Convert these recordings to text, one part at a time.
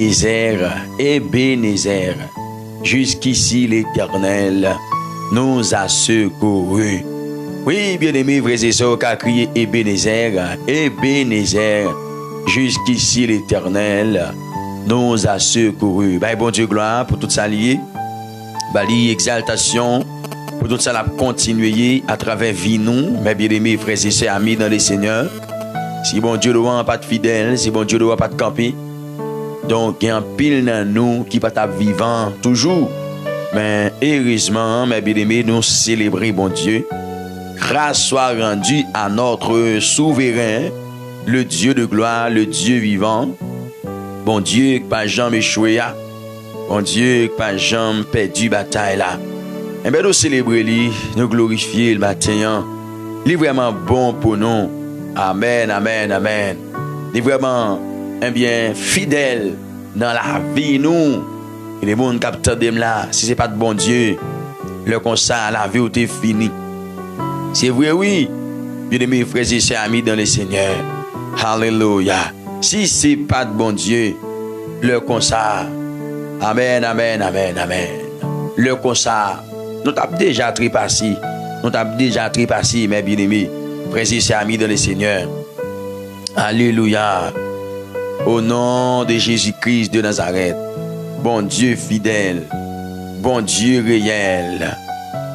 Ebenezer, jusqu'ici l'Éternel nous a secourus. Oui, bien-aimés, frères et sœurs, qu'a crié Ebenezer, Ebenezer, jusqu'ici l'Éternel nous a secourus. Ben, bon Dieu, gloire pour tout ça lié. Bali, exaltation, pour tout ça la continuer à travers vie nous, mes bien-aimés, frères et sœurs, amis dans les Seigneurs. Si bon Dieu doit pas de fidèle, si bon Dieu doit pas de camper, donc il y a un pile dans nous qui va être vivant toujours. Mais heureusement, mes bien-aimés, nous célébrons bon Dieu. Grâce soit rendue à notre souverain, le Dieu de gloire, le Dieu vivant. Bon Dieu, pas jamais échoué. Bon Dieu, pas jamais perdu bataille là. Et bien nous célébrer lui, nous glorifier le matin. Il est vraiment bon pour nous. Amen, amen, amen. Il est vraiment fidèle dans la vie nous. Et les gens qui attendent là, si ce n'est pas de bon Dieu, le constat, la vie est finie. C'est vrai, oui. Bien-aimés frères et sœurs, amis dans le Seigneur. Alléluia. Si ce n'est pas de bon Dieu, le constat. Amen, amen, amen, amen. Le constat, nous avons déjà trépassé. Nous avons déjà trépassé, mes bien-aimés frères et sœurs, amis dans le Seigneur. Alléluia. Au nom de Jésus-Christ de Nazareth. Bon Dieu fidèle. Bon Dieu réel.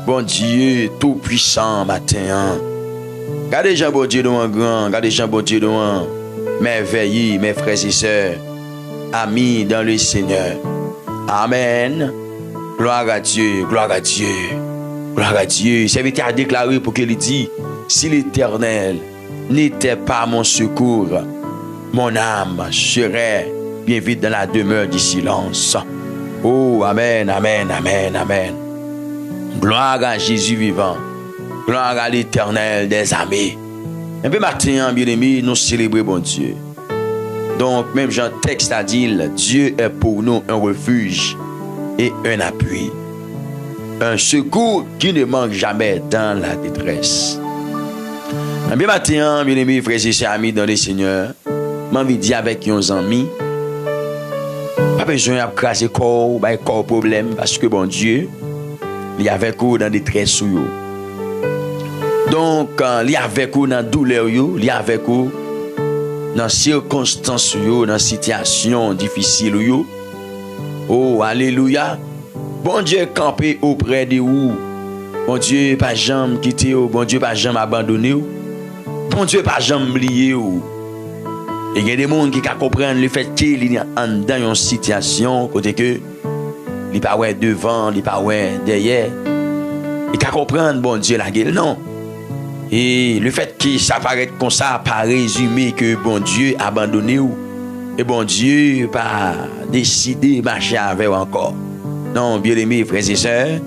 Bon Dieu tout-puissant matin. Gardez Jean bon Dieu devant grand. Gardez Jean bon Dieu devant merveilleux, mes frères et sœurs. Amis dans le Seigneur. Amen. Gloire à Dieu. Gloire à Dieu. Gloire à Dieu. Serviteur a déclaré pour qu'il dit, si l'Éternel n'était pas mon secours, mon âme serait bien vite dans la demeure du silence. Oh, amen, amen, amen, amen. Gloire à Jésus vivant. Gloire à l'Éternel des armées. Un peu matin, bien-aimés, nous célébrons bon Dieu. Donc, même Jean texte a dit, Dieu est pour nous un refuge et un appui. Un secours qui ne manque jamais dans la détresse. Un bien matin, bien-aimés, frères et sœurs, amis dans le Seigneur, m'envie de dire avec nos amis, pas besoin de craser corps, corps problème, parce que bon Dieu, il y a avec vous dans des détresse sous vous. Donc, il y a avec vous dans douleur, il y a avec vous dans circonstances, dans situations difficiles. Oh, alléluia. Bon Dieu campé auprès de vous. Bon Dieu pas jamais quitté vous. Bon Dieu pas jamais abandonné vous. Bon Dieu pas jamais oublié vous. Et il y a des gens qui comprennent le fait qu'il est dans une situation côté que il pas ouais devant, il pas ouais derrière. Il comprendre bon Dieu la gueule non. Et le fait que ça paraît comme ça pas résumé que bon Dieu a abandonné vous. Et bon Dieu pas décidé de marcher avec vous encore. Non, bien-aimés frères et sœurs,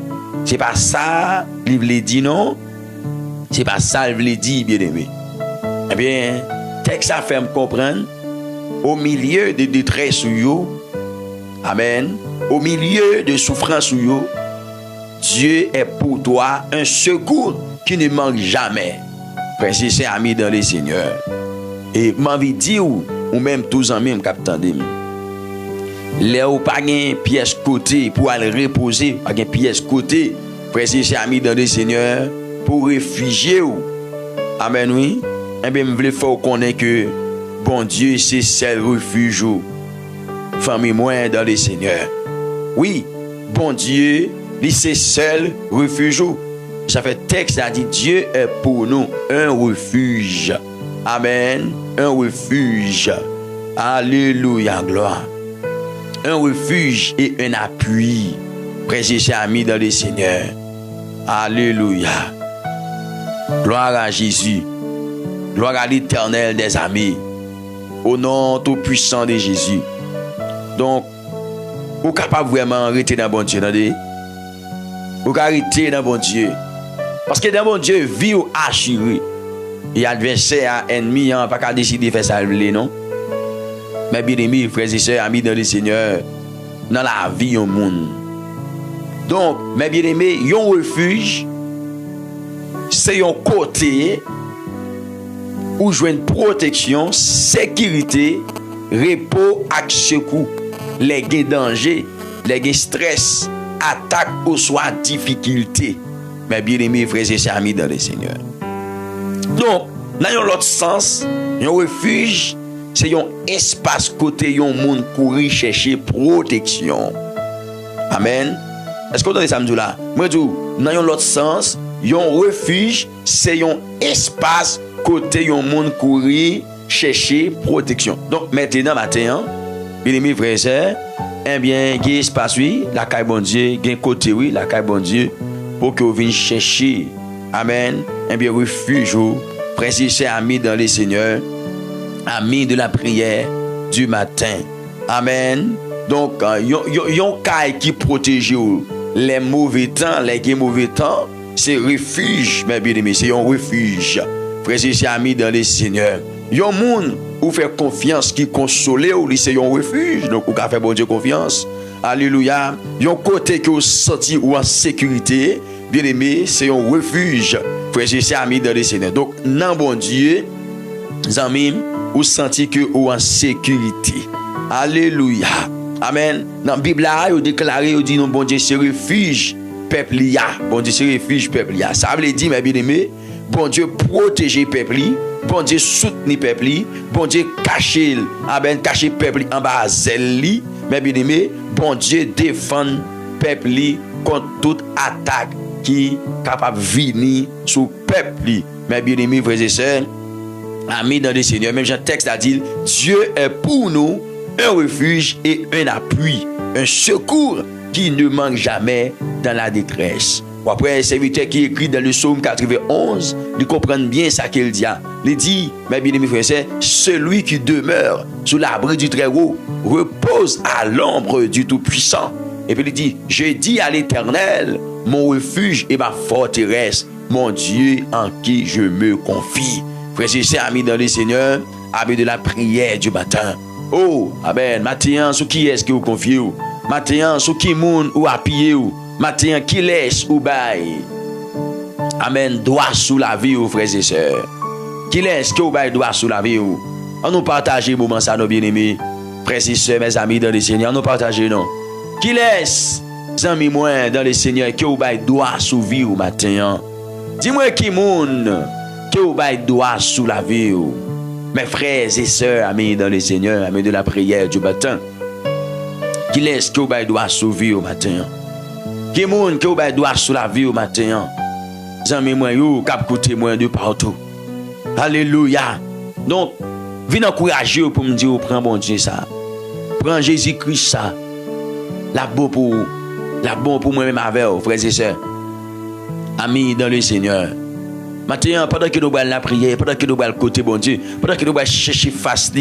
c'est pas ça il voulait dire non. C'est pas ça il voulait dire bien-aimés. Eh bien, texte ça fait me comprendre au milieu de détresse sous yo. Amen. Au milieu de souffrance sous yo, Dieu est pour toi un secours qui ne manque jamais. Frères et sœurs, amis dans le Seigneur. Et m'envie dire ou même tous en même capitaine. Là où pas une pièce côté pour aller reposer, pas une pièce côté, frères et sœurs, amis dans le Seigneur, pour réfugier ou. Amen, oui. Eh bien, je voulais faire connaître que bon Dieu, c'est seul refuge ou. Famille moi dans le Seigneur. Oui, bon Dieu, c'est seul refuge ou. Ça fait texte a dit Dieu est pour nous un refuge. Amen. Un refuge. Alléluia, gloire. Un refuge et un appui. Frères et sœurs, amis dans le Seigneur. Alléluia. Gloire à Jésus. Gloire à l'Éternel des armées. Au nom tout puissant de Jésus. Donc, vous êtes capable vraiment arrêter dans bon Dieu. Vous arrêter dans bon Dieu. Parce que dans mon Dieu, vie ou assuré. Et adversaire, ennemi, pas qu'à décider de faire ça, non? Mais bien aimés, frères et sœurs, amis dans le Seigneur, dans la vie au monde. Donc, mes bien aimés, il y a un refuge, c'est un côté où je une protection, sécurité, repos et secours. les gains danger, les gains stress, attaque ou soit difficulté. Mais bien aimé, frères et sœurs amis dans le Seigneur. Donc, dans l'autre sens, un refuge, c'est un espace côté un monde courir chercher protection. Amen. Est-ce que vous entendez ça là? Moi je dis, dans l'autre sens, un refuge, c'est un espace côté un monde courir chercher protection. Donc maintenant matin, bien aimé frères et sœurs, eh bien, il y a espace oui, la caille bon Dieu, il y a côté oui, la caille bon Dieu pour que vous veniez chercher. Amen. Eh bien refuge, frères et sœurs amis dans le Seigneur, amis de la prière du matin. Amen. Donc, yon caille qui protège les mauvais temps, les mauvais temps, c'est refuge, mes bien-aimés, c'est un refuge. Frères et sœurs amis dans le Seigneur. Yon monde où fait confiance qui console ou c'est un refuge. Donc, vous avez fait bon Dieu confiance. Alléluia. Yon côté que vous sentez ou en sécurité, bien-aimé, c'est un refuge. Frères et sœurs amis dans le Seigneur. Donc, non bon Dieu, amis, vous sentez que vous en sécurité. Alléluia. Amen. Dans la Bible, il déclaré, il dit, non, bon Dieu, c'est refuge, peuple. Bon Dieu, c'est refuge, peuple. Ça veut dire, mes bien-aimés, bon Dieu, protéger peuple. Bon Dieu, soutenir peuple. Bon Dieu, cacher, amen, cacher peuple en bas zèle. Mes bien-aimés, bon Dieu, défendre peuple contre toute attaque qui est capable de venir sur peuple. Mes bien-aimés, frères et sœurs, amis dans le Seigneur, même Jean texte a dit, Dieu est pour nous un refuge et un appui, un secours qui ne manque jamais dans la détresse. Après, le serviteur qui écrit dans le psaume 91, il comprend bien ça qu'il dit. Il dit, mes bien-aimés frères et sœurs, celui qui demeure sous l'abri du Très-Haut repose à l'ombre du Tout-Puissant. Et puis il dit, je dis à l'Éternel, mon refuge et ma forteresse, mon Dieu en qui je me confie. Frères et sœurs amis dans le Seigneur, amis de la prière du matin. Oh, amen. Matin, sous qui est-ce que vous confiez? Matin, sous qui moun ou appuyez? Matin, qui laisse ou bail? Amen. Doigt sous la vie, frères et sœurs. Qui laisse que vous bail doigt sous la vie? On nous partage le moment ça, nos bien-aimés. Frères et sœurs, mes amis dans le Seigneur, on nous partage, non? Qui laisse, amis moi, dans le Seigneur, que vous bail doigt sous vie au matin? Dis-moi qui moun que vous bail doigt sous la vie? Mes frères et sœurs, amis dans le Seigneur, amis de la prière du matin, qui laisse que vous doit sauver au matin? Qui monde que vous doit sous la vie au matin? Amis moi yo, cap côté moi de partout. Alléluia. Donc, venez encourager pour me dire, prends bon Dieu ça. Prends Jésus-Christ ça. La bon pour moi-même avec vous, frères et sœurs. Amis dans le Seigneur. Maintenant, pendant que nous allons la prière, pendant que nous allons côté bon Dieu, pendant que nous allons chercher face,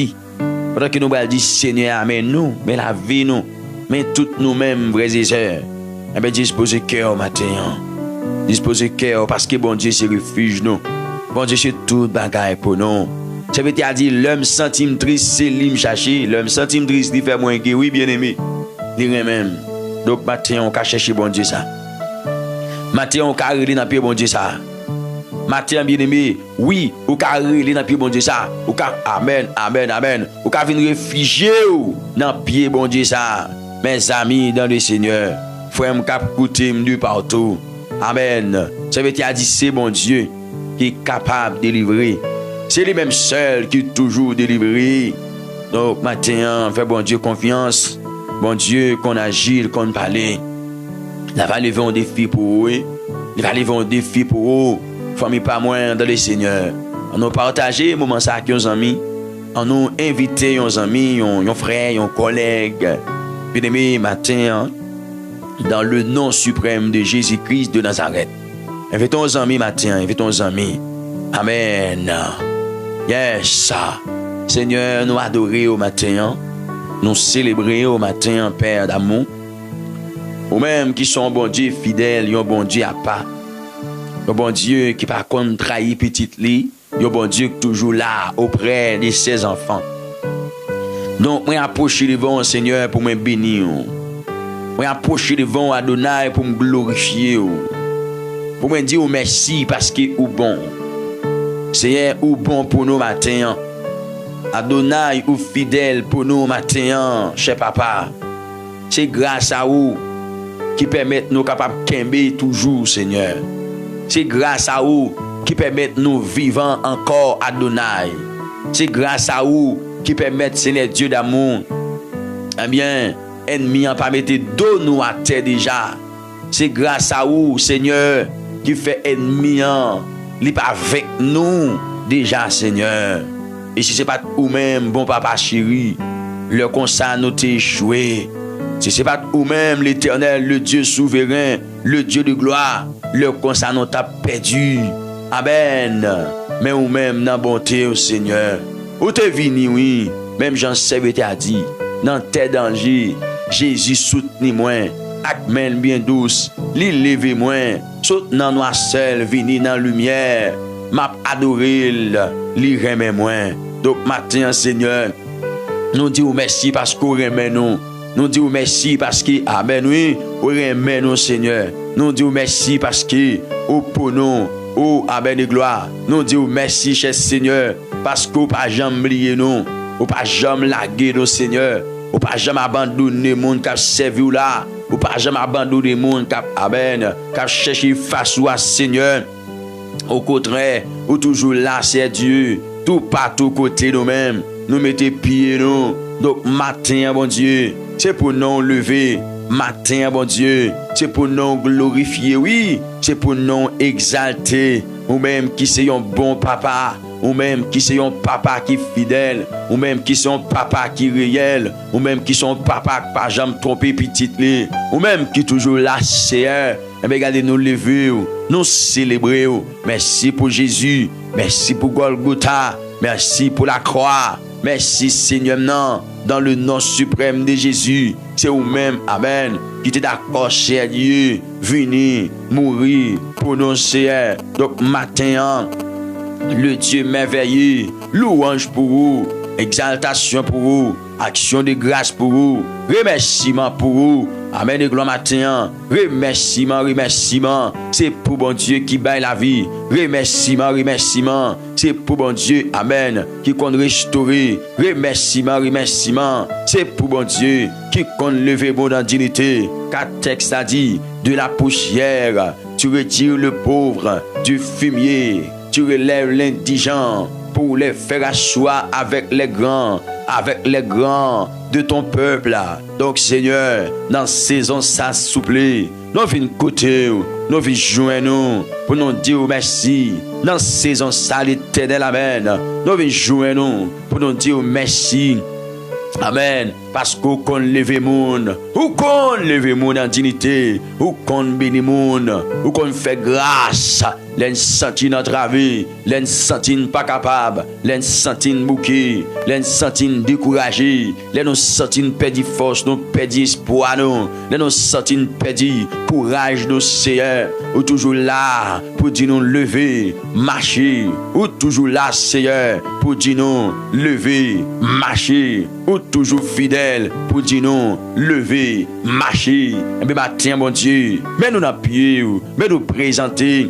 pendant que nous allons dire Seigneur, amen nous, mais la vie nous, mais toutes nous-mêmes, frères et sœurs, eh bien, disposez cœur matin. Disposez cœur parce que bon Dieu, c'est refuge nous. Bon Dieu, c'est tout bagaille pour nous. Ça veut dire, l'homme centime triste, c'est lui me chercher. L'homme centime triste, il fait moins que oui, bien aimé. Il même. Donc, matin, on va chercher bon Dieu ça. Matin, on va arrêter dans le pied bon Dieu ça. Matin, bien aimé, oui, ou ka relé dans pied bon Dieu ça, ou ka amen, amen, amen, ou ka venir réfugier dans pied bon Dieu ça. Mes amis dans le Seigneur, frère m k'ap koute de partout. Amen. Ça veut dire c'est bon Dieu qui est capable de délivrer. C'est lui même seul qui est toujours délivré. Donc matin, fais bon Dieu confiance. Bon Dieu qu'on agit, qu'on parle. Il va lever un défi pour eux. Il va lever un défi pour eux. Famille pas moins dans le Seigneur. On nous partager moment ça avec nos amis. On nous inviter nos amis, nos frères, nos collègues. Bien aimé matin dans le nom suprême de Jésus-Christ de Nazareth. Invitons nos amis matin, invitons nos amis. Amen. Yes. Seigneur, nous adorer au matin. Nous célébrer au matin, Père d'amour. Ou même qui sont bon Dieu fidèle, un bon Dieu à pas. Un bon Dieu qui par contre trahit petite lit, un bon Dieu qui est toujours là auprès de ses enfants. Donc, moi approcher devant Seigneur pour me bénir. Moi approcher devant Adonai pour me glorifier. Pour me dire merci parce que ou bon. Seigneur, ou bon pour nous matin. Adonai ou fidèle pour nous matin, cher papa. C'est grâce à vous qui permet nous capables de kembe toujours, Seigneur. C'est grâce à vous qui permet nous vivant encore, Adonai. C'est grâce à vous qui permet, Seigneur Dieu d'amour, eh bien, ennemi en pas mettre dos nous à terre déjà. C'est grâce à vous, Seigneur, qui fait ennemi en, li pas avec nous déjà, Seigneur. Et si ce n'est pas vous-même, bon papa chéri, le constat nous t'est échoué. Si ce n'est pas vous-même, l'Éternel, le Dieu souverain, le Dieu de gloire, le constat nous t'a perdu. Amen. Mais vous-même, dans la bonté, au Seigneur. Où t'es venu, oui, même Jean-Serve t'a dit, dans tes dangers, Jésus soutenu-moi, avec main bien douce, li levez-moi, soutenant nous seul, vini dans la lumière, m'a adoré, li remet-moi. Donc, matin, Seigneur, nous disons merci parce qu'on remet nous. Nous disons merci parce que, amen, oui, on remet nous, Seigneur. Nous disons merci parce que, pour nous, oh, amen et gloire. Nous disons merci, cher Seigneur, parce qu'on pas jamais oublié nous, on pas jamais lagué nous, Seigneur. On pas jamais abandonné le monde qui a servi là. On pas jamais abandonné le monde qui a, amen, qui a cherché face à Seigneur. Au contraire, ou toujours là, c'est Dieu. Tout partout côté nous-mêmes. Nous mettons pieds nous. Donc, matin, bon Dieu, c'est pour nous lever. Matin, bon Dieu, c'est pour nous glorifier. Oui, c'est pour nous exalter. Nous-mêmes qui sommes bon papa. Ou même qui sont un papa qui fidèle, ou même qui sont un papa qui réel, ou même qui sont papa qui pas jamais trompé petite li, ou même qui toujours là, Seigneur. Et bien, regardez nous lever, nous célébrer. Merci pour Jésus, merci pour Golgotha, merci pour la croix, merci Seigneur, non, dans le nom suprême de Jésus. C'est vous-même, amen, qui êtes d'accord, cher Dieu, venir mourir pour nous, Seigneur. Donc, matin, le Dieu merveilleux, louange pour vous, exaltation pour vous, action de grâce pour vous, remerciement pour vous. Amen et gloire matin. Remerciement. C'est pour bon Dieu qui baille la vie. Remerciement. C'est pour bon Dieu, amen, qui compte restaurer. Remerciement. C'est pour bon Dieu qui compte lever bon dans dignité. Car texte a dit, de la poussière, tu retires le pauvre du fumier. Tu relèves l'indigent pour les faire asseoir avec les grands de ton peuple. Donc, Seigneur, dans saison ça souple, nous venons côté, nous venons joindre nous pour nous dire merci. Dans saison ça, l'Éternel, amen. Nous venons joindre nous pour nous dire merci. Amen. Parce qu'on lève moun, ou qu'on lève moun en dignité, ou qu'on bénit moun, ou qu'on fait grâce, l'en senti notre vie, l'en senti pas capable, l'en senti bouquet, l'en senti découragé, l'en senti perdu force, nous perdu espoir, l'en senti perdu courage, nous Seigneur, ou toujours là pour dire nous lever, marcher, ou toujours là Seigneur pour dire nous lever, marcher, ou toujours fidèle pour dire nous lever, marcher. Et bien matin, mon Dieu, mais nous dans pied, mais nous présenter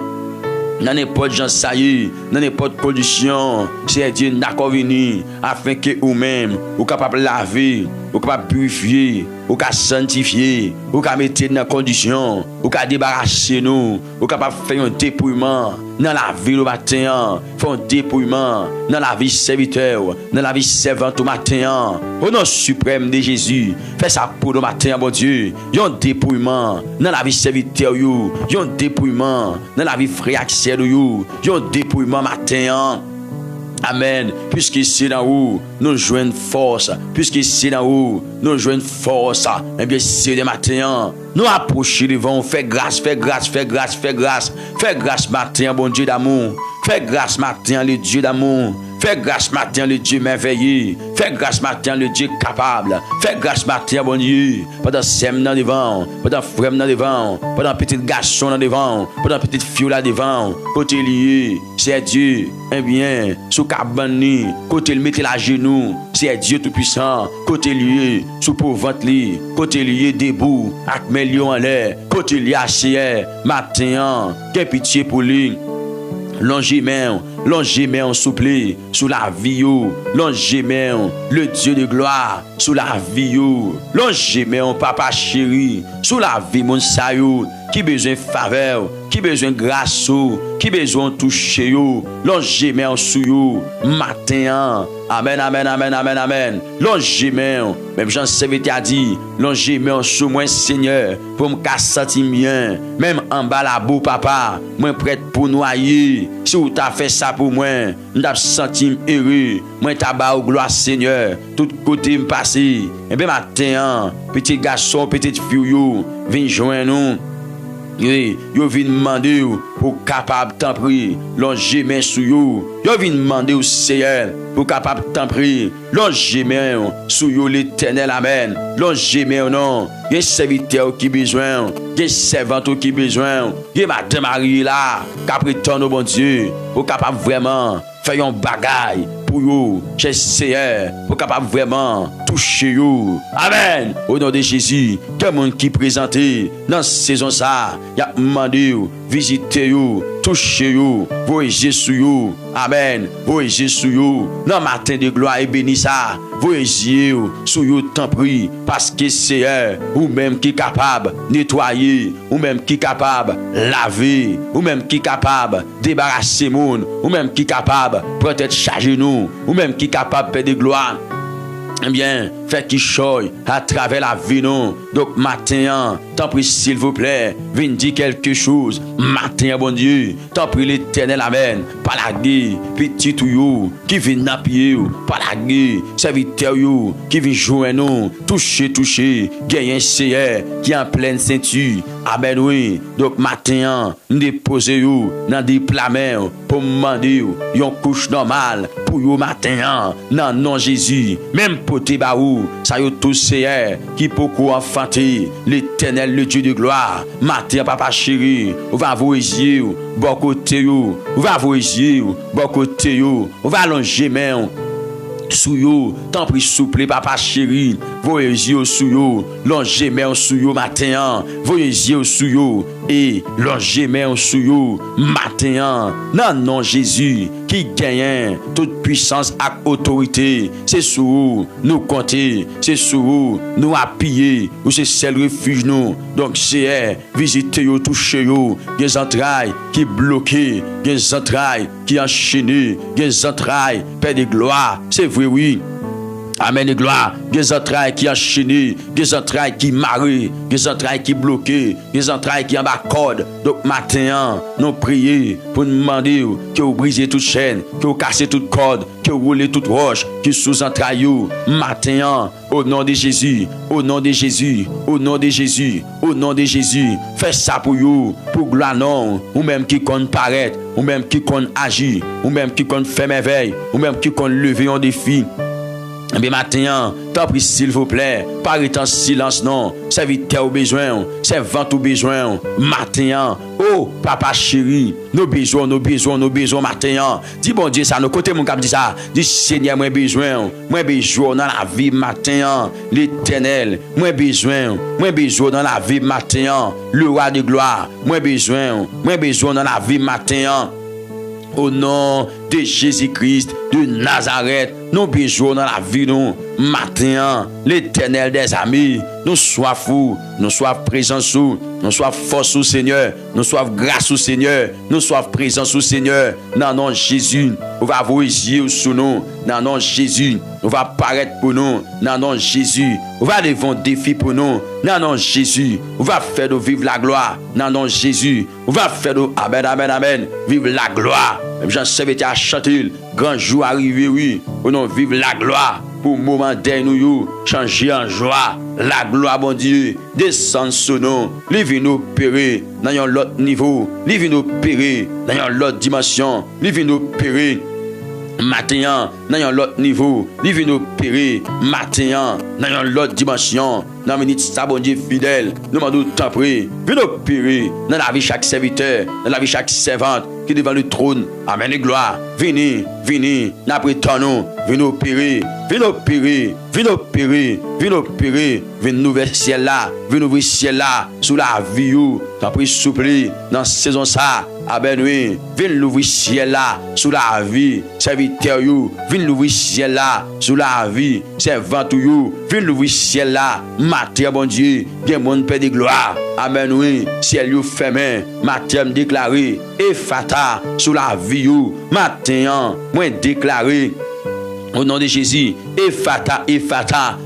dans n'importe gens ça y est, dans n'importe condition, c'est Dieu d'accord venu afin que vous-même vous capable laver, vous capable purifier, vous capable sanctifier, vous capable mettre dans condition, vous capable débarrasser nous, vous capable faire un dépouillement dans la vie le matin, faire un dépouillement dans la vie serviteur, dans la vie servante au matin. Au nom suprême de Jésus, fais ça pour le matin, bon Dieu. Il y a un dépouillement dans la vie serviteur, il y a un dépouillement dans la vie frère accès, il y a un dépouillement matin. Amen. Puisque c'est dans où nous jouons force. Puisque c'est dans où nous jouons force. Eh bien, c'est le matin. Nous approcher devant. Fais grâce matin, bon Dieu d'amour. Fais grâce matin, le Dieu d'amour. Fais grâce matin, le Dieu merveilleux. Fais grâce matin, le Dieu capable. Fais grâce matin, bon Dieu. Pendant sème dans devant, pendant frère dans devant, pendant petit garçon dans devant, pendant petite fille là devant. Côté lié, c'est Dieu. Eh bien, sous cabane, côté le mettre la genou, c'est Dieu tout puissant. Côté lié, sous pour ventre li, côté lié debout, avec mes lions en l'air, côté lié assis, matin, qu'un pitié pour lui. Longez main, Longez main souple sous la vie yo. Longez main le Dieu de gloire sous la vie yo. Longez main papa chéri sous la vie mon sa yo. Qui besoin faveur, qui besoin grâce, qui besoin toucher yo. Longez main sous yo matin. Amen, amen, amen, amen, amen. Longez main, même Jean Serviteur a dit, longez main sous moi Seigneur, pour me sentir bien. Même en bas la boue papa, moi prête pour noyer. Si vous t'as fait ça pour moi, m't'a senti heureux. Moi t'as bas au gloire Seigneur, tout côté me passer. Et bien matin, petit garçon, petite fille yo, viens joindre nous. Oui, yo vin demander pour capable t'en prier, longer main sous yo. Yo vin demander au Seigneur pour capable t'en prier, longer main sous yo l'Éternel, amen. Longer main non, y serviteur qui besoin, y servante qui besoin, y madame Marie là, qui prétend au bon Dieu pour capable vraiment faire un bagaille pour yo, chez Seigneur, pour capable vraiment toucher yo. Amen. Au nom de Jésus, tout le monde qui présenté dans cette saison ça, y a demandé visiter yo, toucher yo, voyager sur yo. Amen. Voyager sur yo. Dans matin de gloire et béni ça, voyager sur yo tant prie parce que Seigneur ou même qui capable nettoyer, ou même qui capable laver, ou même qui capable débarrasser monde, ou même qui capable peut-être charger nous, ou même qui capable faire de gloire. Eh bien, fait qui choye à travers la vie, non. Donc, matin, t'en prie, s'il vous plaît, viens dire quelque chose. Matin, bon Dieu, t'en prie l'Éternel, amen. Pas la guerre, petit ou yo, qui vient n'appuyer, pas la guerre, serviteur yo, qui vient jouer, non. Toucher, gagner un Seigneur, qui est en pleine ceinture. Amen, oui. Donc, matin, nous déposer yo, dans des plats pour me demander, yon couche normale, pour yo matin, non, non, Jésus, même pour te baou, ça y est tout Seigneur, qui beaucoup enfanter, l'Éternel, le Dieu de gloire, matin, papa chéri, on va vous yeux, bon côté yo, on va vous yeux, bon côté yo, on va allonger main, sous yo, tant pis souple papa chéri, voyez sous yo, longez main sous yo matin, voyez sous yo, et longez main sous yo matin, non non Jésus, qui gagne toute puissance et autorité, c'est sous nous compter, c'est sous nous appuyer, ou c'est seul refuge nous, donc c'est visiter yo, toucher yo, des entrailles qui bloquées, des entrailles qui enchaînées, des entrailles, Père de gloire, c'est vrai oui. Amen et gloire. Des entrailles qui enchaînées, des entrailles qui marrées, des entrailles qui bloquées, des entrailles qui en bas corde. Donc matin, nous prions pour nous demander que vous brisez toute chaîne, que vous cassez toute corde, que vous roulez toute roche, que sous entrailles. Matin, au nom de Jésus, au nom de Jésus, au nom de Jésus, au nom de Jésus, faites ça pour vous, pour gloire non, ou même qui compte paraître, ou même qui compte agir, ou même qui compte faire merveille, ou même qui compte lever un défi. Mais maintenant, tant pis s'il vous plaît, parlez en silence non, serviteur au besoin, servant au besoin, maintenant, oh papa chéri, nos besoins maintenant, dis bon Dieu ça, nos côtés mon cap dit ça, dis Seigneur moi besoin dans la vie maintenant, l'Éternel, moi besoin dans la vie maintenant, le roi de gloire, moi besoin dans la vie maintenant. Au nom de Jésus-Christ de Nazareth, nous besoin dans la vie nous matin, l'Éternel des amis, nous soif fous, nous soif présence sous, nous soif force au Seigneur, nous soif grâce au Seigneur, nous soif présence au Seigneur. Dans nom Jésus, on va vous yeux sous nous. Dans nom Jésus, on va paraître pour nous. Dans nom Jésus, on va lever un défi pour nous. Dans nom Jésus, on va faire de vivre la gloire. Dans nom Jésus, on va faire de amen, amen, amen, vivre la gloire. Jean Serviteur à chanter, grand jour arrivé, oui. On en vive la gloire. Pour le moment dernier, changer en joie. La gloire, bon Dieu, descend sur nous. Les vins nous opérer dans un autre niveau. Les vins nous opérer dans une autre dimension. Les vins nous opérer matin dans un autre niveau. Les vins nous opérer matin dans une autre dimension. Dans minute ça, bon Dieu fidèle, nous demandons temps près. Viens nous opérer dans la vie chaque serviteur, dans la vie chaque servante qui est devant le trône. Amen et gloire. Venez, n'apprétons-nous. Venez opérer, venez ouvrir ciel là, venez ouvrir ciel là, sous la vie, t'as pris souple dans cette saison ça, Amen, oui. Viens l'ouvrir ciel là, sous la vie, serviteur you. Viens l'ouvrir ciel là, sous la vie, servant you. Viens l'ouvrir ciel là, matin, bon Dieu. Bien mon Père de gloire. Amen, oui. Ciel you fermé, matin déclaré. Et fata, sous la vie you. Matin, moi déclaré. Au nom de Jésus, Ephata,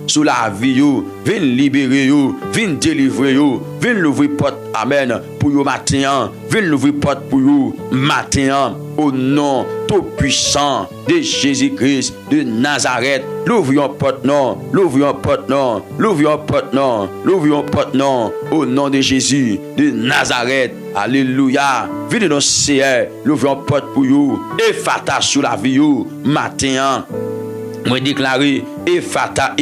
sous la vie, you, viens libérer, you, viens délivrer, you, viens l'ouvrir porte, amen, pour you matin, viens l'ouvrir porte pour you matin, au nom tout puissant de Jésus-Christ de Nazareth, l'ouvrions porte non, l'ouvrions porte non, l'ouvrions porte non, l'ouvrions porte non, au nom de Jésus de Nazareth, alléluia, viens dans Seigneur, l'ouvrions porte pour you, Ephata sous la vie, you, matin. Moi déclaré Ephata,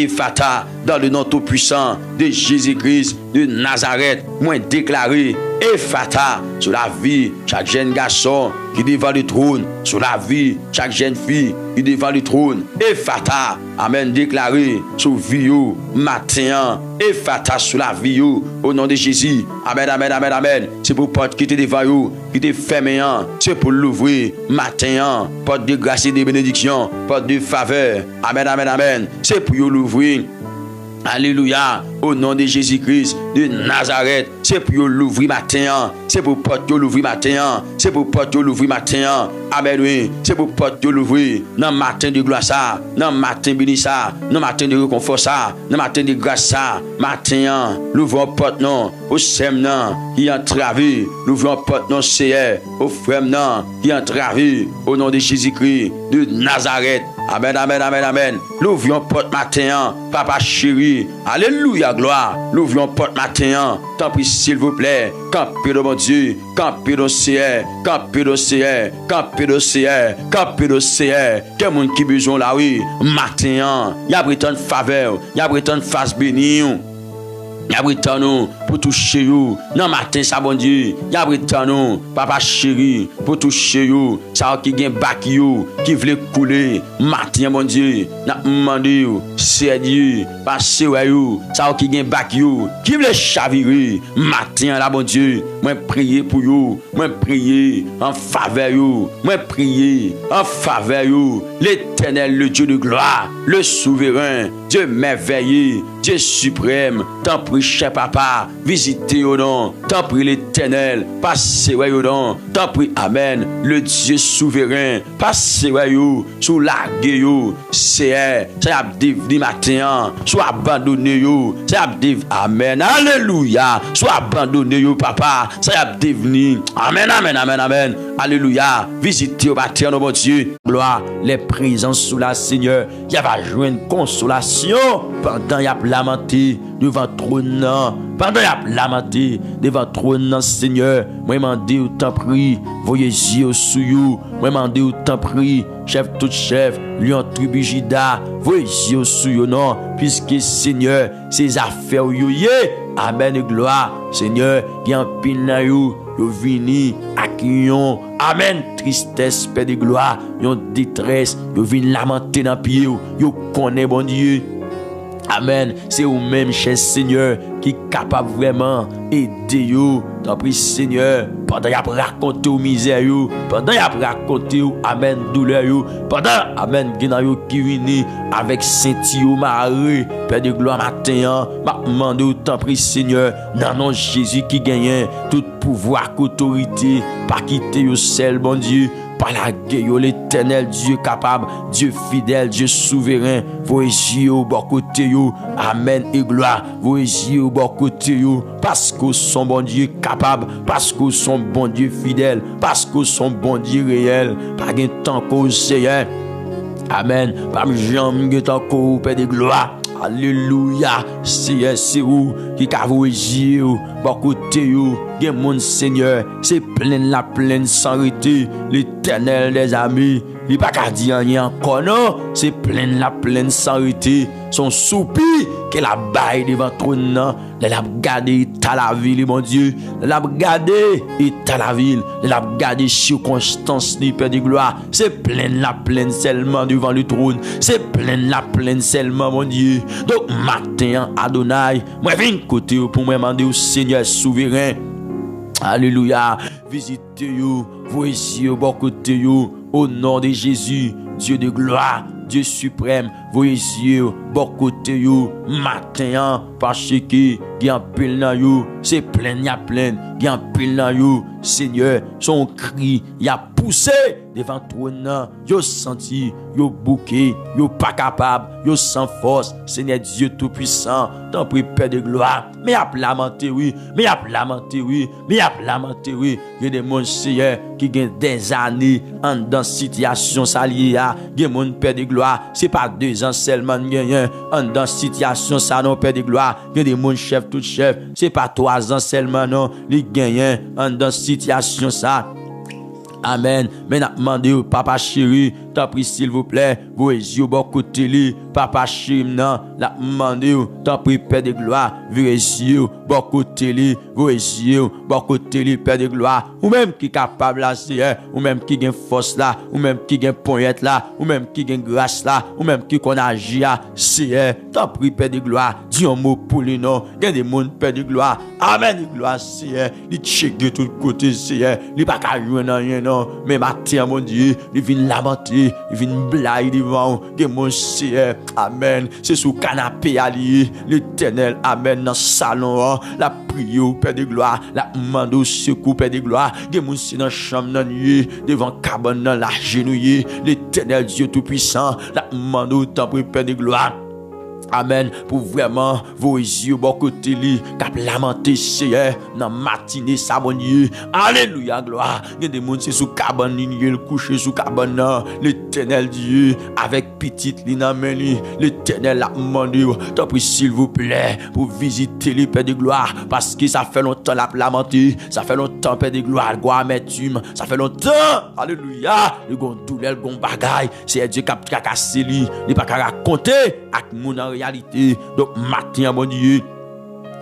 dans le nom tout-puissant de Jésus-Christ de Nazareth. Moi déclaré Ephata sur la vie, chaque jeune garçon qui est devant le trône, sur la vie, chaque jeune fille qui est devant le trône. Ephata, amen, déclaré sur vie, matin, Ephata sur la vie, au nom de Jésus. Amen, amen, amen, amen. C'est pour porte qui est devant vous, qui est fermé, c'est pour l'ouvrir matin, porte de grâce et de bénédiction, porte de faveur. Amen, amen, amen. C'est pour l'ouvrir. Alléluia, au nom de Jésus-Christ de Nazareth, c'est pour l'ouvrir matin, c'est pour porter l'ouvrir matin, c'est pour porter l'ouvrir matin, amen, oui, c'est pour porter l'ouvrir, dans matin de gloire ça, dans matin béni ça, dans matin de réconfort ça, dans matin de grâce ça, matin, l'ouvrons porte non, au sem non, qui entravé, l'ouvrons porte non, c'est au frère non, qui entravé, au nom de Jésus-Christ de Nazareth. Amen, amen, amen, amen. L'ouvrons porte matin, papa chéri. Alléluia, gloire. L'ouvrons porte matin. Tant pis, s'il vous plaît. Campez de mon Dieu. Campez de CR. Campez de CR. Campez de CR. Campez de CR. Quel monde qui besoin là, oui. Matin. Y a Britann faveur. Y a Britann face béni. Y a Britann pour toucher vous. Non matin ça bon Dieu. Y a Britann papa chéri pour toucher vous. Ça qui gagne bac you qui veut couler. Matin bon Dieu. N'a demandé c'est Dieu. Passez ouais you. Ça qui gagne bac you qui veut chavirer. Matin là bon Dieu. Moi prier pour you. Moi prier en faveur you. Moi prier en faveur you. L'Éternel, le Dieu de gloire, le souverain, Dieu merveilleux, Dieu suprême, t'en prie, cher papa, visitez au nom, t'en prie l'Éternel, passez au nom, t'en prie, amen, le Dieu souverain, passez au sous la gueule, c'est ça a dit matin, soit abandonné yo, ça a dit amen, alléluia, soit abandonné yo papa, ça a devenu, amen, amen, amen, amen, alléluia, visitez au matin, mon Dieu, gloire, les présences sous la Seigneur, il va jouer une consolation pendant il y a lamenté devant trône, pendant il y a lamenté devant trône, Seigneur, moi mandé ou t'en prie, voyez yeux sous you, moi mandé ou t'en prie, chef tout chef, lion tribu Juda, voyez yeux sous you non, puisque Seigneur, ses affaires you yé, amen et gloire, Seigneur, qui en pile you, yo vini ak yon, amen, tristesse, paix de gloire, yon détresse, yo vini lamenter dans pied, yo connaît bon Dieu. Amen. C'est vous-même, cher Seigneur, qui est capable vraiment d'aider vous. Tant pis, Seigneur, pendant qu'il a raconté aux misères, pendant qu'il a raconté aux amen, douleur, pendant, amen, qui vient avec Saint-Tio Marie, Père de gloire matin, m'a demandé autant pris, Seigneur, dans nom Jésus qui gagne tout pouvoir, autorité, pas quitter au seul, bon Dieu. Par la gueule, l'Éternel, Dieu capable, Dieu fidèle, Dieu souverain. Voyez au bon côté, amen et gloire. Voyez au bon côté, parce que son bon Dieu capable, parce que son bon Dieu fidèle, parce que son bon Dieu réel. Pas de temps qu'au Seigneur. Amen. Pas de jamais temps qu'au Père de gloire. Alléluia, c'est où qui a voyé beaucoup de mon Seigneur, c'est pleine sans arrêter, l'Éternel des amis, il pas qu'à dire rien encore non, c'est pleine sans arrêter, son soupir qu'elle a baillé devant trône, elle a gardé ta la ville mon Dieu, elle a gardé ta la ville, elle a gardé circonstances ni Père de gloire, c'est pleine seulement devant le trône, c'est pleine seulement mon Dieu. Donc matin Adonai, moi viens côté pour me demander au Seigneur souverain. Alléluia. Visitez-vous, voici au bon côté, au nom de Jésus, Dieu de gloire, Dieu suprême, voici au bon côté, matin, parce que il y a pile dans you, c'est plein, il y a plein, il y a pile dans you, Seigneur, son cri, il a poussé devant trône, yo senti, yo bouqué, yo pas capable, yo sans force, Seigneur Dieu tout-puissant, t'en prie Père de gloire, mais a lamenté oui, mais a lamenté oui, mais a lamenté oui, il y a des gens Seigneur qui ont des années en dans situation saliée, il y a des Père de gloire, c'est pas 2 ans seulement gagnant en dans situation ça non Père de gloire, il y a des gens chef tout chef, c'est pas 3 ans seulement non, les gagnant en dans situation ça. Amen. Mais n'a demandé au papa chéri, t'en prie s'il vous plaît, vos yeux bon côté li, papa chéri non, n'a demandé t'en prie Père de gloire, vos yeux bon côté li, vos yeux bon côté li Père de gloire, ou même qui capable là c'est, ou même qui gagne force là, ou même qui gagne poignette là, ou même qui gagne grâce là, ou même qui qu'on agit là, c'est t'en prie Père de gloire, dis un mot pour lui non, il y a des monde Père de gloire. Amen, gloire c'est, il check de tous côtés c'est, il pas qu'à jouer dans rien non. Mais matin, mon Dieu, il vient lamenter, il vient blaguer devant, que mon Seigneur, amen. C'est sous canapé allié, l'Éternel, amen, dans le salon, la prière, Père de gloire, la demande au secours, Père de gloire, que mon Seigneur, dans la chambre, dans nuit, devant cabane, dans la genouille, l'Éternel Dieu tout-puissant, la demande au temple, Père de gloire. Amen. Pour vraiment vos yeux bon côté li, cap lamenter Seigneur dans matinée ça mon Dieu. Alléluia gloire. Il y a des monde c'est sous cabane il le coucher sous cabane l'Éternel Dieu avec petite li dans main li. L'Éternel a demandé tant pis s'il vous plaît pour visiter les Père de gloire parce que ça fait longtemps la lamenter, ça fait longtemps Père de gloire, gloire amertume, ça fait longtemps. Alléluia. Le gon douleur, le gon bagaille, c'est Dieu qui a cassé li, il pas raconter avec mon en réalité. Donc matin mon Dieu,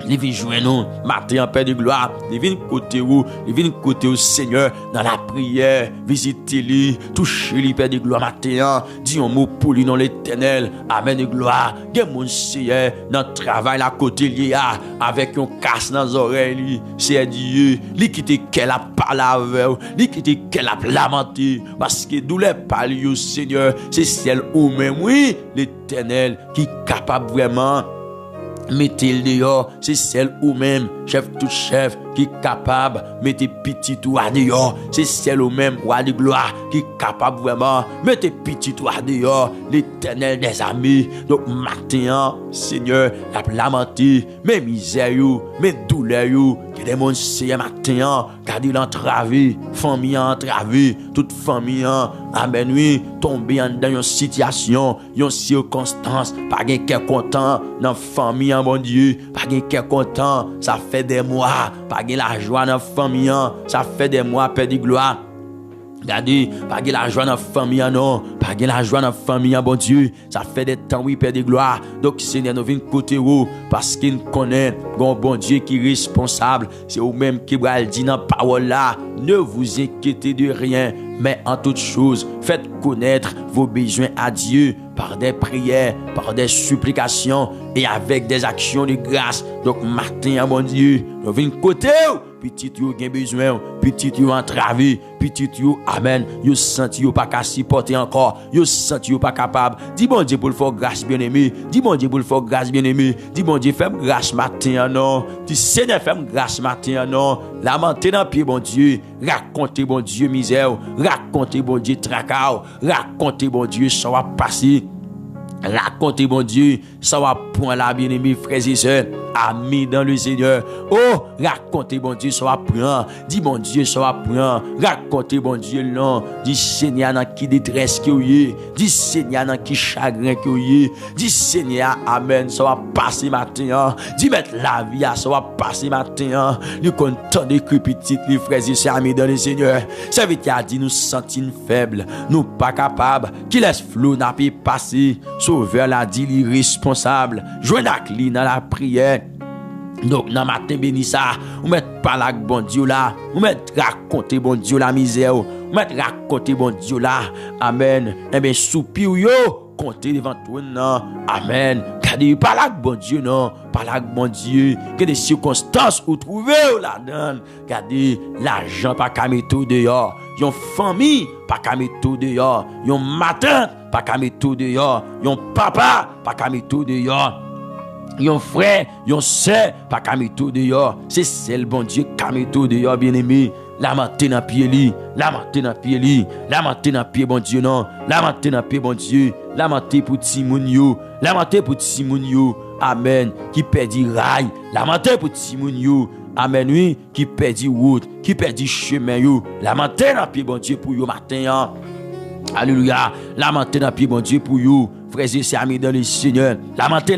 il vient jouer nous, matin en Père de gloire, il vient côté où, il vient côté au Seigneur dans la prière, visitez-lui, touchez-lui Père de gloire matin, dis un mot pour lui dans l'Éternel, amen de gloire, que mon Seigneur dans le travail à côté lié avec un casse dans les oreilles, c'est Dieu, lui qui te qu'elle a parlé avec, lui qui te qu'elle a lamenté, parce que douleur parle au Seigneur, c'est celle ou même, oui, l'Éternel qui est capable vraiment. Mettez-le dehors, c'est celle ou même, chef tout chef, qui est capable, mettez petit ou à dehors, c'est celle ou même, roi de gloire, qui est capable vraiment, mettez petit ou à dehors, l'Éternel des amis. Donc, matin, Seigneur, la lamenté, mes misères, mes douleurs, que des gens, c'est matin, car il entravé, famille entravé, toute famille, amen, oui, tombé dans une situation, une circonstance, pas quelqu'un content, dans la famille, mon Dieu, pas quelqu'un content, ça fait des mois, pas la joie dans la famille, ça fait des mois, Père de gloire. Regardez, pas la joie dans la famille, non, pas la joie dans la famille, bon Dieu, ça fait des temps, oui, Père de gloire. Donc, Seigneur, nous venons côté où, parce qu'il connaît, bon Dieu qui est responsable, c'est vous-même qui va le dire dans la parole là, ne vous inquiétez de rien, mais en toute chose, faites connaître vos besoins à Dieu par des prières, par des supplications et avec des actions de grâce. Donc, matin, mon Dieu, nous venons côté où, petit yo gen besoin, petit yo entravé, petit yo amen, yo senti yo pas qu'à supporter encore, yo senti yo pas capable. Dis bon Dieu pour le faire grâce bien-aimé, dis bon Dieu pour le faire grâce bien-aimé, dis bon Dieu fais grâce matin non, dis Seigneur fais grâce matin non, lamenter dans pied bon Dieu, raconter bon Dieu misère, raconter bon Dieu tracas, raconter bon Dieu ça va passer. Racontez mon Dieu, ça va prendre la bien-aimée frères et sœurs, amis dans le Seigneur. Oh, racontez mon Dieu, ça va prendre. Dis mon Dieu, ça va prendre. Racontez mon Dieu, non. Dis Seigneur, dans qui détresse que vous y. Dis Seigneur, dans qui chagrin que vous y. Dis Seigneur, amen, ça va passer matin. Dis mettre la vie, ça va passer matin. Nous comptons des petites, les frères et sœurs, amis dans le Seigneur. Ça veut dire, dit nous sentons faibles, nous pas capables, qui laisse flot n'a pas passer. Sauveur l'a dit l'irresponsable. Joignez dans la prière. Donc, dans matin béni ça, vous mettez pas la bon Dieu là, vous mettez raconter bon Dieu la misère, vous mettez raconter bon Dieu là, amen. Eh bien, soupir yo, comptez devant toi, non, amen. Regardez, pas là bon Dieu, non. Pas là bon Dieu. Que des circonstances où trouver là-dedans. Regardez, l'argent pas qu'à mettre dehors. Yon famille, pas qu'à mettre dehors. Yon matin, pas qu'à mettre dehors. Yon papa, pas qu'à mettre dehors. Yon frère, yon sœur, pas qu'à mettre dehors. C'est celle bon Dieu qu'à mettre dehors, bien-aimé. La matin dans pied li, la matin dans pied li, la matin dans pied bon Dieu non, la matin dans pied bon Dieu, la matin pour ti moun yo, la matin pour ti moun yo, amen, qui perdi rail, la matin pour ti moun yo, amen oui, qui perdi route, qui perdi chemin yo, la matin dans pied bon Dieu pour yo matin hein. Alléluia, la matin dans pied bon Dieu pour yo. Frères et sœurs amis dans le Seigneur. La matin.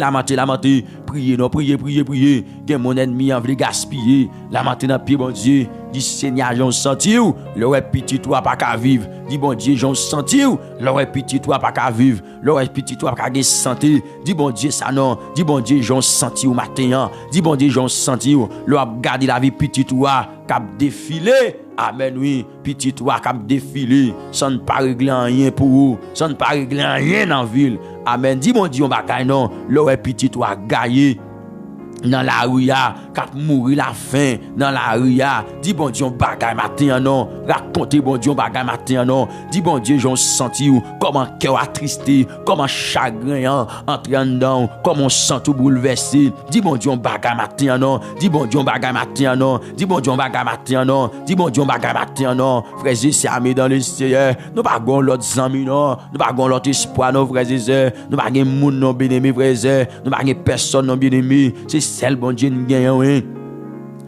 Priez, non, priez. Que mon ennemi en veut gaspiller. La matin dans pied, bon Dieu. Dis Seigneur, j'en senti où? L'aurait petit toi pas qu'à vivre. Dis bon Dieu, j'en senti où? L'aurait petit toi pas qu'à vivre. L'aurait petit toi pas qu'à santé. Dis bon Dieu, ça non. Dis bon Dieu, j'en senti où matin. Dis bon Dieu, j'en senti où? L'aurait gardé la vie petit toi cap défiler. Amen, oui, petit toi cap défiler. Ça ne pas régler rien pour vous. Ça ne pas régler rien en ville. Amen. Dis mon Dieu, on va gagner non. L'aurait petit toi gagner. Dans la rue, cap mourir la faim. Dans la rue, dis bon Dieu, on bagaille matin non. Racontez bon Dieu, on bagaille matin non. Dis bon Dieu, j'en senti où comment cœur attristé, comment chagrin entre en dedans, comment sent tout bouleversé. Dis bon Dieu, on bagaille matin non. Dis bon Dieu, on bagaille matin non. Dis bon Dieu, on bagaille matin non. Dis bon Dieu, on bagaille matin non. Frères et sœurs amis dans le Seigneur, nous pas gon l'autre amis non. Nous pas gon l'autre espoir non frères et sœurs. Nous pas gen moun non bien-aimé frères et sœurs. Nous pas gen personne non bien-aimé. C'est celle bon Dieu nous gagne oui.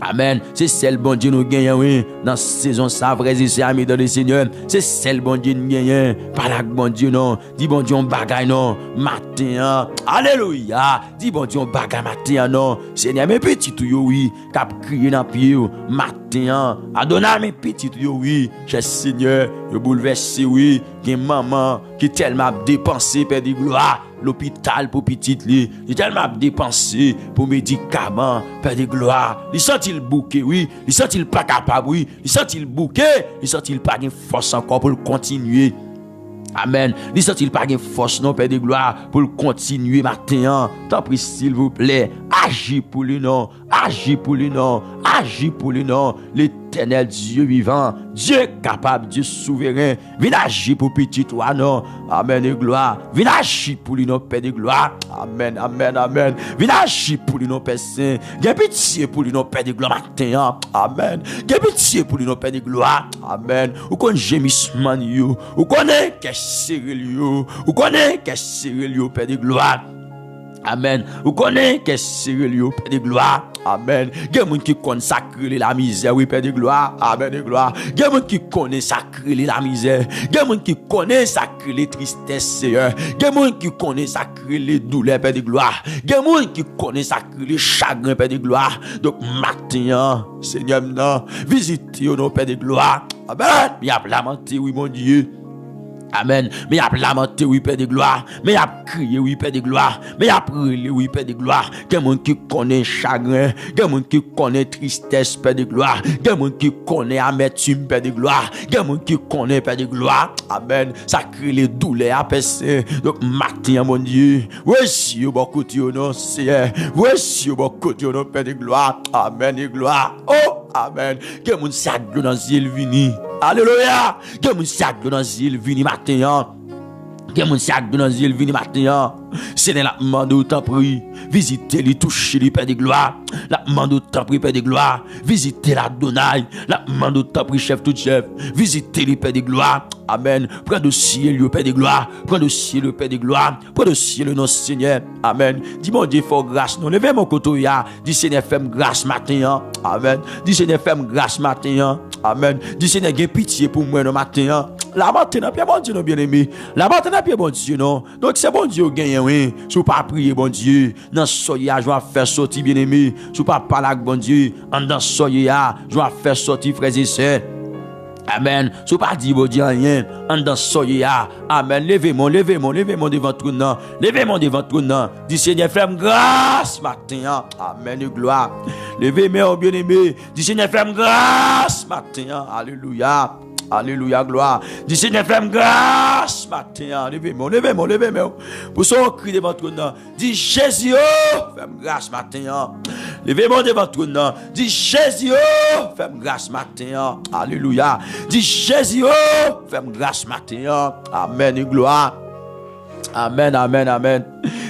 Amen. C'est celle bon Dieu nous gagne oui. Dans saison ça frères et sœurs amis dans le Seigneur. C'est celle bon Dieu nous gagne. Pas la bon Dieu non. Dis bon Dieu on bagaille non. Matin. Alléluia. Dis bon Dieu on bagaille matin non. Seigneur mes petits tout yo oui. Cap crier dans pied matin. Adonai mes petits tout yo oui. Cher Seigneur, yo bouleversé oui. Gen maman qui tellement dépensé père de gloire. L'hôpital pour petite li, il tellement dépensé pour médicaments, père de gloire. Il sent il bouquet, oui, il sent il pas capable, oui, il sent il bouquet, il sent il pas de force encore pour le continuer. Amen. Il sent il pas de force non père de gloire pour le continuer matin. T'en prie s'il vous plaît, agis pour lui non, agis pour lui non, agis pour lui non. L'éternel Dieu vivant, Dieu capable, Dieu souverain, viens agir pour petit toi non. Amen et gloire. Viens agir pour lui non père de gloire. Amen, amen, amen. Viens agir pour lui non père saint. Viens pitié pour lui non père de gloire matin. Amen. Viens pitié pour lui non père de gloire. Amen. Ou qu'on gémissement yo, ou qu'on est Sérélio, ou connaît qu'est Sérélio, Père de gloire. Amen. Ou connaît qu'est Sérélio, Père de gloire. Amen. Il y a des gens qui connaissent sacrer la misère, oui, Père de gloire. Amen de gloire. Il y a des gens qui connaissent sacrer la misère. Il y a des gens qui connaissent sacrer les tristesses, Seigneur. Il y a des gens qui connaissent sacrer les douleurs, Père de gloire. Il y a des gens qui connaissent sacrer les chagrins, Père de gloire. Donc, matin, Seigneur, visitez nos Père de gloire. Amen. Il y a lamenté, oui, mon Dieu. Amen. Mais il a lamenté, oui, Père de gloire. Mais il a crié, oui, Père de gloire. Mais il a prié, oui, Père de gloire. Quelqu'un qui connaît chagrin. Quelqu'un qui connaît tristesse, Père de gloire. Quelqu'un qui connaît amertume, Père de gloire. Quelqu'un qui connaît, Père de gloire. Amen. Ça crée les douleurs à passer. Donc, matin, mon Dieu. Voici au bon côté, non, Seigneur. Voici au bon côté, non, Père de gloire. Amen, et gloire. Oh! Amen. Que mon sac dans l'île vini. Alléluia. Que mon sac dans l'île vini matin. Que mon sac dans l'île vini matin. C'est la demande au temps pris. Visitez les toucher les Père de gloire. La demande au temps pris Père de gloire. Visitez la Adonai. La demande au temps pris chef tout chef. Visitez les Père de gloire. Amen. Prends de ciel le Père de gloire. Prends de ciel le Père de gloire. Prends de ciel le nom Seigneur. Amen. Dis mon Dieu fort grâce. Non levez mon côté ya. Dis Seigneur fais-moi grâce matin. Amen. Dis Seigneur fais-moi grâce matin. Amen. Dis Seigneur gain pitié pour moi le matin. La matin n'a pas bon Dieu non bien aimé. La matin n'a pas bon Dieu non. Donc c'est bon Dieu gagne oui. Si vous pas prier bon Dieu, dans soyez je vais faire sortir bien aimé. Si vous pas parler avec bon Dieu, en dans soyez je vais faire sortir frères et sœurs. Amen. Si vous pas dire bon Dieu rien, en dans soyez amen. Levez-moi devant tout nom. Levez-moi devant tout nom. Dis Seigneur fais-moi grâce matin. Amen et gloire. Levez-moi bien aimé. Dis Seigneur fais-moi grâce matin. Alléluia. Alléluia, gloire. Dis Seigneur, fais-moi grâce matin. Levez-moi. Pour son cri devant ton nom. Dis Jésus, fais-moi grâce matin. Levez-moi devant ton nom. Dis Jésus, fais-moi grâce matin. Alléluia. Dis Jésus, fais-moi grâce matin. Amen et gloire. Amen.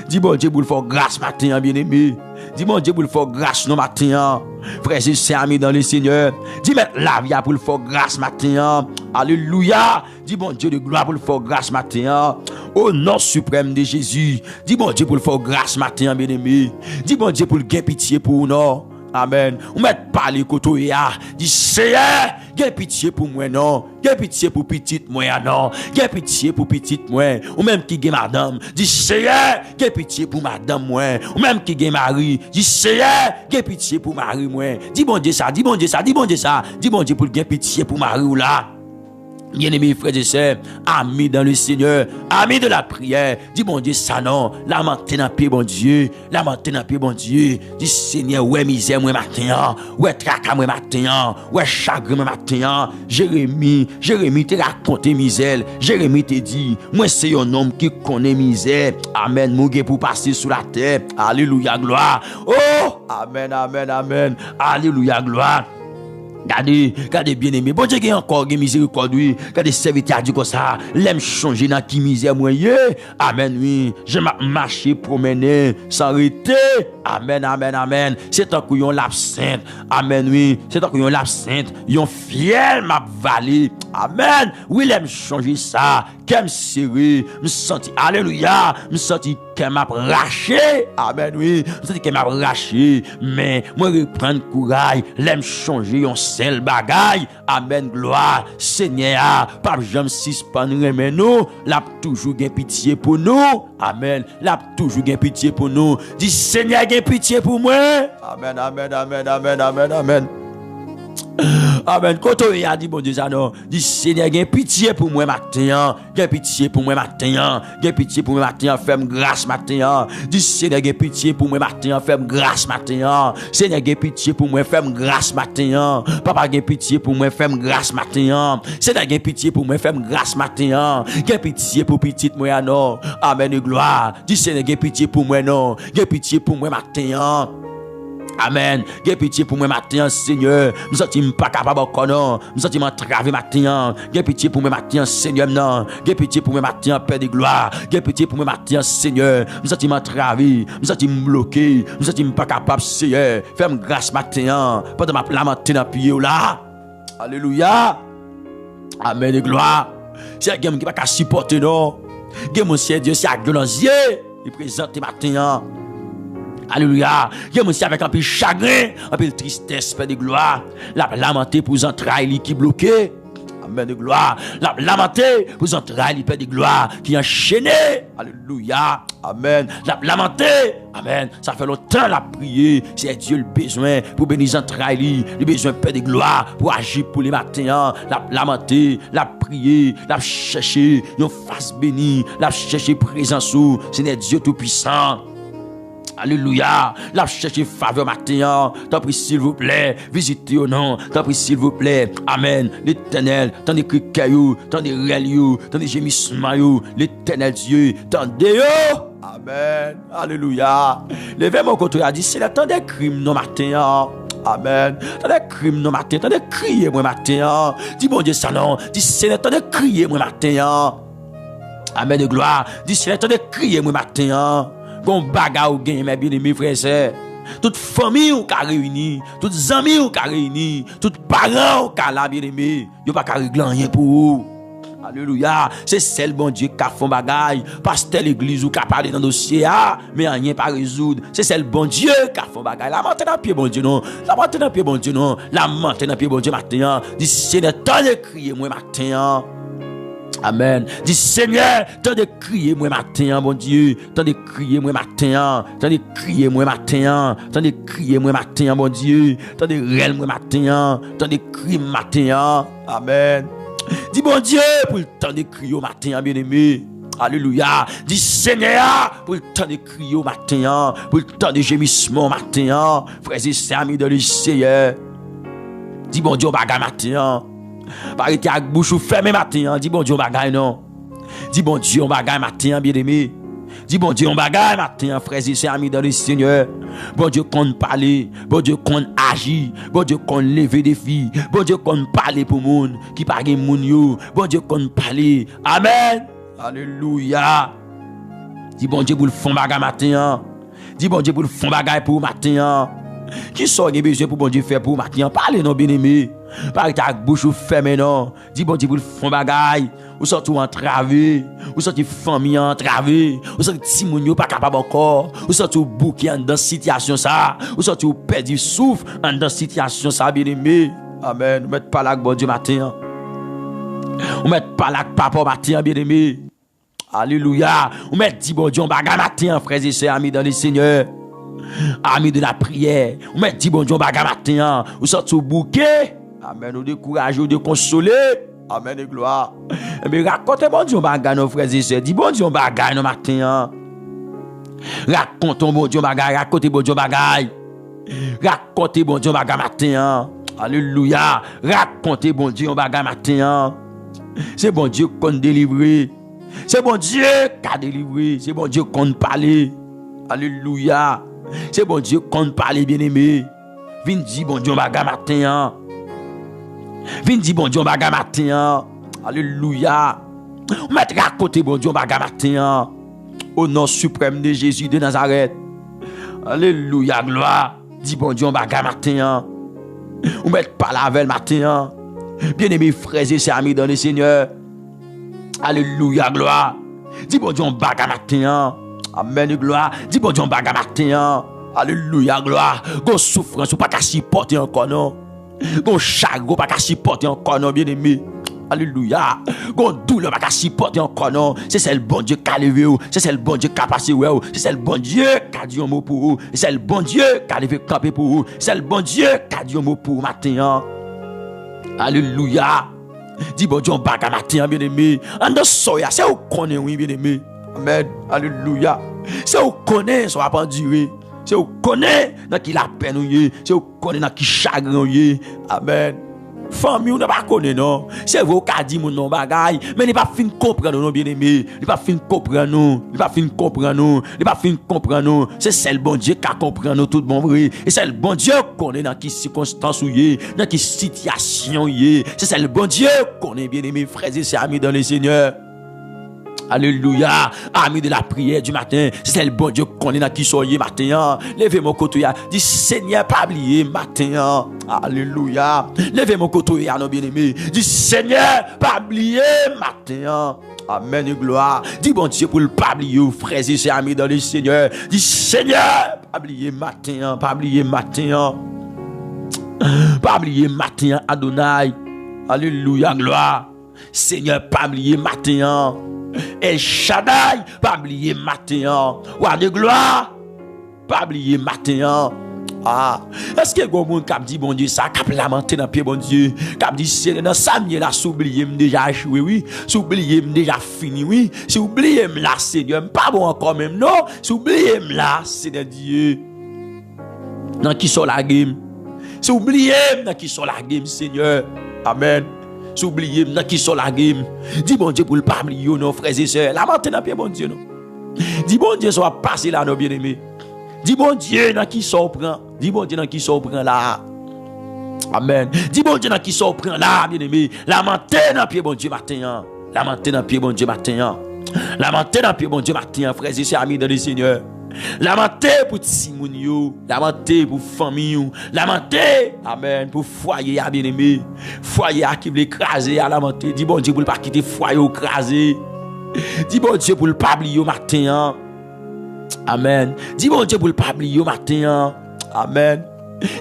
Dis bon Dieu pour le faire grâce matin, bien-aimé. Dis bon Dieu pour le faire grâce non matin. Frères et sœurs amis dans le Seigneur. Dis mettre la vie pour le faire grâce matin. Alléluia. Dis bon Dieu de gloire pour le faire grâce matin. Au nom suprême de Jésus. Dis bon Dieu pour le faire grâce matin, bien-aimé. Dis bon Dieu pour le gain pitié pour nous. Amen. On met pas les côtés ya. Dis Seigneur, gain pitié pour moi non. Gain pitié pour petite moi non. Gain pitié pour petite moi. Ou même qui gain madame. Dis Seigneur, gain pitié pour madame moi. Ou même qui gain mari. Dis Seigneur, gain pitié pour mari moi. Dis bon Dieu ça. Dis bon Dieu pour gain pitié pour mari ou là. Bien-aimés frères et sœurs, amis dans le Seigneur, amis de la prière, dis bon Dieu ça non, lamenté dans pied bon Dieu, dis Seigneur, ouais misère moi matin, ouais tracas moi matin, ouais chagrin moi matin, Jérémie te raconté misère, Jérémie te dit, moi c'est un homme qui connaît misère, amen, mon pour passer sous la terre, alléluia gloire, oh, amen, alléluia gloire. Regardez bien aimé. Bon Dieu qui encore miséricorde oui. Regardez serviteur dit comme ça, l'aime changer dans qui misère moi. Amen oui. Je marcher promener sans arrêter. Amen. C'est tant que yon l'absinthe. Amen oui. C'est tant que yon l'absinthe, yon fiel m'a valé. Amen. Oui, l'aime changer ça. Qu'aime serré, me senti alléluia, me senti qu'elle m'a raché. Amen oui. Me senti qu'elle m'a raché, mais moi reprendre courage, l'aime changer yon seul bagaille. Amen gloire. Seigneur, pas jamais suspendre mais nous, l'a toujours gain pitié pour nous. Amen. L'a toujours gain pitié pour nous. Dis Seigneur gain pitié pour moi. Amen. Amen. Quand on a dit bon Dieu ça non, dis Seigneur gain pitié pour moi matin, fais-moi grâce matin. Dis Seigneur gain pitié pour moi matin, fais-moi grâce matin. Seigneur gain pitié pour moi, fais-moi grâce matin. Papa gain pitié pour moi, fais-moi grâce matin. Seigneur gain pitié pour moi, fais-moi grâce matin. Gain pitié pour petite moi non. Amen et gloire. Dis Seigneur gain pitié pour moi non, gain pitié pour moi matin. Amen. Gain pitié pour moi matin, Seigneur. Nous sentons pas capable encore non. Nous sentons entravé matin. Gain pitié pour moi matin, Seigneur non. Gain pitié pour moi matin, Père de gloire. Gain pitié pour moi matin, Seigneur. Nous sentons entravé, nous sentons bloqués, nous sentons pas capable, Seigneur. Fais-moi grâce matin. Pendant ma lamenté dans pied là. Alléluia. Amen de gloire. C'est un qui pas qu'à supporter non. Gain mon Dieu, c'est à violence. Il présente matin. Alléluia. Il y a monsieur avec un peu de chagrin, un peu de tristesse, Père de gloire. La lamenté pour les entrailles qui bloquées. Amen de gloire. La lamenté pour les entrailles, Père de gloire, qui enchaîné. Alléluia. Amen. La lamenté. Amen. Ça fait longtemps la prier. C'est Dieu le besoin pour bénir les entrailles. Le besoin, Père de gloire, pour agir pour les matins. La lamenter, la prier, la chercher. Une face bénie. La chercher présence sous. Seigneur Dieu Tout-Puissant. Alléluia. La chercher faveur matin. T'en prie s'il vous plaît. Visitez au nom. T'en prie s'il vous plaît. Amen. L'Éternel. T'en des cris cailloux. T'en des réels. T'en des gémissements. L'Éternel Dieu. T'en des Amen. Alléluia. Levez mon côté a dit c'est le temps des crimes non matin. Amen. T'en des crimes non matin. T'en des crier moi matin. Dis bon Dieu ça non. Dis c'est le temps de crier moi matin. Amen de gloire. Dis c'est le temps de crier moi matin. Gon baga ou gen mes bien-aimés frères et sœurs. Toute famille ou ka réuni, toutes amis ou ka réuni, tous parents ou ka la bien-aimé, yo pas ka régler rien pour vous. Alléluia, c'est celle bon Dieu qui a fait bagaille, pasteur l'église ou qui a parlé dans le dossier mais rien pas résoudre. C'est celle bon Dieu qui a fait bagaille. La montagne dans pied bon Dieu non. La montagne dans pied bon Dieu non. La montagne dans pied bon Dieu matin. Dis Seigneur, tant de crier moi matin. Amen. Dis Seigneur, tant de crier moi matin, bon Dieu. Tant de crier moi matin. Tant de crier moi matin. Tant de crier moi matin, bon Dieu. Tant de réel moi matin. Tant de crier matin. Amen. Dis bon Dieu pour le temps de crier au matin, bien-aimé. Alléluia. Dis Seigneur pour le temps de crier au matin. Pour le temps de gémissement au matin. Frères et sœurs amis de le Seigneur. Dis bon Dieu au bagarre matin. Parité avec bouche ou fermé matin, dis bon Dieu, on bagaille non. Dis bon Dieu, on bagaille matin, bien-aimé. Dis bon Dieu, on bagaille matin, frères et sœurs, amis dans le Seigneur. Bon Dieu, qu'on parle, bon Dieu, qu'on agit, bon Dieu, qu'on lève des filles, bon Dieu, qu'on parle pour moun, qui parle moun yo, bon Dieu, qu'on parle. Amen. Alléluia. Dis bon Dieu, pour le fond bagaille matin. Dis bon Dieu, pour le fond bagaille pour matin. Qui sont les besoins pour bon Dieu faire pour matin? Parlez non, bien-aimé. Parlez ta bouche fermée non. Dis bon Dieu, pour le fond bagaille. Ou sorti entravé, ou sorti famille entravé, ou sorti timounio pas capable encore, ou sorti bouquet dans situation ça, ou sorti perdu souffle dans situation ça, bien-aimé. Amen. Ou mettre pas là bon Dieu matin. Ou mettre pas là papa matin, bien-aimé. Alléluia. Ou mettre dit bon Dieu on bagarre matin, frères et sœurs, amis dans le Seigneur. Amis de la prière. Ou mettre dit bon Dieu on bagarre matin, ou sorti bouquet. Amen. Ou décourager, ou de consoler. Amen et gloire. Mais racontez bon Dieu bagaille nos frères et sœurs. Dis bon Dieu bagaille nos matin. Racontez bon Dieu bagaille, racontez bon Dieu bagaille. Racontez bon Dieu bagaille matin. Alléluia. Racontez bon Dieu bagaille matin. C'est bon Dieu qu'on délivre. C'est bon Dieu qui a délivré. C'est bon Dieu qu'on parle. Alléluia. C'est bon Dieu qu'on parle, bien-aimé. Viens dire bon Dieu bagaille matin. Viens dire bon Dieu bagarre matin. Alléluia. Mettre à côté bon Dieu bagarre matin. Au nom suprême de Jésus de Nazareth. Alléluia, gloire. Dis bon Dieu bagarre matin. Ou mettre pas la veille matin. Bien-aimés frères et sœurs amis dans le Seigneur. Alléluia, gloire. Dis bon Dieu bagarre matin. Amen, gloire. Dis bon Dieu bagarre matin. Alléluia, gloire. Go souffrance ou pas qu'à supporter encore non. Gon chagrin pas qu'à supporter encore non, bien-aimé. Alléluia. Gon douleur pas qu'à supporter encore non. C'est le bon Dieu qui a levé ou. C'est le bon Dieu qui a passé ou. C'est le bon Dieu qui a dit un mot pour vous. C'est le bon Dieu qui a levé camper pour vous. C'est le bon Dieu qui a dit un mot pour matin. Alléluia. Dis bon Dieu on bagarre matin, bien-aimé. En de soya, c'est où connaît oui, bien-aimé. Amen. Alléluia. C'est où connaît ça va pas durer. C'est où connaît dans qui la peine ou c'est où connaît dans qui chagrin ou amen. Famille ou n'a pas connaît non. C'est vous qui a dit mon nom bagaille, mais n'est pas fin comprendre non bien-aimé. N'est pas fin comprendre non. N'est pas fin comprendre non. N'est pas fin comprendre non. C'est celle bon Dieu qui a comprendre nous tout bon vrai. Et c'est le bon Dieu connaît dans qui circonstance ou dans qui situation c'est celle bon Dieu connaît bien-aimé frères et sœurs amis dans le Seigneur. Alléluia. Amis de la prière du matin. C'est le bon Dieu qu'on est dans qui soyez matin. Levez mon côté. Dis Seigneur, pas oublier matin. Alléluia. Levez mon côté, non bien-aimé. Dis Seigneur, pas oublier matin. Amen et gloire. Dis bon Dieu pour le pas oublier, frères et sœurs amis dans le Seigneur. Dis Seigneur, pas oublier matin. Pas oublier matin. Pas oublier matin, Adonai. Alléluia, gloire. Seigneur, pas oublier matin. El Shaddai, pas oublier matin. Roi de gloire, pas oublier matin. Ah, est-ce que vous monde qui dit bon Dieu ça, qui lamenté dans pied bon Dieu, qui dit c'est dans ça mieux là, s'oublier déjà échoué oui, s'oublier déjà fini oui, s'oublier là Seigneur, pas bon encore même non, s'oublier là Seigneur Dieu. Dans qui sont la game? S'oublier dans qui sont la game Seigneur. Amen. S'oublier dans qui sont la game. Dis bon Dieu pour le pas oublier nos frères et sœurs. Lamenté dans pied bon Dieu non. Dis bon Dieu soit passé là nos bien-aimés. Dis bon Dieu dans qui sont prend. Dis bon Dieu dans qui sont prend là. Amen. Dis bon Dieu dans qui sont prend là bien-aimé. Lamenté dans pied bon Dieu matin. Lamenté dans pied bon Dieu matin. Lamenté dans pied bon Dieu matin frères et sœurs amis dans le Seigneur. Lamenté pour Timoun yo, lamenté pour famille, lamenté, amen, pour foyer à bien-aimé, foyer à qui veut écraser, à lamenté, dis bon Dieu pour ne pas quitter foyer écrasé, dis bon Dieu pour le pas oublier au matin, amen, dis bon Dieu pour le pas oublier au matin, amen,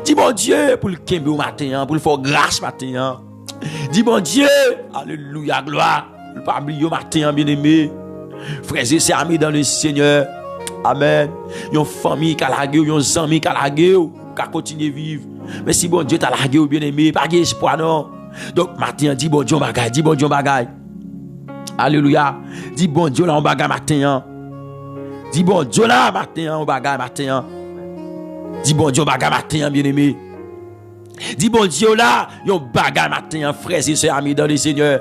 dis bon Dieu pour le kembe au matin, pour le faire grâce matin, dis bon Dieu, alléluia, gloire, pour le pas oublier au matin, bien-aimé, frères et sœurs amis dans le Seigneur. Amen. Yon famille qui a lagué, yon amis qui a lagué, qui a continué à vivre. Mais si bon Dieu t'a lagué ou bien aimé, pas d'espoir non. Donc matin, dis bon Dieu bagaille, dis bon Dieu bagaille. Alléluia. Dis bon Dieu là on bagaille matin. Dis bon Dieu là matin on bagaille matin. Dis bon Dieu bagaille matin bien aimé. Dis bon Dieu là, yon bagay matin, frères et sœurs, amis dans le Seigneur.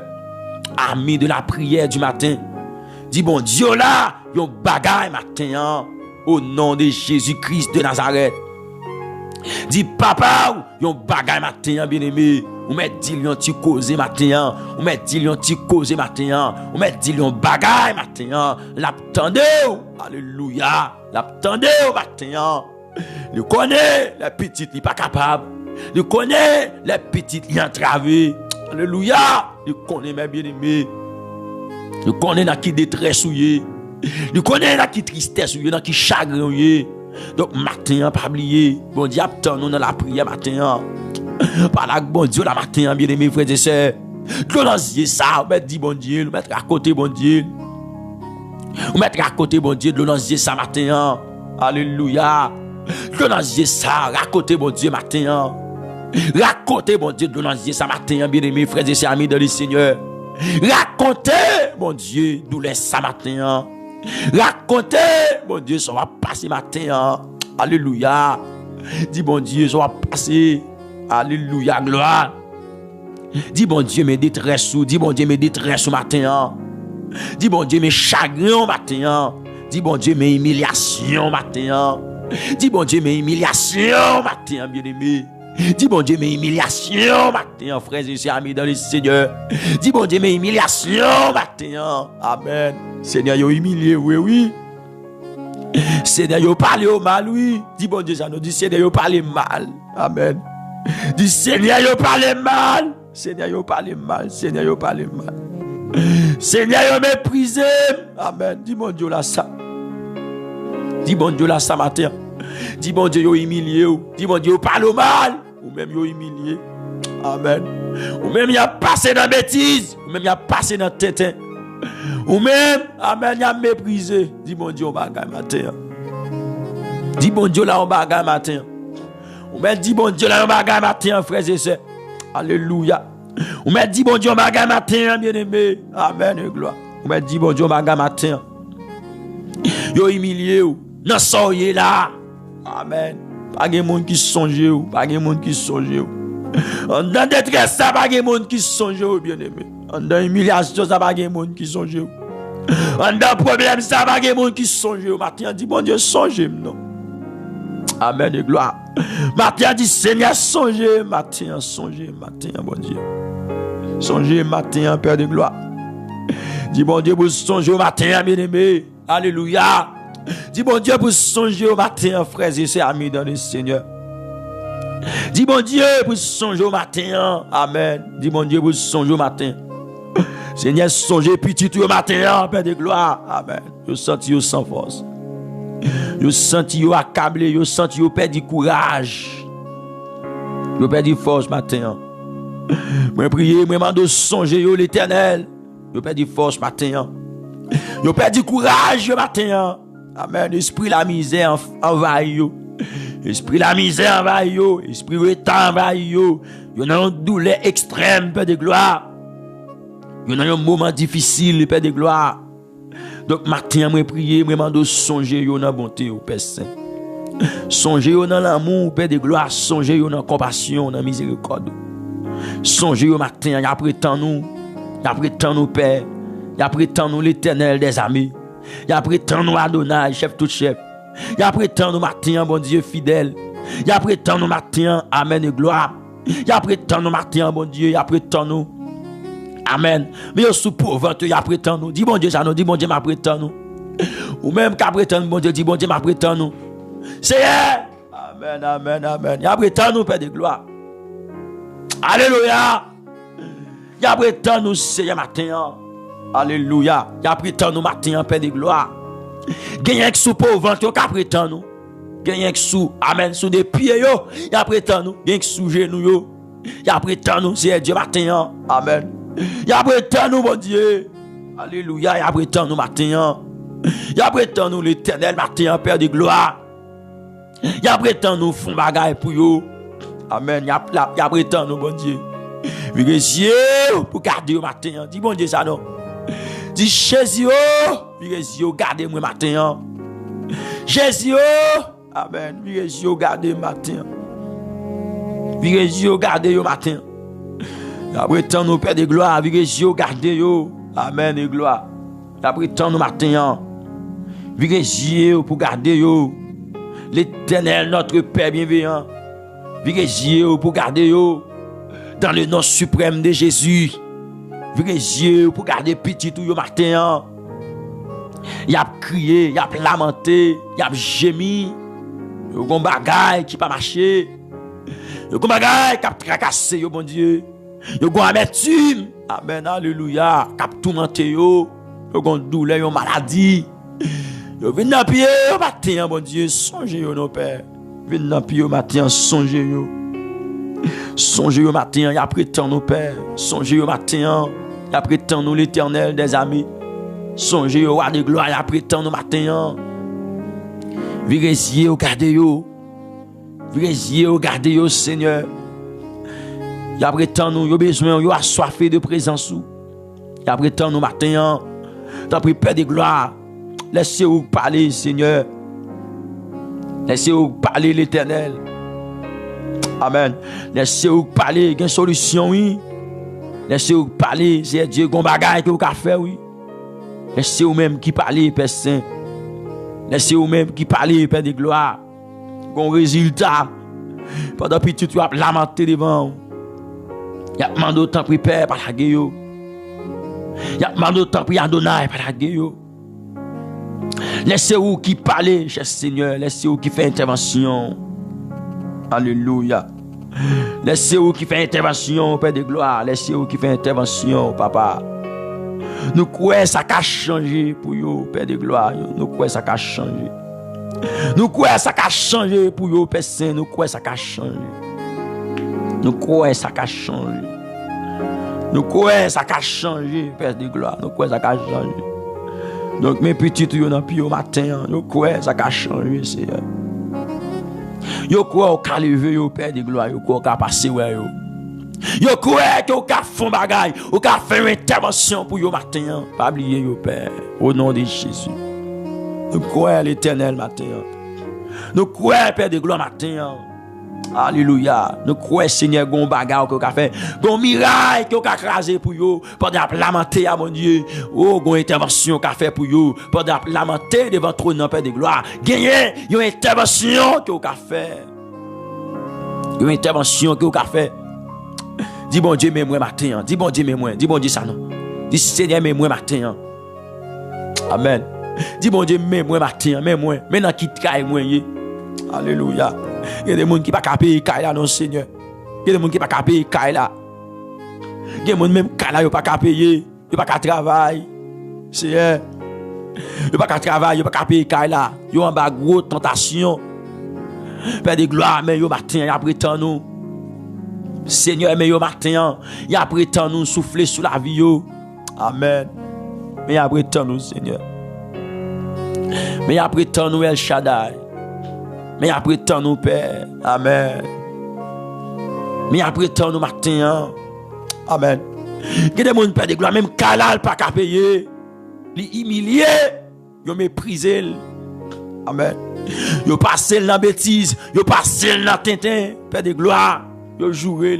Amis de la prière du matin. Dis bon Dieu là, yon bagay matin, au nom de Jésus-Christ de Nazareth. Dis papa, yon bagay matin, bien-aimé. Ou met dit yon ti cause matin, ou met dit yon ti cause matin, ou met dit yon bagay matin, l'attendez, alléluia, l'attendez matin. Nous connaît les petites, il pas capable. Nous connaît les petites, il entravé. Alléluia, nous connaît mes bien-aimés. Nous connaît dans qui détresse ouye. Nous connaît dans qui tristesse ouye, dans qui chagrin ouye. Donc matin, pas oublier, bon Dieu attend nous dans la prière matin. Par la bon Dieu la matin, bien aimés frères et sœurs. Glorifier ça, on dit bon Dieu, nous mettre à côté bon Dieu. On mettre à côté bon Dieu, glorifier ça matin. Alléluia. Glorifier ça, à côté bon Dieu matin. Racontez bon Dieu, glorifier ça matin, bien aimés frères et sœurs, amis dans le Seigneur. Racontez bon Dieu, douleur ça matin. Racontez bon Dieu, ça va passer matin. Alléluia. Dis bon Dieu, ça va passer. Alléluia, gloire. Dis bon Dieu, mes détresses, dis bon Dieu, mes détresses matin. Dis bon Dieu, mes chagrins matin. Dis bon Dieu, mes humiliations matin. Dis bon Dieu, mes humiliations matin, bien-aimé. Dis bon Dieu, mes humiliations matin, frères et sœurs, amis dans le Seigneur. Dis bon Dieu, mes humiliations matin. Amen. Seigneur, yo humilié, oui, oui. Seigneur, yo parlé au mal, oui. Dis bon Dieu, ça nous dit, Seigneur, yo parlé mal. Amen. Dis Seigneur, yo parlé mal. Seigneur, yo parlé mal. Seigneur, yo parlé mal. Seigneur, yo méprisé. Amen. Dis bon Dieu là ça. Dis bon Dieu là ça matin. Dis bon Dieu yo humilié. Dis bon Dieu yo parle au mal. Ou même yo humilié. Amen. Ou même y a passé dans bêtise. Ou même y a passé dans tétin. Ou même, amen, y a méprisé. Dis bon Dieu on bagay matin. Dis bon Dieu là on bagay matin. Ou m'a dit bon Dieu là on bagay matin, frères et sœurs. Alléluia. Ou m'a dit bon Dieu on bagay matin, bien-aimé. Amen et gloire. Ou m'a dit bon Dieu on bagay matin. Yo humilié ou. Nan soyez là. Amen. Pas de monde qui songe ou, pas de monde qui songe ou. En dans détresse ça pas de monde qui songe ou, bien-aimé. En dans humiliation ça pas de monde qui songe ou. En dans problème ça pas de monde qui songe ou. Matin dit bon Dieu songe non. Amen et gloire. Matin dit Seigneur songez, matin songez, matin bon Dieu. Songez matin Père de gloire. Dis bon Dieu pour songer au matin bien-aimé. Alléluia. Dis bon Dieu pour songer au matin frères et sœurs amis dans le Seigneur. Dis bon Dieu pour songer au matin. Amen. Dis bon Dieu pour songer au matin. Seigneur songez petit au matin Père de gloire. Amen. Je sens yo sans force. Yo senti yo accablé, yo senti yo perdu courage. Yo perdu force matin. Moi prier, moi mando songer yo l'Éternel. Yo perdu force matin. Yo perdu courage yo matin. Amen. Esprit la misère envahit yo. Esprit la misère envahit yo. Esprit retard envahit yo. Yo nan une douleur extrême, Père de gloire. Yo nan un moment difficile, Père de gloire. Donc matin moi prier, moi mando songer yo dans bonté au Père Saint. Songer yo dans l'amour, Père de gloire, songer yo dans compassion, dans miséricorde. Songer yo matin, y a prétend nous Père, y a prétend nous l'Éternel des armées. Y a prétend nous Adonai, chef tout chef. Y a prétend nous matin bon Dieu fidèle. Y a prétend nous matin amen et gloire. Y a prétend nous matin bon Dieu, y a prétend nous amen. Mais sous pauvre, y a prétend nous. Dis bon Dieu, ça nous dit bon Dieu m'a prétend nous. Ou même qu'à prétendre bon Dieu, dit bon Dieu m'a prétend nous. C'est amen, amen, amen. Y a prétend nous Père de gloire. Alléluia. Y a prétend nous Seigneur matin. Alléluia. Y a prétend nous matin Père de gloire. Gagne que sous pauvre, y a prétend nous. Gagne que sous amen sous des pieds yo. Y a prétend nous. Gagne que sous genoux yo. Y a prétend nous c'est Dieu matin. Amen. Y a prétend nous bon Dieu. Alléluia. Y a prétend nous matin. Y a prétend nous l'Éternel matin Père de gloire. Y a prétend nous font bagaille pour yo. Amen. Y a prétend nous bon Dieu. Vire Dieu pour garder au matin. Dis bon Dieu ça non. Dis Jésus vire Dieu garder moi matin. Jésus amen. Vire Dieu garder matin. Virez yeux, gardez yo matin. Après tant nous Père de gloire, virez yeux, gardez yo. Amen et gloire. Après tant nous matin. Virez yeux pour garder yo. L'Éternel, notre Père bienveillant. Virez yeux pour garder yo. Dans le nom suprême de Jésus. Virez yeux pour garder petit tout yo matin. Y a crié, y a lamenté, y a gémi. Yo gon bagay qui pas marché. Yo gon bagay qui a tracassé yo bon Dieu. Yo gon amertume. Amen, alléluia. Qui a tourmenté yo. Yo gon douleur, yo maladie. Yo vinn dans pied yo matin bon Dieu, songez yo non Père. Vinn dans pied yo matin, songez yo. Songez yo matin, y a prétend nos Père. Songez yo matin, y a prétend nous l'Éternel des amis. Songez au roi de gloire, y a prétend nos matin. Virez yeux, gardez yo. Virez yeux, gardez yo Seigneur. Y a prétend nous, yo besoin, yo assoiffé de présence ou. Y a prétend nous matin. T'as pris Père de gloire. Laissez-vous parler Seigneur. Laissez-vous parler l'Éternel. Amen. Laissez-vous parler, il y a une solution, oui. Laissez-vous parler, c'est Dieu, gon bagay que vous avez fait, oui. Laissez-vous même qui parler, Père Saint. Laissez-vous même qui parler, Père de gloire. Gon résultat. Pendant que tu as lamenté devant. Il y a demandé autant pour Père, par la gueule. Il y a demandé autant pour Adonai, par la gueule. Laissez-vous qui parler, cher Seigneur. Laissez-vous qui fait intervention. Alléluia. Laissez-vous qui fait intervention, Père de gloire. Laissez-vous qui fait intervention, Papa. Nous croyons ça a changé pour vous, Père de gloire. Nous croyons ça a changé. Nous croyons ça a changé pour vous, Père Saint. Nous croyons ça a changé. Nous croyons ça a changé. Nous croyons ça a changé, Père de gloire. Nous croyons ça a changé. Donc mes petits, vous n'en plus au matin. Nous croyons ça a changé, Seigneur. Yo croyez au ka lever yo Père de gloire, yo croyez au ka passer ouais yo. Yo croyez que au ka font bagay, au ka faire une intervention pour yo matin, pas oublier yo Père au nom de Jésus. Nous croyons à l'Éternel matin. Nous croyons Père de gloire matin. Alléluia. Nous croyons Seigneur gon bagay que au ka faire, gon miracle que au ka craser pour yo, pendant lamenter à mon Dieu. Oh gon intervention qu'a fait pour yo, pendant lamenter devant trône Père de gloire. Gagner une intervention que au ka fait. Une intervention que au ka fait. Dis bon Dieu mais moi matin. Dis bon Dieu mais moi. Dis bon Dieu ça non. Dis Seigneur mais moi matin. Amen. Dis bon Dieu mais moi matin, mais moi. Maintenant quitte caille moi. Alléluia. Il y a des gens qui ne peuvent pas payer là, non Seigneur. Il y a des gens qui ne peuvent pas payer là. Il y a des gens même qui ne peuvent pas payer. Ils ne peuvent pas travailler. Seigneur. Ils ne peuvent pas travailler, ils ne peuvent pas payer là. Ils ont une grosse tentation. Père de gloire, mais ils matin, ils prétendent nous. Seigneur, mais ils matin, ils prétendent nous souffler sur la vie. Amen. Mais ils prétendent nous, Seigneur. Mais ils prétendent nous, El Shaddai. Mais après tant nous Père, amen. Mais après tant nous matin, amen. Que des gens Père de gloire, même Kalal pas qu'à payer, les humilier, ils méprisé, amen. Ils passé dans la bêtise, ils passé dans la tintin, Père de gloire, ils joué.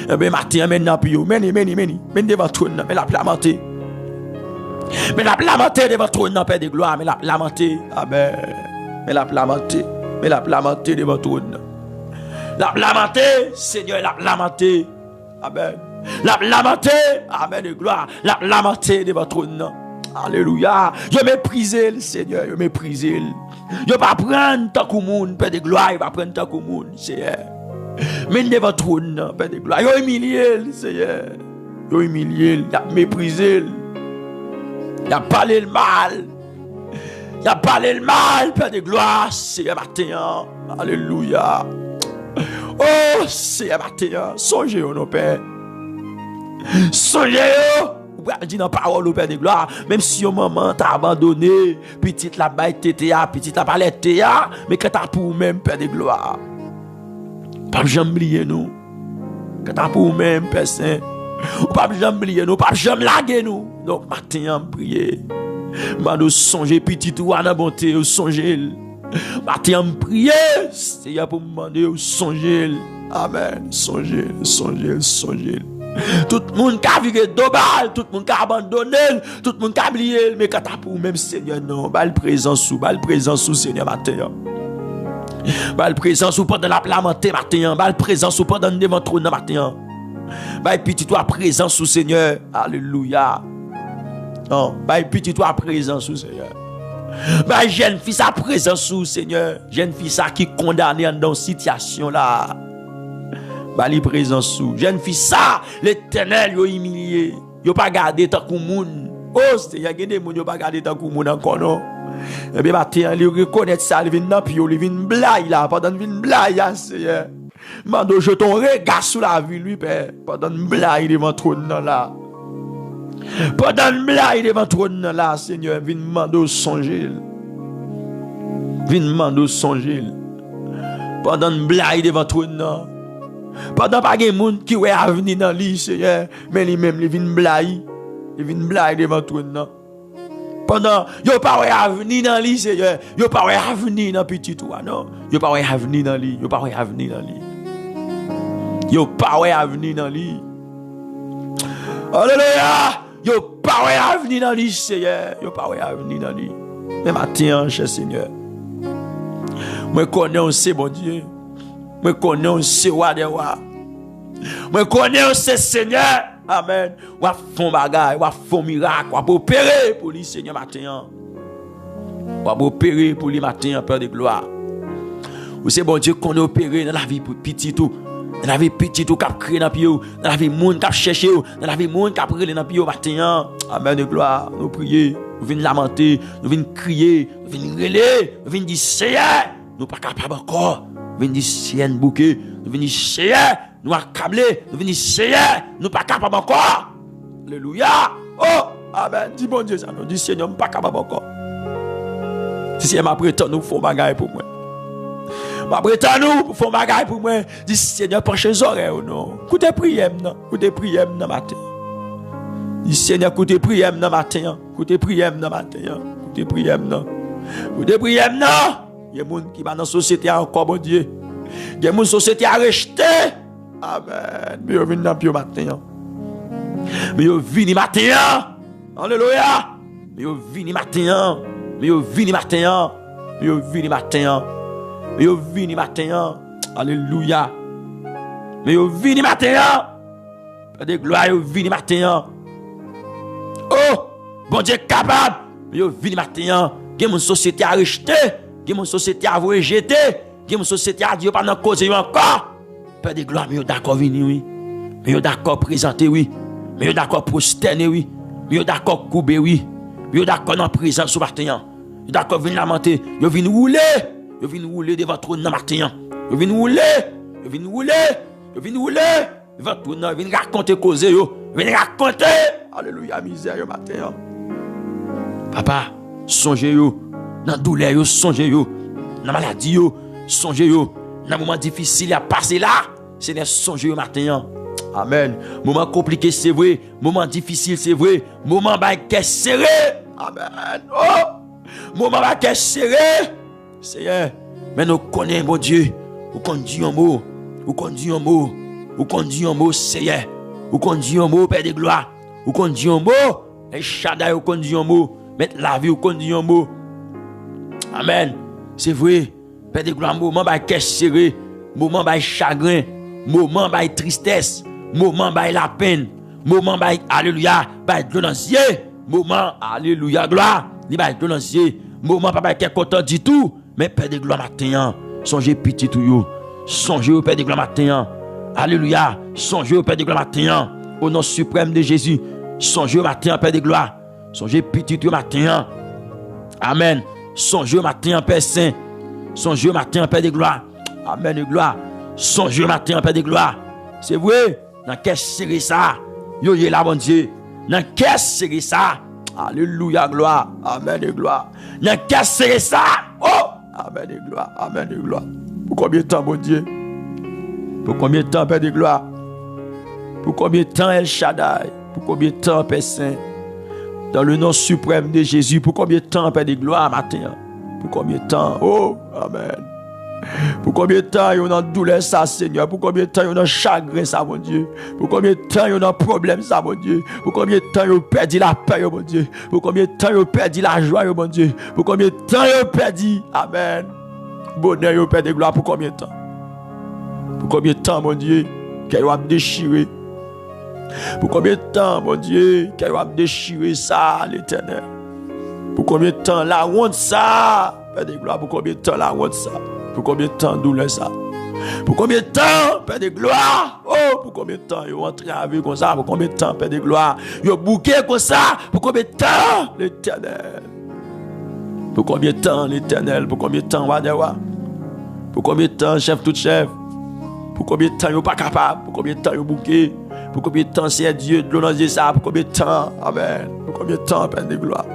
Et bien matin maintenant puis yo, meni devant trône, mais la lamenté. Mais la lamenté devant trône, Père de gloire, mais la lamenté, amen. Mais la lamenté devant trône. La lamenté, Seigneur, la lamenté. Amen. La lamenté, amen de gloire. La lamenté devant trône. Alléluia. Je méprise le Seigneur, je méprise. Je pas prendre tant que monde, Père de gloire, je pas prendre tant que monde, Seigneur. Mais devant trône, Père de gloire, je humilié le Seigneur. Je humilié, je méprisé. Je parlé le mal. Il a parlé le mal, Père de gloire, Seigneur matin. Alléluia. Oh, Seigneur matin. Songez-vous, nos pères. Songez-vous. Vous pouvez dire dans la parole, Père de gloire, même si votre maman t'a abandonné, petite la baille tétéa, petite la palette téa, mais que t'as pour vous-même, Père de gloire. Pas jamais oublier nous. Que t'as pour vous-même, Père Saint. Pas jamais oublier nous, pas jamais laguer nous. Donc, matin, priez. Mano songer petit ou à bonté ou songer. Matin prier, c'est pour me demander ou songer. Amen. Songez. Tout le monde qui a viré d'obal, tout le monde qui a abandonné, tout le monde qui a oublié, mais quand tu as pour même Seigneur, non, bah le présent sous Seigneur matin. Bah le présent sous pendant la lamenté matin, bah le présent sous pendant le devant trône matin. Bah petit toi présent sous Seigneur. Alléluia. Non, bah petit toi présent sous Seigneur. Bah jeune fille ça présent sous Seigneur. Jeune fille ça qui condamné dans situation là. Bah li présent sous. Jeune fille ça, l'Éternel yo humilié. Yo pas gardé tant que moun. Oh, Seigneur, il y a des moun yo pas gardé tant que moun encore non. Eh bien matin, il reconnaît ça, il vient dans pio, il vient blague là, pendant qu'il vient blague Seigneur. Mando je ton regard sous la vie lui père, pendant blague devant trône là. Pendant blague devant trône là, Seigneur, vient mando songer. Vient mando songer. Pendant blague devant trône là. Pendant pas de monde qui ouais avenir dans lui Seigneur, mais lui même il vient blague devant trône là. Pendant yo pas ouais avenir dans lui Seigneur, yo pas ouais avenir dans petit toi non, yo pas ouais avenir dans lui, yo pas ouais avenir dans lui. Yo pas ouais avenir dans lui. Alléluia. Yo pas ouais avenir dans lui Seigneur, yo pas ouais avenir dans lui. Mais matin cher Seigneur. Moi connais c'est bon Dieu. Moi connais c'est roi des rois. Moi connais c'est Seigneur. Amen. Ou font bagay, ou font miracle, ou opérer pour lui Seigneur matin. Ou opérer pour lui matin Père de gloire. Ou c'est bon Dieu qu'on est opéré dans la vie pour petit tout. Dans la vie petit tout cap créer dans pied, dans la vie monde cap chercher, dans la vie monde cap relé dans pied matin. Amen de gloire. Nous prier, nous venons lamenter, nous venons crier, nous venons relé, nous venons dire Seigneur, nous pas capable encore. Nous venons dire Seigneur bouquet, nous venons dire Seigneur, nous accablés, nous venons dire Seigneur, nous pas capable encore. Alléluia. Oh, amen. Dis bon Dieu ça, nous dit Seigneur, nous pas capable encore. Si c'est ma prétend nous font bagaille pour moi. Ma prétend nous pour faire bagaille pour moi. Dis Seigneur, penche les oreilles ou non. Écoutez prière non, écoutez prière dans matin. Dis Seigneur, écoutez prière dans matin. Écoutez prière dans matin. Écoutez prière non. Écoutez prière non. Il y a des gens qui sont dans la société encore, bon Dieu. Il y a des gens société à rejeter. Amen. Mais ils viennent dans le matin. Mais ils viennent matin. Alléluia. Mais ils viennent matin. Mais ils viennent matin. Mais ils viennent matin. Mais ils viennent matin. Alléluia. Mais ils viennent matin. Pas de gloire, ils viennent matin. Oh, bon Dieu capable. Mais ils viennent matin. Il y a une société à rejeter. Il y a une société à vous rejeter. Il y a une société à dire pas dans cause encore. Père de gloire, mais vous d'accord venir oui. Mais vous d'accord présenter oui. Mais vous d'accord prosterner oui. Mais vous d'accord couper oui. Mais vous d'accord dans présence sur matin. Vous d'accord venir lamenter. Vous venez rouler. Vous venez rouler devant trône dans matin. Vous venez rouler. Vous venez rouler. Vous venez rouler devant trône. Vous venez raconter causer yo. Vous venez raconter. Alléluia misère yo matin. Papa, songez yo. Dans douleur yo, songez yo. Dans maladie yo, songez yo. Dans moment difficile à passer là, Seigneur, songez yo matin. Amen. Moment compliqué c'est vrai, moment difficile c'est vrai, moment baïque serré. Amen. Oh! Moment baïque serré. Seigneur, mais nous connaissons bon Dieu. Ou conduit un mot, ou conduit un mot, ou conduit un mot Seigneur. Ou conduit un mot Père de gloire. Ou conduit un mot, et Shaddai ou conduit un mot, mettre la vie ou conduit un mot. Amen. C'est vrai. Père de gloire, moment baïque serré, moment baïque chagrin, moment baïque tristesse, moment baïque la peine, moment baïque alléluia, baïque donancier, moment alléluia gloire, li baïque donancier, moment pas baïque content du tout, mais Père de gloire matin, songez petit tout yo, songez au Père de gloire matin, alléluia, songez au Père de gloire matin, au nom suprême de Jésus, songez au matin Père de gloire, songez petit tout matin, amen, songez au matin Père saint. Songez au matin, Père de gloire. Amen de gloire. Songez au matin, Père de gloire. C'est vrai. Dans quelle série ça? Yo, yé la bon Dieu. Dans quelle série ça? Alléluia, gloire. Amen de gloire. Dans quelle série ça? Oh! Amen de gloire. Amen de gloire. Pour combien de temps, bon Dieu? Pour combien de temps, Père de gloire? Pour combien de temps, El Shaddai? Pour combien de temps, Père Saint? Dans le nom suprême de Jésus. Pour combien de temps, Père de gloire, matin? Pour combien de temps? Oh, amen. Pour combien de temps on a douleur ça, Seigneur? Pour combien de temps on a chagrin ça, mon Dieu? Pour combien de temps on a problème ça, mon Dieu? Pour combien de temps on perdu la paix, mon Dieu? Pour combien de temps on perdu la joie, mon Dieu? Pour combien de temps on perdu, amen, bonheur, on perdu gloire? Pour combien de temps? Pour combien de temps, mon Dieu, qu'elle va déchirer? Pour combien de temps, mon Dieu, qu'elle va déchirer ça, l'Éternel? Pour combien de temps la honte ça? Père de gloire, pour combien de temps la honte ça? Pour combien de temps douleur ça? Pour combien de temps, Père de gloire? Oh, pour combien de temps ils vont entrer avec comme ça? Pour combien de temps, Père de gloire? Ils vont bouquer comme ça? Pour combien de temps, l'Éternel? Pour combien de temps, l'Éternel? Pour combien de temps, Wadewa? Pour combien de temps, chef tout chef? Pour combien de temps ils sont pas capables? Pour combien de temps ils sont bouqués? Pour combien de temps, c'est Dieu de l'on ça? Pour combien de temps? Amen. Pour combien de temps, Père de gloire?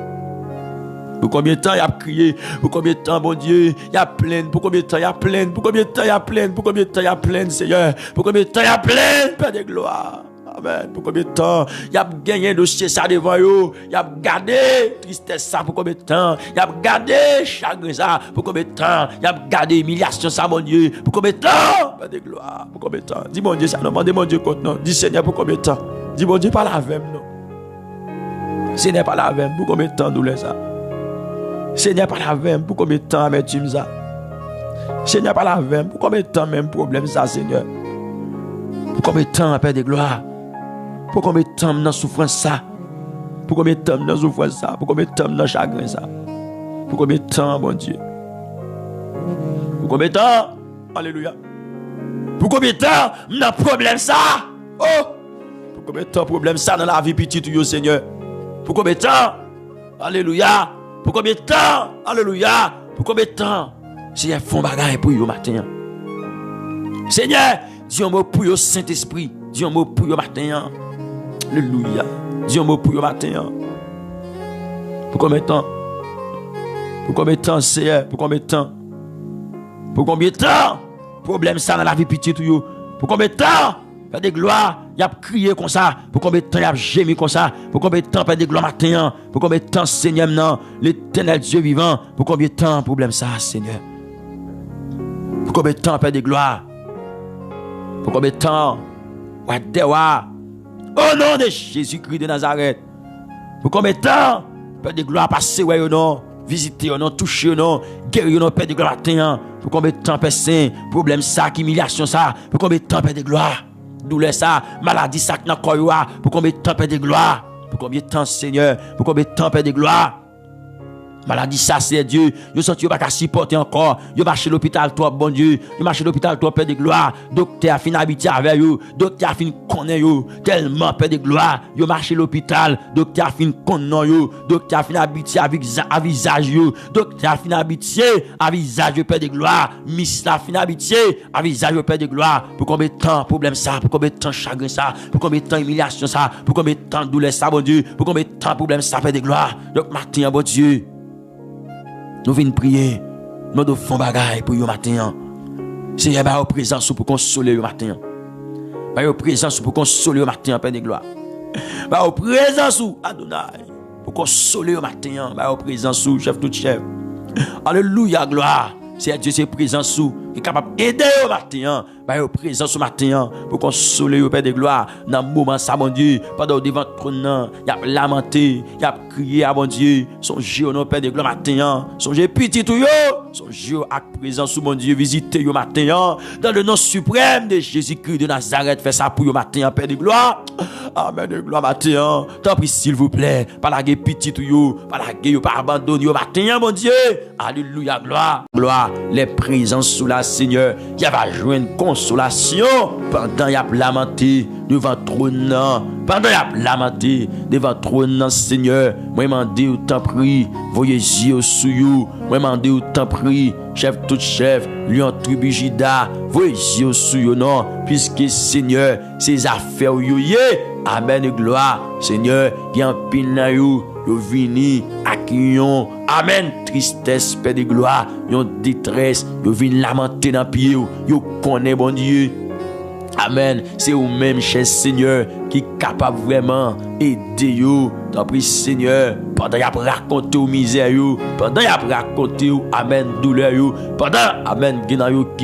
Pour combien de temps il a crié? Pour combien de temps, bon Dieu, il y a plein? Pour combien de temps il y a plein? Pour combien de temps il y a plein? Pour combien de temps il y a plein, Seigneur? Pour combien de temps il y a plein, Père de gloire? Amen. Pour combien de temps il a gagné dossier ça devant eux? Il a gardé tristesse ça pour combien de temps? Il a gardé chagrin ça pour combien de temps? Il a gardé humiliation ça, mon Dieu. Pour combien de temps? Père de gloire. Pour combien de temps? Dis mon Dieu ça, non, demandez mon Dieu compte non. Dis Seigneur pour combien de temps? Dis mon Dieu pas la même non. Seigneur pas la même. Pour combien de temps douleur ça? Seigneur, pas la veine, pour combien de temps amertume ça? Seigneur, pas la veine, pour combien de temps même problème ça, Seigneur? Pour combien de temps, Père de gloire? Pour combien de temps dans souffrance ça? Pour combien de temps dans souffrance ça? Pour combien de temps dans chagrin ça? Pour combien de temps, mon Dieu? Pour combien de temps? Alléluia. Pour combien de temps dans problème ça? Oh! Pour combien de temps problème ça dans la vie petite, Seigneur? Pour combien de temps? Alléluia. Pour combien de temps? Alléluia. Pour combien de temps? Seigneur, font bagaille pour vous matin. Seigneur, dis un mot pour vous Saint-Esprit. Dis un mot pour vous matin. Alléluia. Dis un mot pour vous matin. Pour combien de temps? Pour combien de temps, Seigneur? Pour combien de temps? Pour combien de temps? Problème ça dans la vie petite. Pour combien de temps? Père de gloire, il a crié comme ça. Pour combien de temps il a gémi comme ça? Pour combien de temps, Père de gloire, matin? Pour combien de temps, Seigneur, non? L'Éternel Dieu vivant. Pour combien de temps, problème ça, Seigneur? Pour combien de temps, Père de gloire? Pour combien de temps? Au nom de Jésus-Christ de Nazareth. Pour combien de temps, Père de gloire, passer, ouais, ou non? Visiter, ou non? Toucher, ou non? Guérir, ou non, Père de gloire, matin? Pour combien de temps, Père Saint? Problème ça, humiliation ça? Pour combien de temps, Père de gloire? Douleur ça, maladie ça dans corps. Pour combien de temps, Père de gloire? Pour combien de temps, Seigneur? Pour combien de temps, Père de gloire? Maladie ça, c'est Dieu. Yo senti yo pas qu'à supporter encore. Yo marché l'hôpital toi, bon Dieu. Yo marché l'hôpital toi, Père de gloire. Docteur a fin habiter avec yo. Docteur a fin connaît yo. Tellement, Père de gloire. Yo marché l'hôpital. Docteur a fin connaît yo. Docteur a fin habiter avec visage yo. Docteur a fin habiter à visage yo, Père de gloire. Miss la fin habiter à visage yo, Père de gloire. Pour combien de temps problème ça? Pour combien de temps chagrin ça? Pour combien de temps humiliation ça? Pour combien de temps douleur ça, bon Dieu? Pour combien de temps problème ça, Père de gloire? Donc matin, bon Dieu, nous venons prier, nous devons faire bagaille pour vous matin. Seigneur, par votre présence pour consoler vous matin. Par votre présence pour consoler vous matin, Père de gloire. Par votre présence, Adonai, pour consoler vous matin. Par votre présence, chef tout chef. Alléluia, gloire. C'est Dieu, c'est présence qui est capable d'aider au matin. Par votre présence au matin, pour consoler au Père de gloire. Dans le moment, ça, mon Dieu, pendant devant le trône, il y a lamenté, il y a crié à mon Dieu. Songez au Père de gloire matin. Songez petit tout yo. Songez à présence au mon Dieu, visitez au matin. Dans le nom suprême de Jésus-Christ de Nazareth, faites ça pour au matin, Père de gloire. Amen de gloire matin. Tant pis, s'il vous plaît, pas la guerre petit tout yo, pas la guerre, pas abandonner au matin, mon Dieu. Alléluia, gloire. Gloire, les présences sous la Seigneur. Il va jouer une consolation pendant qu'il y a lamenté devant le trône. Pendant qu'il y a lamenté devant le trône, Seigneur. Moi, je m'en dis, t'en prie, voyez yeux sous vous. Moi, je m'en dis, t'en prie, chef tout chef, lion tribu Juda, voyez yeux sous vous, non, puisque Seigneur, ses affaires, amen et gloire, Seigneur, qui en pile dans vous. Yo vini ak yon, amen, tristesse, Père de gloire, yon détresse, yo vini lamenter dans pied, yo connaît bon Dieu. Amen. C'est vous-même, cher Seigneur, qui est capable vraiment d'aider vous. T'en prie, Seigneur, pendant qu'il raconté aux misères, pendant qu'il raconté aux amen douleur, pendant amen qui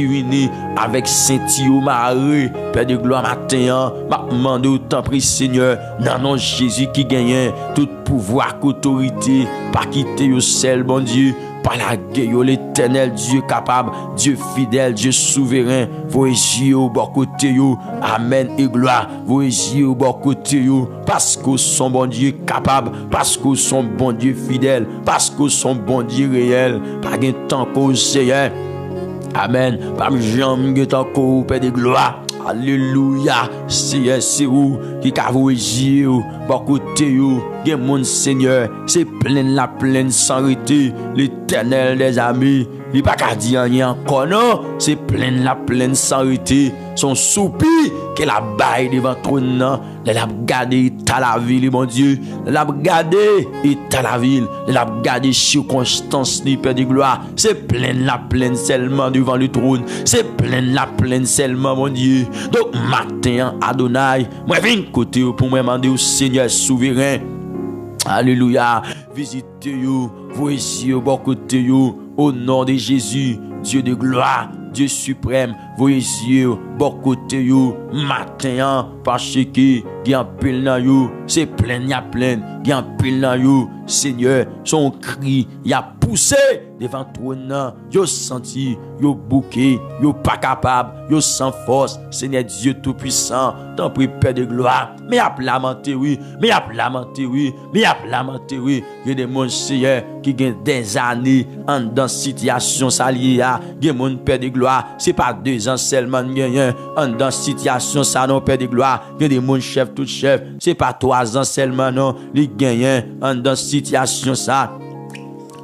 vient avec Saint-Thio Marie, Père de gloire matin, m'a demandé t'en prie, Seigneur, dans nom Jésus qui gagne tout pouvoir, autorité, pas quitter au seul bon Dieu. Par la gueule, l'éternel Dieu capable, Dieu fidèle, Dieu souverain, vous yeux au bon côté, amen et gloire, vous yeux au bon côté, parce que son bon Dieu capable, parce que son bon Dieu fidèle, parce que son bon Dieu réel, pas de temps qu'on sait, amen, pas de jambe qui encore, Père de gloire. Alléluia, c'est où qui a vos yeux, beaucoup de yeux, gen mon Seigneur, c'est la pleine sans arrêter, l'éternel des amis, il pas qu'à dire rien encore, non, c'est la pleine sans arrêter, son soupir qu'elle a baillé devant trône, elle a gardé ta la ville, mon Dieu, elle a gardé ta la ville, elle a gardé circonstances, ni Père de gloire, c'est la pleine seulement devant le trône, c'est la pleine seulement, mon Dieu. Donc, matin, Adonai, moi, viens côté pour me demander au Seigneur souverain. Alléluia. Visitez-vous, vous ici au bon côté, au nom de Jésus, Dieu de gloire, Dieu suprême, vous ici au bon côté, matin, parce que il y a un pile dans vous, c'est plein, il y a plein, il y a un pile dans vous, Seigneur, son cri, il a poussé devant trône, yo senti, yo bouqué, yo pas capable, yo sans force, Seigneur Dieu tout-puissant, t'en prie Père de gloire, mais à lamenté oui, mais à lamenté oui, mais à lamenté oui, il y a des monde Seigneur qui ont des années en dans situation saliée, il y a mon Père de gloire, c'est pas 2 ans seulement en dans situation ça non Père de gloire, il y a des monde chef tout chef, c'est pas 3 ans seulement non, les gagnants en dans situation ça.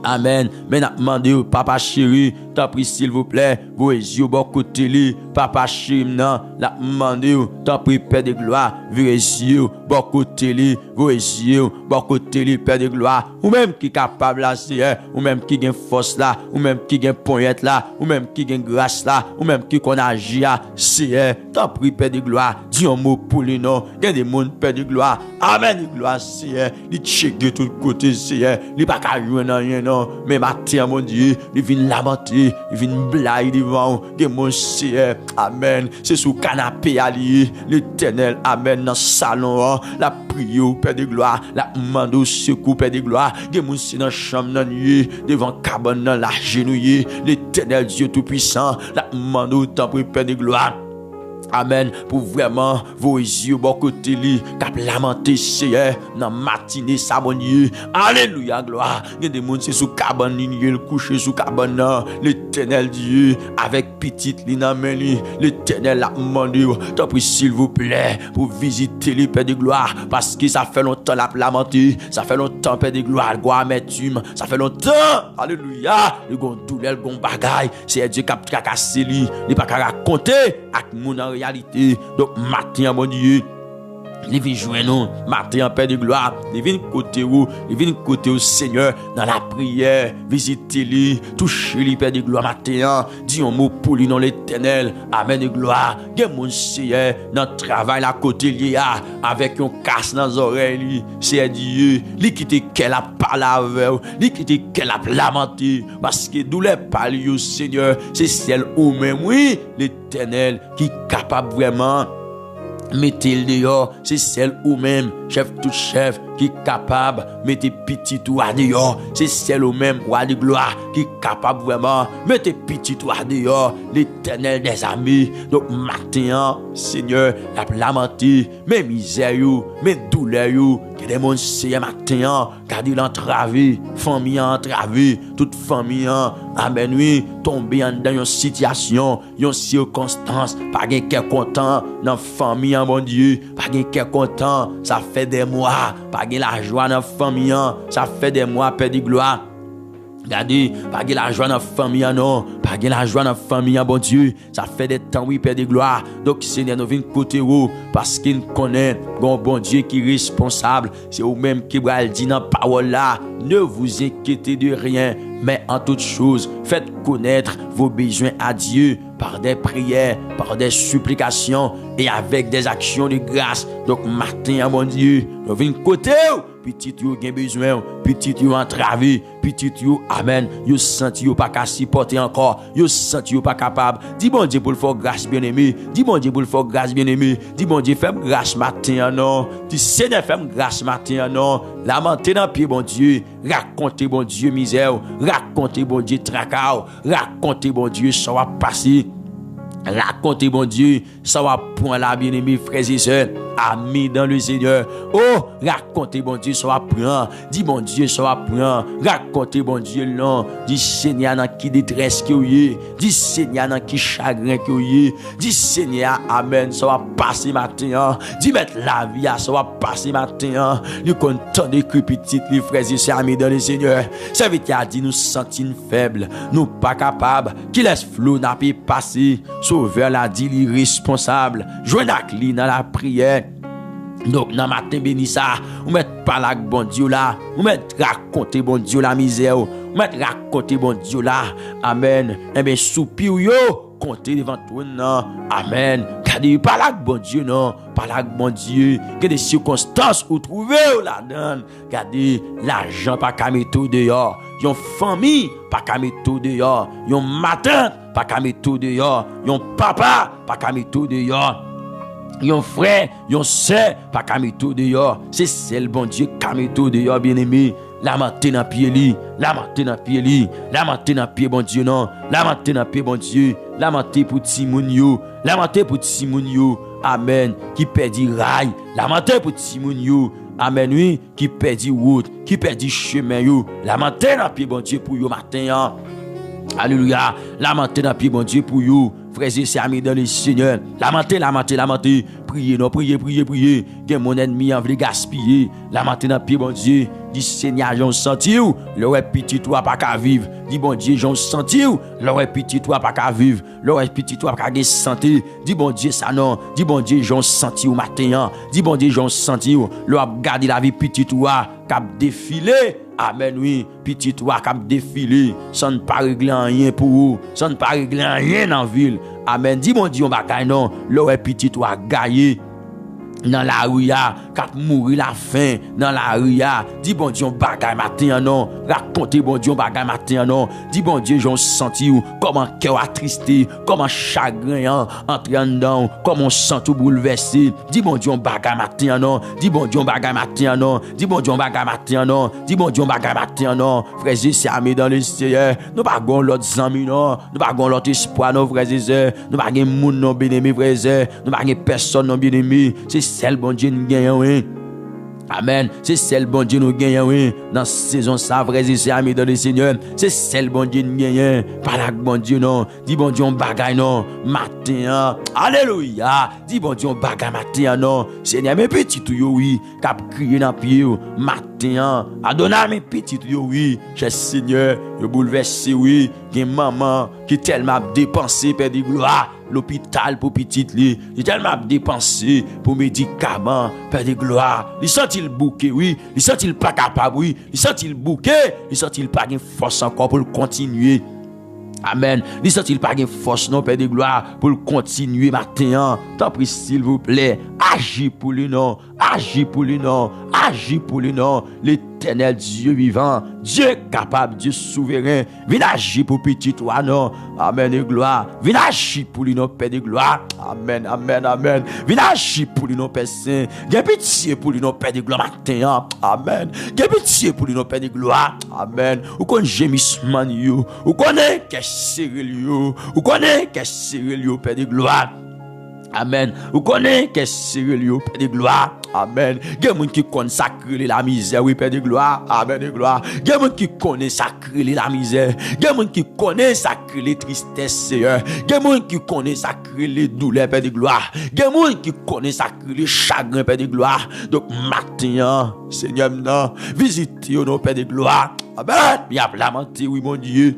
Amen. Mais n'a demandé au papa chéri, t'en prie s'il vous plaît, vous yeux au bon côté li, papa chéri non, n'a demandé t'en prie Père de gloire, vous yeux au bon côté li, vous yeux au bon côté li Père de gloire, ou même qui capable là c'est, ou même qui gagne force là, ou même qui gagne poignette là, ou même qui gagne grâce là, ou même qui qu'on agit là, c'est, t'en prie Père de gloire, dis un mot pour lui non, gagne des monde Père de gloire, amen de gloire c'est, il check de tous côtés c'est, il pas qu'à jouer dans rien non, mais matin mon Dieu, il vient lamenter, il vient blague devant, que mon Seigneur, amen, c'est sous canapé allié, l'éternel, amen, dans le salon, la prière, Père de gloire, la demande au secours, Père de gloire, que mon Seigneur, dans la chambre, dans nuit, devant cabane, dans la genouillée, l'éternel Dieu tout-puissant, la demande au temple, Père de gloire. Amen. Pour vraiment vos yeux bon côté li, cap lamenter Seigneur dans matinée ça mon Dieu. Alléluia gloire. Il y a des monde c'est sous cabane il couché sous cabane l'éternel Dieu avec petite li dans main li. L'éternel l'a demandé t'en prie s'il vous plaît pour visiter les Père de gloire parce que ça fait longtemps l'a lamenté, ça fait longtemps Père de gloire amertume, ça fait longtemps. Alléluia. Le gon douleur, le gon bagaille, c'est Dieu qui a tracasser lui, il pas raconter avec mon réalité. Donc matin mon Dieu, il vient jouer nous matin en Père de gloire, il vient côté où, il vient côté au Seigneur dans la prière, visitez-lui, touchez-lui Père de gloire matin, dis un mot pour lui dans l'éternel, amen de gloire. Gen mon Seigneur dans le travail à côté lié avec un casse dans les oreilles, c'est Dieu, lui qui te qu'elle a parlé avec, lui qui te qu'elle a lamenté parce que douleur parle au Seigneur, c'est celle ou même oui, l'éternel qui est capable vraiment mettez-le dehors, c'est celle ou même, chef tout chef, qui est capable, mettez petit ou à dehors, c'est celle ou même, roi de gloire, qui est capable vraiment, mettez petit ou à dehors, l'éternel des amis. Donc, matin, Seigneur, la lamenté, mes misères, mes douleurs, que des monde Seigneur matin, car il entravé, famille entravé, toute famille, amen, oui, tombé dans une situation, une circonstance, pas quelqu'un content, dans la famille, mon Dieu, pas quelqu'un content, ça fait des mois, pas la joie dans la famille, ça fait des mois, Père de gloire. Regardez, pas la joie dans la famille, non, pas la joie dans la famille, bon Dieu, ça fait des temps, oui, Père de gloire. Donc, Seigneur, nous venons côté vous, parce qu'il connaît, bon Dieu qui est responsable, c'est vous-même qui va le dire dans la parole là, ne vous inquiétez de rien, Mais en toute chose, faites connaître vos besoins à Dieu par des prières, par des supplications et avec des actions de grâce. Donc, matin, mon Dieu, nous venons côté, petit yo gen besoin, petit yo entravé, petit yo, amen, yo senti yo pas qu'à supporter encore, yo senti yo pas capable. Dis bon Dieu pour le faire grâce bien-aimé, dis bon Dieu pour le faire grâce bien-aimé, dis bon Dieu fais grâce matin, non, dis Seigneur fais grâce matin, non, lamenter dans pied, bon Dieu, racontez, bon Dieu, misère, racontez, bon Dieu, tracas, racontez, bon Dieu, ça va passer. Racontez, bon Dieu, ça va prendre la bien-aimé, frères et sœurs, amis dans le Seigneur. Oh, racontez, bon Dieu, ça va prendre. Dis, bon Dieu, ça va prendre. Racontez, bon Dieu, non. Dis, Seigneur, dans qui détresse que vous y. Dis, Seigneur, dans qui chagrin que vous y. Dis, Seigneur, amen, ça va passer matin. Dis, mettre la vie, ça va passer matin. Nous comptons des petites, les frères et sœurs, amis dans le Seigneur. Ça veut dire, dit, nous sentons faibles, nous pas capables, qui laisse flot n'a pas passer. Sauveur l'a dit, l'irresponsable. Joignez avec dans la prière. Donc, dans matin béni ça, vous mettez pas la bon Dieu là, vous mettez raconter bon Dieu la misère, vous mettez raconter bon Dieu là. Amen. Eh bien, soupir yo, comptez devant toi, non. Amen. Gardez pas la bon Dieu, non. Pas la bon Dieu. Que des circonstances où trouver là-dedans. Gardez l'argent pas qu'à mettre dehors. Yon famille pas qu'à mettre dehors. Yon matin pas qu'à mettre dehors. Yon papa pas qu'à mettre dehors. Yon frère, yon sœur pas qu'à mettre dehors. C'est celle bon Dieu qu'à mettre dehors, bien-aimé. Lamenter dans pied li, lamenter dans pied li, lamenter dans pied bon Dieu non, lamenter dans pied bon Dieu, lamenter pour Timoun yo, lamenter pour Timoun yo, amen, qui perdit rail, lamenter pour Timoun yo, amen oui, qui perdit route, qui perdit chemin yo, lamenter dans pied bon Dieu pour yo matin. Alléluia, lamenter dans pied bon Dieu pour yo. Frères et sœurs amis dans le Seigneur, lamentez, priez, non, priez. Que mon ennemi en veut gaspiller, lamentez dans pied, bon Dieu. Dis Seigneur, j'en senti où, l'aurait petit toi pas qu'à vivre. Dis bon Dieu, j'en senti où, l'aurait petit toi pas qu'à vivre, l'aurait petit toi pas qu'à santé. Dis bon Dieu, ça non, dis bon Dieu, j'en senti où matin, dis bon Dieu, j'en senti où, l'aurait gardé la vie petit toi, cap défiler. Amen, oui, petit toi cap défiler, ça ne pas régler rien pour vous, ça ne pas régler rien dans la ville. Amen, dis bon Dieu, on va gagner non, l'aurait petit toi gagné. Dans la rue, cap mourir la faim, dans la rue, dis bon Dieu, on bagaille matin non, racontez bon Dieu, on bagaille matin non, dis bon Dieu, j'en senti où, comment cœur attristé, comment chagrin entre en dedans, comment sent tout bouleversé, dis bon Dieu, on bagaille matin non, dis bon Dieu, on bagaille matin non, dis bon Dieu, on bagaille matin non, dis bon Dieu, on bagaille matin non, frères et sœurs amis dans le Seigneur, nous pas gon l'autre amis non, nous pas gon l'autre espoir non, frères et sœurs, nous pas gen moun non bien-aimé frères et sœurs, nous pas gen personne non bien-aimé, c'est celle bon Dieu nous gagne oui. Amen. C'est celle bon Dieu nous gagne oui. Dans saison ça frères et sœurs amis dans le Seigneur, c'est celle bon Dieu nous gagne. Pas la bon Dieu non. Dis bon Dieu on bagaille non. Matin. Alléluia. Dis bon Dieu on bagaille matin non. Seigneur mes petits tout yo oui, cap crier dans pied matin. Adonne mes petits tout yo oui. Cher Seigneur, yo bouleversé oui. Gen maman qui tellement dépensé père de gloire. L'hôpital pour petite li, il tellement dépensé pour médicaments, père de gloire. Il sent-il bouquet, oui, il sent-il pas capable, oui, il sent-il bouquet, il sent-il pas de force encore pour le continuer. Amen. Il sent-il pas de force non, père de gloire, pour le continuer matin. T'en prie, s'il vous plaît, agis pour lui non, agis pour lui non, agis pour lui non. L'éternel Dieu vivant, Dieu capable, Dieu souverain, viens agir pour petit toi non. Amen et gloire. Viens agir pour lui non, père de gloire. Amen, amen, amen. Viens agir pour lui non, père saint. Viens pitié pour lui non, père de gloire matin. Amen. Viens pitié pour lui non, père de gloire. Amen. Ou qu'on gémissement yo, ou qu'on est qu'est sérieux, ou qu'on est qu'est sérieux, père de gloire. Amen. Vous connaissez qu'est-ce que c'est Père de gloire. Amen. Il y a des gens qui connaissent sacrer la misère, oui, Père de gloire. Amen, de gloire. Il y a des gens qui connaissent sacrer la misère. Il y a des gens qui connaissent sacrer les tristesses, Seigneur. Il y a des gens qui connaissent sacrer les douleurs, Père de gloire. Il y a des gens qui connaissent sacrer les chagrins, Père de gloire. Donc, maintenant, Seigneur, non, visitez nos Père de gloire. Amen. Il y a lamenté, oui, mon Dieu.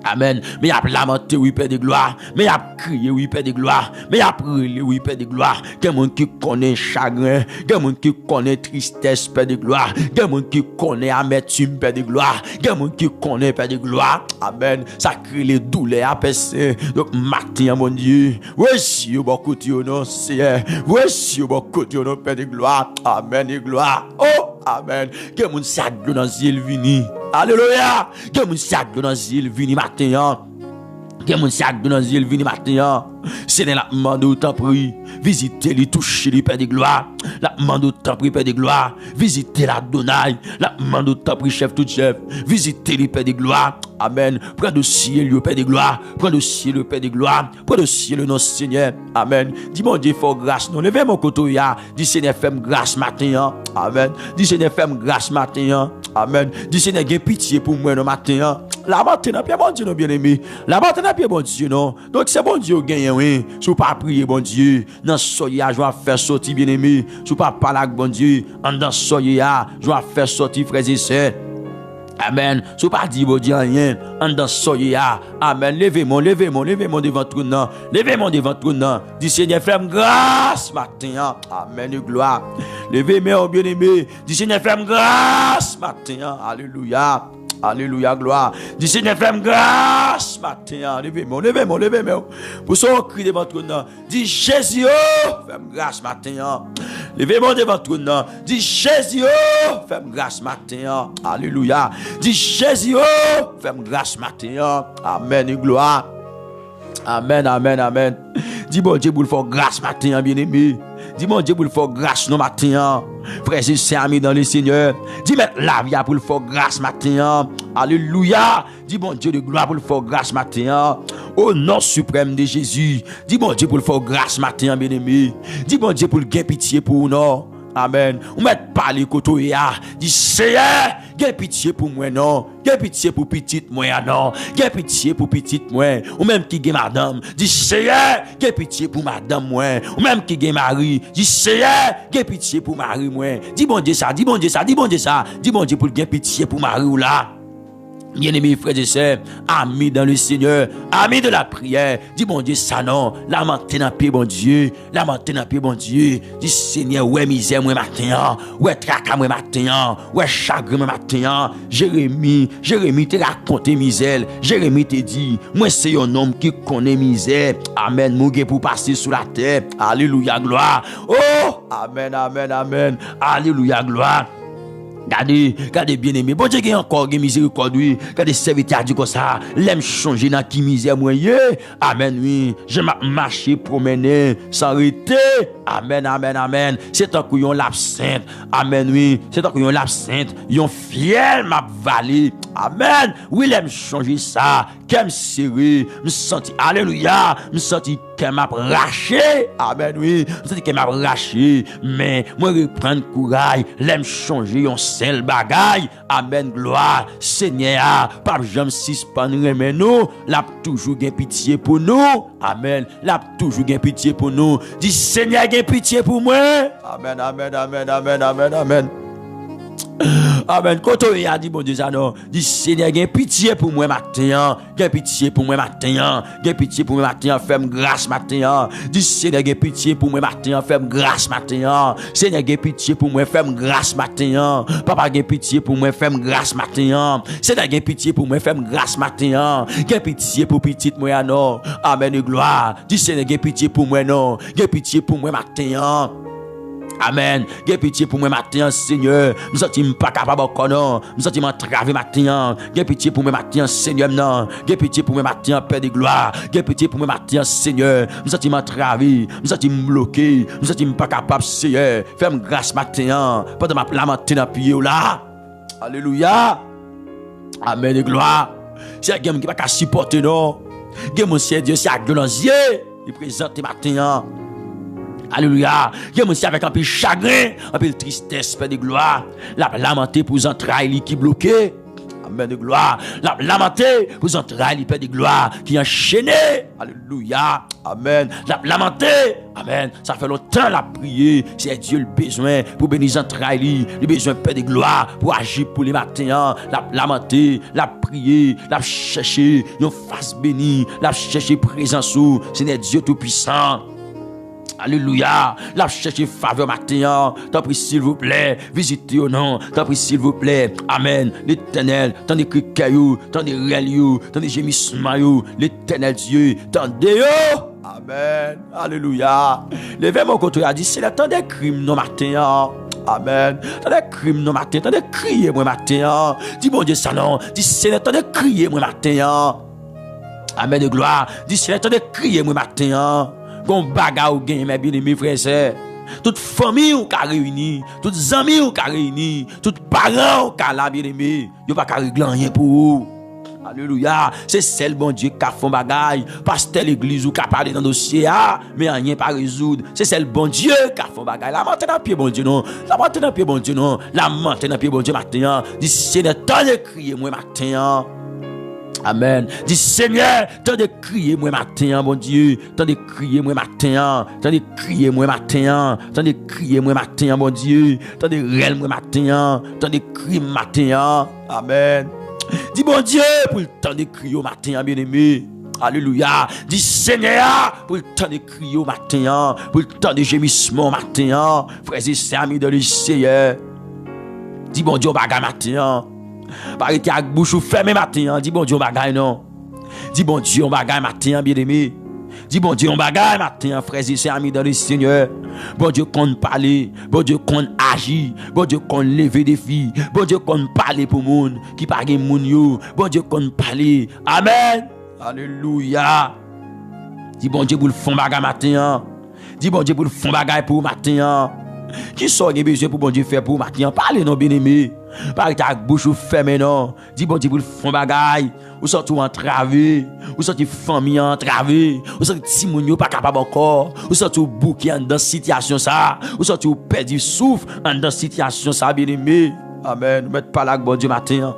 Amen. Mais il a lamenté, oui, Père de gloire. Mais il a crié, oui, Père de gloire. Mais il a prié, oui, Père de gloire. Quelqu'un qui connaît chagrin. Quelqu'un qui connaît tristesse, Père de gloire. Quelqu'un qui connaît amertume, Père de gloire. Quelqu'un qui connaît, Père de gloire. Amen. Ça crée les douleurs à passer. Donc, matin, mon Dieu. Voici, au bon côté, non, Seigneur. Voici, au bon côté, non, Père de gloire. Amen, de gloire. Oh, amen. Quelqu'un qui s'est dans le vini. Alléluia. Que mon sac dans l'île vini matin. Que mon sac dans l'île vini matin. C'est la demande au temps pris. Visitez les toucher les Père de gloire. La demande au temps pris Père de gloire. Visitez la Donaï. La demande au temps pris chef tout chef. Visitez les Père de gloire. Amen. Prends de ciel le Père de gloire. Prends de ciel le Père de gloire. Prends de ciel le nom Seigneur. Amen. Dis mon Dieu fort grâce. Non, levez mon côté ya. Dis Seigneur fais grâce matin. Amen. Dis Seigneur fais grâce matin. Amen. Dis Seigneur gagne pitié pour moi le matin. La matin n'a pas bon Dieu non bien aimé. La matin n'a pas bon Dieu non. Donc c'est bon Dieu gagne oui. Si pas prier bon Dieu, dans soya je vais faire sortir bien aimé. Si pas parler avec bon Dieu, en dans soya je vais faire sortir frères et sœurs. Amen. Si pas dire bon Dieu rien, en dans soya. Amen. Levez-moi devant tout nom. Levez-moi devant tout nom. Dis Seigneur fais-moi grâce matin. Amen de gloire. Levez-moi bien aimé. Dis Seigneur fais-moi grâce matin. Alléluia. Alléluia, gloire. Dis Seigneur, fais-moi grâce matin. Levez-moi. Pour son cri devant ton nom. Dis Jésus, fais-moi grâce matin. Levez-moi devant ton nom. Dis Jésus, fais-moi grâce matin. Alléluia. Dis Jésus, fais-moi grâce matin. Amen et gloire. Amen, amen, amen. Dis bon Dieu pour le faire grâce matin, bien-aimé. Dis mon Dieu pour le faire grâce nos matin. Frères et sœurs amis dans le Seigneur. Dis mettre la vie pour le faire grâce matin. Alléluia. Dis mon Dieu de gloire pour le faire grâce matin. Au nom suprême de Jésus. Dis mon Dieu pour le faire grâce matin, bien-aimé. Dis mon Dieu pour le gain pitié pour nous. Amen. On met parler côté ya. Dis Seigneur, gain pitié pour moi non. Gain pitié pour petite moi non. Gain pitié pour petite moi. Ou même qui gain madame. Dis Seigneur, gain pitié pour madame moi. Ou même qui gain mari. Dis Seigneur, gain pitié pour mari moi. Dis bon Dieu ça, dis bon Dieu ça, dis bon Dieu ça. Dis bon Dieu pour gain pitié pour mari ou là. Bien-aimés frères et sœurs, amis dans le Seigneur, amis de la prière, dis bon Dieu ça non, lamenté dans pied bon Dieu, lamenté dans pied bon Dieu, dis Seigneur, ouais misère moi matin, ouais tracas moi matin, ouais chagrin moi matin, Jérémie te raconté misère, Jérémie te dit, moi c'est un homme qui connaît misère, amen, mougué pour passer sous la terre, alléluia gloire, oh, amen, amen, amen, alléluia gloire. Regardez bien aimé. Bon Dieu qui encore miséricorde oui. Regardez serviteur dit comme ça, l'aime changer dans qui misère moyen. Amen oui. Je marcher promener sans arrêter. Amen amen amen. C'est tant que yon l'absinthe. Amen oui. C'est tant que yon l'absinthe, yon fiel m'a valé. Amen. Oui, l'aime changer ça. Qu'elle me serré, me senti alléluia, me senti qu'elle m'a raché. Amen oui. Me senti qu'elle m'a raché, mais moi reprendre courage, l'aime changer yon seul bagaille. Amen gloire. Seigneur, pas jamais suspendre mais nous, l'a toujours gain pitié pour nous. Amen. L'a toujours gain pitié pour nous. Dis Seigneur gain pitié pour moi. Amen amen amen amen amen amen. Amen. Quand on a dit bon Dieu ça non, dis Seigneur gain pitié pour moi matin, gain pitié pour moi matin, gain pitié pour moi matin, fais-moi grâce matin. Dis Seigneur gain pitié pour moi matin, fais-moi grâce matin. Seigneur gain pitié pour moi, fais-moi grâce matin. Papa gain pitié pour moi, fais-moi grâce matin. Seigneur gain pitié pour moi, fais-moi grâce matin. Gain pitié pour petite moi non. Amen et gloire. Dis Seigneur gain pitié pour moi non, gain pitié pour moi matin. Amen. Gain pitié pour moi matin, Seigneur. Je sens pas capable encore non. Je sens m'entraver matin. Gain pitié pour moi matin, Seigneur non. Gain pitié pour moi matin, Père de gloire. Gain pitié pour moi matin, Seigneur. Je sens m'entraver, je sens bloqué, je sens pas capable, Seigneur. Fais-moi grâce matin. Pendant ma lamenté dans pied là. Alléluia. Amen et gloire. C'est quelqu'un qui pas supporter non. Gain mon Seigneur Dieu, c'est à glorieux. Il présente matin. Alléluia. Il y a monsieur avec un peu chagrin, un peu de tristesse, Père de gloire. La lamenté pour les entrailles qui bloquées. Amen de gloire. La lamenté pour les entrailles, Père de gloire, qui enchaîné. Alléluia. Amen. La lamenter. Amen. Ça fait longtemps la prier. C'est Dieu le besoin pour bénir entrailles. Le besoin Père de gloire pour agir pour les matins. La lamenter, la prier, la chercher. Yon face béni. La chercher présence ou. C'est Dieu tout puissant. Alléluia. La chercher faveur matin. T'en prie s'il vous plaît. Visitez au nom. T'en prie s'il vous plaît. Amen. L'Éternel. T'en des cris cailloux. T'en des reliaux. T'en des gémissements. L'Éternel Dieu. T'en des Amen. Alléluia. Levez mon côté a dit c'est le temps des crimes non matin. Amen. T'en des crimes non matin. T'en des crier moi matin. Dis bon Dieu ça non. Dis c'est le temps de crier moi matin. Amen de gloire. Dis c'est le temps de crier moi matin. Gon baga ou gen mes bien-aimés frères et sœurs. Toute famille ou ka réuni, toutes amis ou ka réuni, toutes parents ou ka la bien-aimé, yo pas ka régler rien pour vous. Alléluia, c'est celle bon Dieu qui a fait bagaille, pasteur l'église ou qui a parlé dans le dossier mais rien pas résoudre. C'est celle bon Dieu qui a fait bagaille. La monte dans pied bon Dieu non, la monte dans pied bon Dieu non, la monte dans pied bon Dieu matin. Dis c'est le temps de crier moi matin. Amen. Dis Seigneur, tant de crier moi matin, mon Dieu. Tant de crier moi matin. Tant de crier moi matin. Tant de crier moi matin, mon Dieu. Tant de rêle moi matin. Tant de crier matin. Amen. Dis bon Dieu pour le temps de crier au matin, bien-aimé. Alléluia. Dis Seigneur pour le temps de crier au matin. Pour le temps de gémissement au matin. Frères et sœurs, amis de le Seigneur. Dis bon Dieu au bagage matin. Parité avec bouche fermée matin, dis bon Dieu on bagaille non. Dis bon Dieu on bagaille matin bien-aimé. Dis bon Dieu on bagaille matin frères et sœurs amis dans le Seigneur. Bon Dieu qu'on parler, bon Dieu qu'on agit, bon Dieu qu'on lever des filles, bon Dieu qu'on parler pour monde qui pas gen moun yo, bon Dieu qu'on parler. Amen. Alléluia. Dis bon Dieu pour le fond bagaille matin. Dis bon Dieu pour le fond bagaille pour matin. Qui sont les besoins pour bon Dieu faire pour matin? Parlez non bien-aimé. Parlez avec bouche fermée non. Dis bon Dieu pour le fond bagaille. Ou sorti entravé, ou sorti famille entravé, ou sorti timounio pas capable encore, ou sorti bouquet dans situation ça, ou sorti perdu souffle dans situation ça bien-aimé. Amen. Ou mettre pas là bon Dieu matin.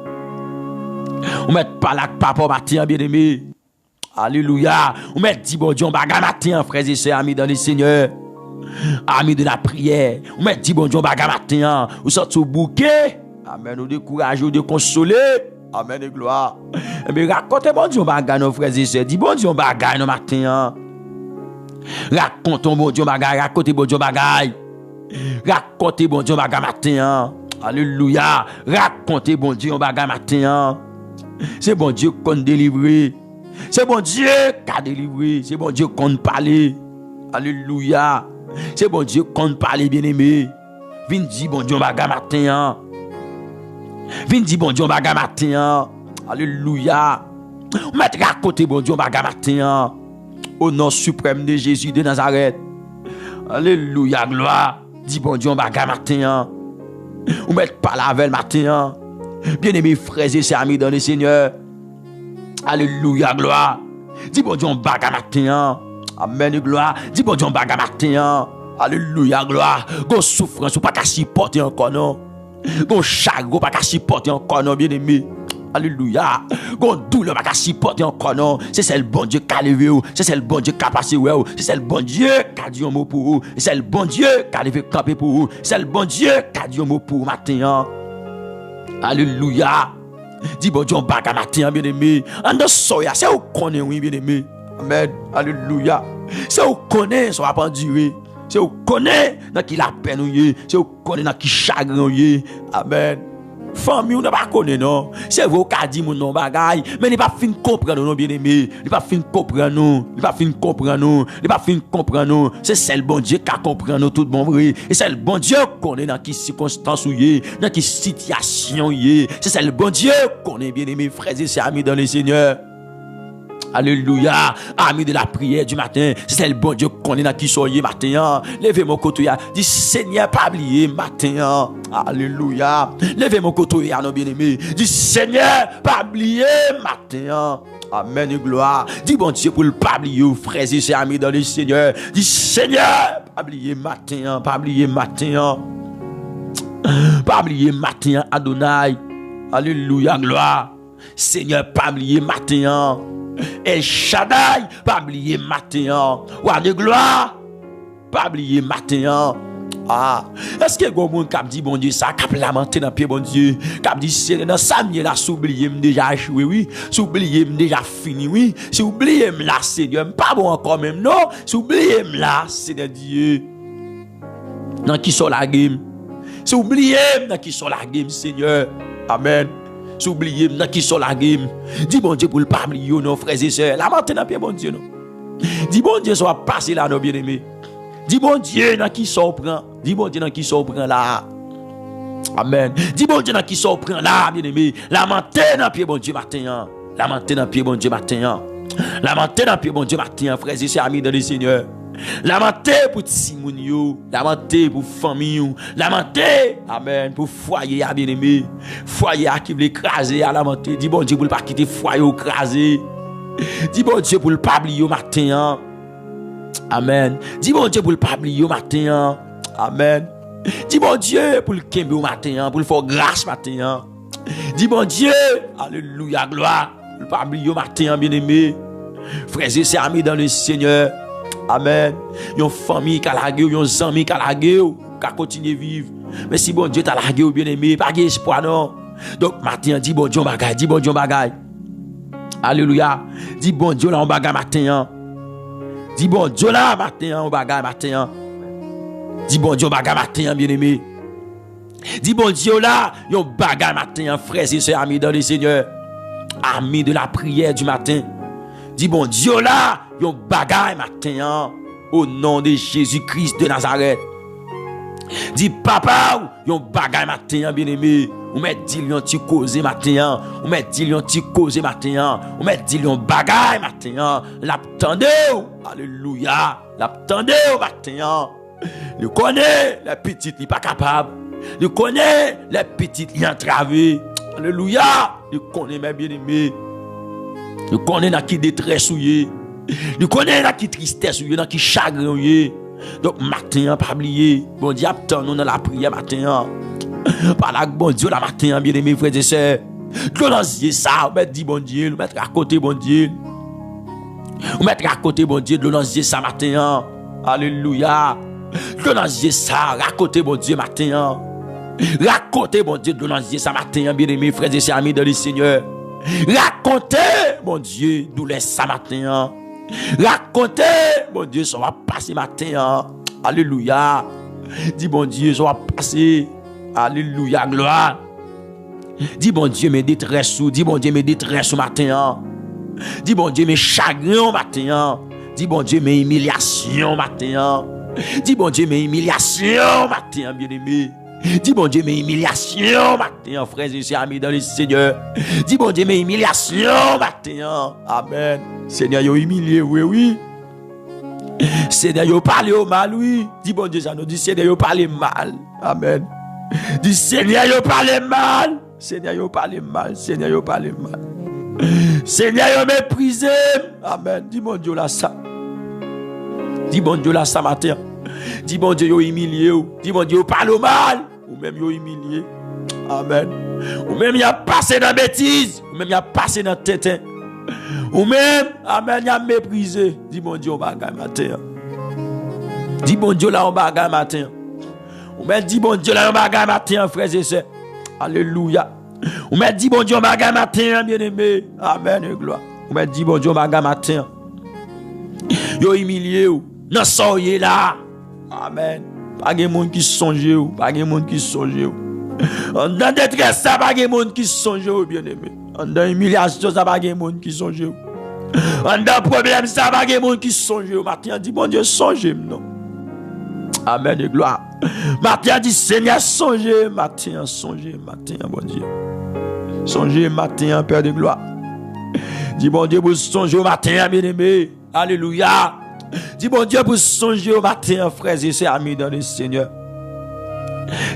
Ou mettre pas là papa matin bien-aimé. Alléluia. Ou mettre dit bon Dieu bagaille matin frères et sœurs amis dans le Seigneur. Amis de la prière, ou met dit bon Dieu baga matin, ou sorti au bouquet. Amen, ou décourager, ou de consoler. Amen et gloire. Mais racontez bon Dieu baga nos frères et sœurs, dit bon Dieu baga nos matin. Racontez bon Dieu baga, racontez bon Dieu baga. Racontez bon Dieu baga matin. Alléluia. Racontez bon Dieu baga matin. C'est bon Dieu qu'on délivre. C'est bon Dieu qui a délivré. C'est bon Dieu qu'on parle. Alléluia. C'est bon Dieu qu'on parle bien-aimé. Vin dit bon Dieu baga matin. Vin dit bon Dieu baga matin. Alléluia. On met raconter bon Dieu baga matin. Au nom suprême de Jésus de Nazareth. Alléluia, gloire. Dit bon Dieu baga matin. On met pas la veille matin. Bien-aimés frères et sœurs amis dans le Seigneur. Alléluia, gloire. Dit bon Dieu baga matin. Amen, gloire. Dis bon Dieu, baga matin. Alléluia, gloire. Gon souffrance, ou pas qu'à supporter encore, non. Gon chagrin, pas qu'à supporter encore, non, bien aimé. Alléluia. Gon douleur, pas qu'à supporter encore, non. C'est celle bon Dieu qui a levé, c'est celle bon Dieu qui a passé, c'est celle bon Dieu qui a dit un mot pour vous. C'est celle bon Dieu qui a levé camper pour vous. C'est celle bon Dieu qui a dit un mot pour vous matin. Alléluia. Dis bon Dieu, baga matin, bien aimé. En de soya, c'est où qu'on est, oui, bien aimé. Amen. Alléluia. C'est où connaît, ça va pas durer. C'est où connaît dans qui la peine ou yé. C'est où connaît dans qui chagrin ou yé. Amen. Famille, on n'a pas connaît, non. C'est vous qui a dit mon nom bagaille. Mais il pas fin comprendre, non, bien aimé. Il pas fin comprendre, non. Il pas fin comprendre, non. Il pas fin comprendre, non. C'est celle bon Dieu qui a compris, non, tout bon vrai. Et c'est le bon Dieu connaît dans qui circonstance ou yé. Dans qui situation ou yé. C'est celle bon Dieu connaît, bien aimé, frères et sœurs amis dans le Seigneur. Alléluia. Amis de la prière du matin. C'est le bon Dieu qu'on est dans qui soyez matin. Levez mon côté. Dis Seigneur, pas oublier matin. Alléluia. Levez mon côté, non bien-aimé. Dis Seigneur, pas oublier matin. Amen et gloire. Dis bon Dieu pour le pas oublier, frères et sœurs amis dans le Seigneur. Dis Seigneur, pas oublier matin. Pas oublier matin. Pas oublier matin, Adonai. Alléluia, gloire. Seigneur, pas oublier matin. El Shaddai, pas oublier matin. Roi de gloire, pas oublier matin. Ah, est-ce que bon monde qui dit bon Dieu ça, qui lamenté dans pied bon Dieu, qui dit c'est dans ça là s'oublier déjà échoué oui, s'oublier déjà fini oui, s'oublier là Seigneur, pas bon encore même non, s'oublier là Seigneur Dieu. Dans qui sont la game? S'oublier dans qui sont la game Seigneur. Amen. S'oublier dans qui sont la game. Dis bon Dieu pour le pas oublier nos frères et sœurs. Lamenté dans pied bon Dieu non. Dis bon Dieu soit passé là nos bien-aimés. Dis bon Dieu dans qui sort prend. Dis bon Dieu dans qui sort prend là. Amen. Dis bon Dieu dans qui sort prend là, bien-aimé. Lamenter dans pied bon Dieu matin. Lamenter dans pied bon Dieu matin. Lamenter dans pied bon Dieu matin, frères et sœurs amis dans le Seigneur. Lamenter pour Simon yo, lamenter pour famille yo, lamenter amen pour foyer bien-aimé. Foyer qui veut écraser à lamenter. Dis bon Dieu pour pas quitter foyer écrasé. Dis bon Dieu pour le pas oublier matin. Amen. Dis bon Dieu pour le pas oublier au matin. Amen. Dis bon Dieu pour le kembe au matin, pour le faire grâce matin. Dis bon Dieu, alléluia, gloire, pour le pas oublier au matin, bien-aimé. Frères et sœurs amis dans le Seigneur. Amen. Yon famille qui a lagué, yon amis qui a lagué, qui a continué à vivre. Mais si bon Dieu t'a lagué, bien-aimé, pas d'espoir non. Donc matin, dis bon Dieu bagaille, dis bon Dieu bagaille. Alléluia. Dis bon Dieu là on bagaille matin. Dis bon Dieu là matin, on bagaille matin. Dis bon Dieu bagaille matin, bien-aimé. Dis bon Dieu là, yon bagaille matin, frères et sœurs amis dans le Seigneur. Amis de la prière du matin. Dis bon Dieu là, yon bagaille matin, au nom de Jésus-Christ de Nazareth. Dis papa, yon bagaille matin, bien-aimé. Ou met dit yon ti cause matin, ou met dit yon ti cause matin, ou met dit yon bagaille matin, l'attendez, alléluia, l'attendez matin. Nous connaît les petites li pas capable, nous connaît les petites li entravées, alléluia, nous connaît mes bien-aimés, nous connaît dans qui détresse souillé, nous connaît dans qui tristesse souillé, dans qui chagrin souillé. Donc matin pas oublier, bon Dieu attend nous dans la prière matin. Par la bon Dieu la matin, bien aimé frères et sœurs. Nous lancer ça, on met dit bon Dieu, nous mettre à côté bon Dieu. On mettre à côté bon Dieu, nous lancer ça matin. Alléluia. Nous lancer ça, à côté bon Dieu matin. Racontez bon Dieu, nous lancer ça matin, bien aimé frères et sœurs amis dans le Seigneur. Racontez bon Dieu, nous laisse ça matin. Racontez bon Dieu, ça va passer matin. Alléluia. Dis bon Dieu, ça va passer. Alléluia, gloire. Dis bon Dieu, mes détresses, dis bon Dieu, mes détresses au matin. Dis bon Dieu, mes chagrins au matin. Dis bon Dieu, mes humiliations au matin. Dis bon Dieu, mes humiliations au matin, bien-aimé. Dis bon Dieu, mes humiliations au matin, frères et sœurs amis dans le Seigneur. Dis bon Dieu, mes humiliations au matin. Amen. Seigneur, yo humilié, oui, oui. Seigneur, yo parlé au mal, oui. Dis bon Dieu, ça nous dit, Seigneur, yo parlé mal. Amen. Dis Seigneur, yo parle mal. Seigneur, yo parle mal. Seigneur, yo parle mal. Seigneur, yo méprisé. Amen. Dis bon Dieu là ça. Dis bon Dieu là ça matin. Dis bon Dieu yo humilié. Dis bon Dieu yo parle mal. Ou même yo humilié. Amen. Ou même y a passé dans bêtise. Ou même y a passé dans tétin. Ou même, amen, y a méprisé. Dis bon Dieu on bagaille matin. Dis bon Dieu là on bagaille matin. Ou m'a dit bon Dieu là on bagaille matin frères et sœurs. Alléluia. Ou m'a dit bon Dieu on bagaille matin bien-aimé. Amen et gloire. Ou m'a dit bon Dieu on bagaille matin. Yo humilié ou nan soyez là. Amen. Pas de monde qui songe ou, pas de monde qui songe ou. En dans détresse ça pas de monde qui songe ou bien-aimé. En dans humiliation ça pas de monde qui songe ou. En dans problème ça pas de monde qui songe ou. Matin dit bon Dieu songe non. Amen et gloire. Matin dit Seigneur songez, matin songez, matin bon Dieu. Songez matin Père de gloire. Dis bon Dieu pour songer au matin bien-aimé. Alléluia. Dis bon Dieu pour songer au matin frères et sœurs amis dans le Seigneur.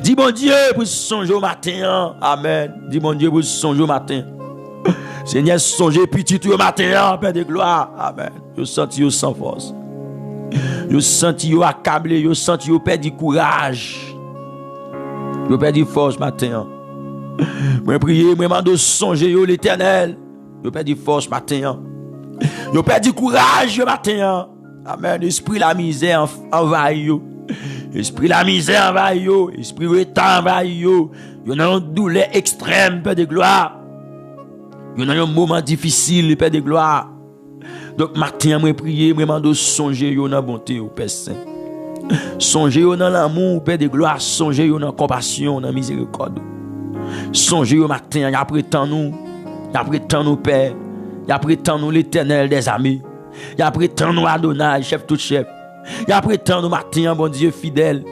Dis bon Dieu pour songer au matin. Amen. Dis bon Dieu pour songer au matin. Seigneur songez petit au matin Père de gloire. Amen. Je sens yo sans force. Yo senti yo accablé, yo senti yo perdu courage. Yo perdu force matin. Moi prier, moi mando songer yo l'Éternel. Yo perdu force matin. Yo perdu courage yo matin. Amen. Esprit la misère envahit yo. Esprit la misère envahit yo. Esprit retard envahit yo. Yo dans une douleur extrême, Père de gloire. Yo dans un moment difficile, Père de gloire. Donc matin, moi prier, moi mando songer yo dans bonté au Père Saint. Songer yo dans l'amour, Père de gloire, songer yo dans compassion, dans miséricorde. Songer yo matin, y a prétend nous, Père. Y a prétend nous l'Éternel des armées. Y a prétend nous Adonai, chef tout chef. Y a prétend nous matin, bon Dieu fidèle.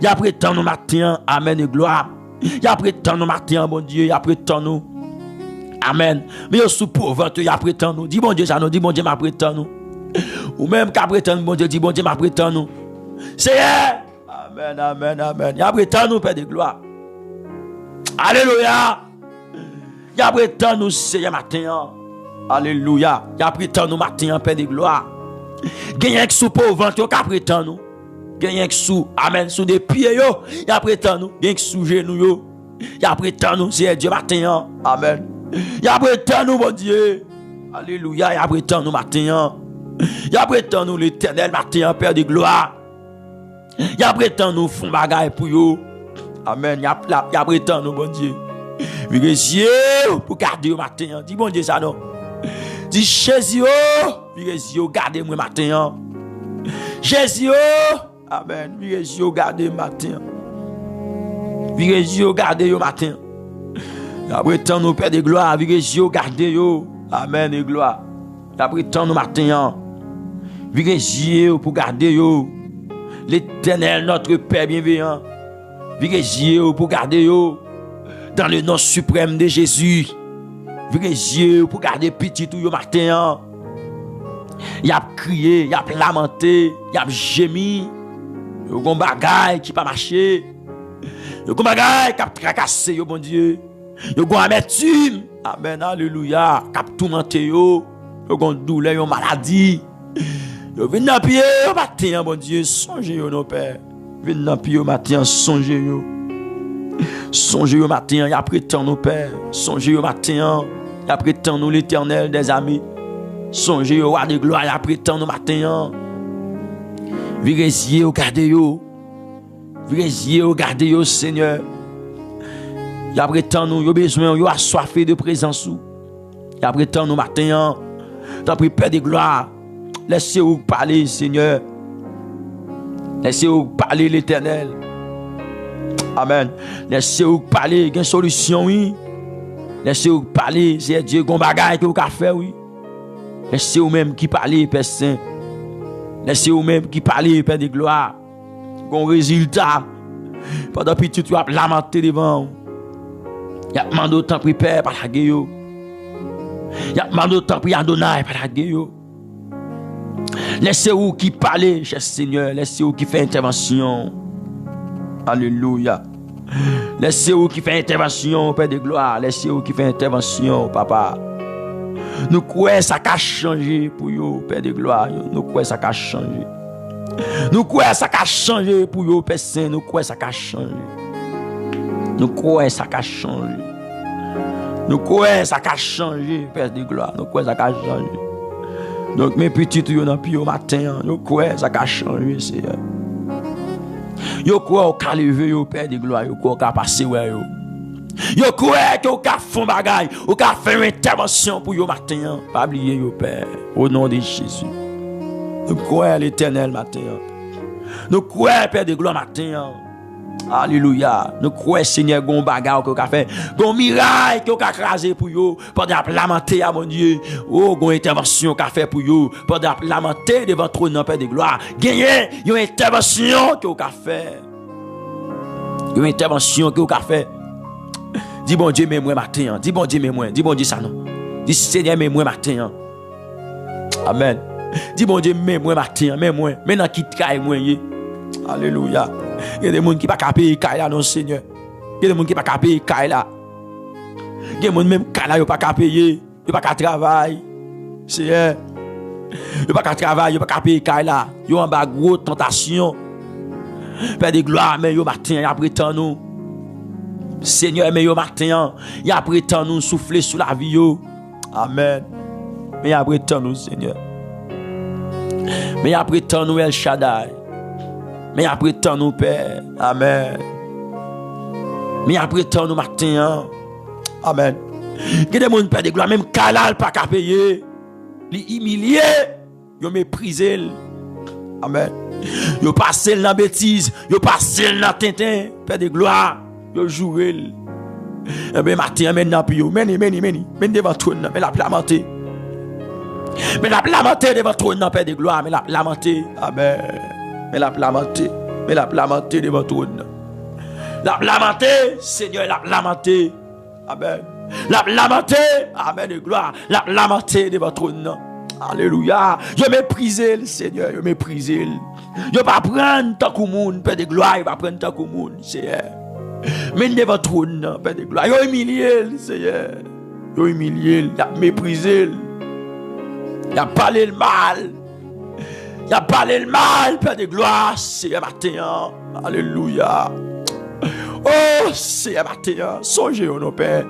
Y a prétend nous matin, amen et gloire. Y a prétend nous matin, bon Dieu, y a prétend nous. Amen. Mais yo sous pauvre, y a prétend nous. Dis bon Dieu ça nous, dis bon Dieu m'a prétend nous. Ou même qu'à prétend bon Dieu, dis bon Dieu m'a prétend nous. C'est amen, amen, amen. Y a prétend nous, Père de gloire. Alléluia. Y a prétend nous, Seigneur matin. Alléluia. Y a prétend nous matin, Père de gloire. Gagne sous pauvre, yo qu'a prétend nous. Gagne sous, amen, sous des pieds yo. Y a prétend nous, gagne sous genoux yo. Y a prétend nous, c'est Dieu matin. Amen. Y a prétend nous, mon Dieu. Alléluia. Y a prétend nous matin. Y a prétend nous l'Éternel matin, Père de gloire. Y a prétend nous font bagaille pour yo. Amen. Y a prétend nous, bon Dieu. Virez pour garder au matin. Dis bon Dieu ça non. Dis Jésus, virez garder moi matin. Jésus, amen. Virez garder matin. Virez garder au matin. Après tant nous Père de gloire, virez garder yo. Amen et gloire. Après tant nous matin. Virez pour garder yo. L'Éternel notre Père bienveillant. Virez pour garder yo. Dans le nom suprême de Jésus. Virez pour garder petit tout yo matin. Y a crié, y a lamenté, y a gémi. Yo gon bagay qui pas marché. Yo gon bagay qui a tracassé yo bon Dieu. Yo gon amertume. Amen, alléluia. Cap tourmenté yo. Yo gon douleur, yo maladie. Yo vinn dans pied yo matin bon Dieu, songez yo nos père. Vinn dans pied yo matin, songez yo. Songez yo matin, y a prétend nos pères. Songez yo matin, y a prétend nous l'Éternel des amis. Songez yo roi de gloire, y a prétend nous matin. Virez gardez yo. Virez gardez yo Seigneur. Y a prétend nous, yo besoin, yo assoiffé de présence ou. Y a prétend nous matin. T'as pris Père de gloire. Laissez-vous parler Seigneur. Laissez-vous parler l'Éternel. Amen. Laissez-vous parler, il y a une solution, oui. Laissez-vous parler, c'est Dieu qui a un bagage que vous avez fait, oui. Laissez-vous même qui parler, Père Saint. Laissez-vous même qui parler, Père de gloire. Qu'on résultat. Pendant que tu as lamenté devant. Il y a demandé autant pour Père par la gueule. Il y a demandé autant pour Adonai par la gueule. Laissez-vous qui parler, cher Seigneur. Laissez-vous qui fait intervention. Alléluia. Laissez-vous qui fait intervention, Père de gloire. Laissez-vous qui fait intervention, Papa. Nous croyons ça a changé pour vous, Père de gloire. Nous croyons ça a changé. Nous croyons ça a changé pour vous, Père Saint. Nous croyons ça a changé. Nous croyons ça a changé. Nous croyons ça a changé, Père de gloire. Nous croyons ça a changé. Donc mes petits tout dans pied au matin, nous croyons ça a changé, Seigneur. Yo croyez au lever au Père de gloire, yo croyez au passer ouais yo. Yo croyez que au font bagaille, au faire une intervention pour yo matin, pas oublier yo Père au nom de Jésus. Nous croyons à l'Éternel matin. Nous croyons Père de gloire matin. Alléluia. Nous croyons Seigneur gon bagarre que qu'a fait, gon miracle que qu'a crasé pour yo, pendant lamenter à mon Dieu. Oh gon intervention qu'a fait pour yo, pendant lamenter devant trône Père de gloire. Gagner une intervention que qu'a fait. Une intervention que qu'a fait. Dis bon Dieu mais moi matin, dis bon Dieu mais moi, dis bon Dieu ça non. Dis Seigneur mais moi matin. Amen. Dis bon Dieu mais moi matin, mais moi, maintenant qui traille moi. Alléluia. Il y a des gens qui ne peuvent pas payer là, non, Seigneur. Il y a des gens qui ne peuvent pas payer là. Il y a des gens même qui ne peuvent pas payer. Ils ne peuvent pas travailler. Seigneur. Ils ne peuvent pas travailler, ils ne peuvent pas payer là. Ils ont une grosse tentation. Père de gloire, mais ils matin, ils apprêtent nous. Seigneur, mais ils matin, ils apprêtent nous souffler sous la vie. Amen. Mais après tant nous, Seigneur. Mais après tant nous, El Shaddai. Mais après tant nous, Père. Amen. Mais après tant nous, matin. Amen. Il y a des gens qui perdent de gloire, même Kalal pas qu'à payer. Ils humiliés, ils méprisé. Amen. Ils passé dans la bêtise, ils passé dans la tintin, perdent de gloire, ils jouent. Eh bien, matin, maintenant, puis meni devant trône, mais la lamenté. Mais la lamenté devant trône, perdent de gloire, mais la lamenté. Amen. Mais la lamenté devant trône. La lamenté, Seigneur, la lamenté. Amen. La lamenté, amen de gloire, la lamenté de votre nom. Alléluia. Je méprise le Seigneur, je méprise. Je ne vais pas prendre tant que monde, Père de gloire, je vais prendre tant que monde, Seigneur. Mais de votre nom, Père de gloire, je humilié le Seigneur. Je humilié, je méprisé. Je parlé le mal. Je parlé le mal, Père de gloire, Seigneur matin. Alléluia. Oh, Seigneur matin, songez au Père.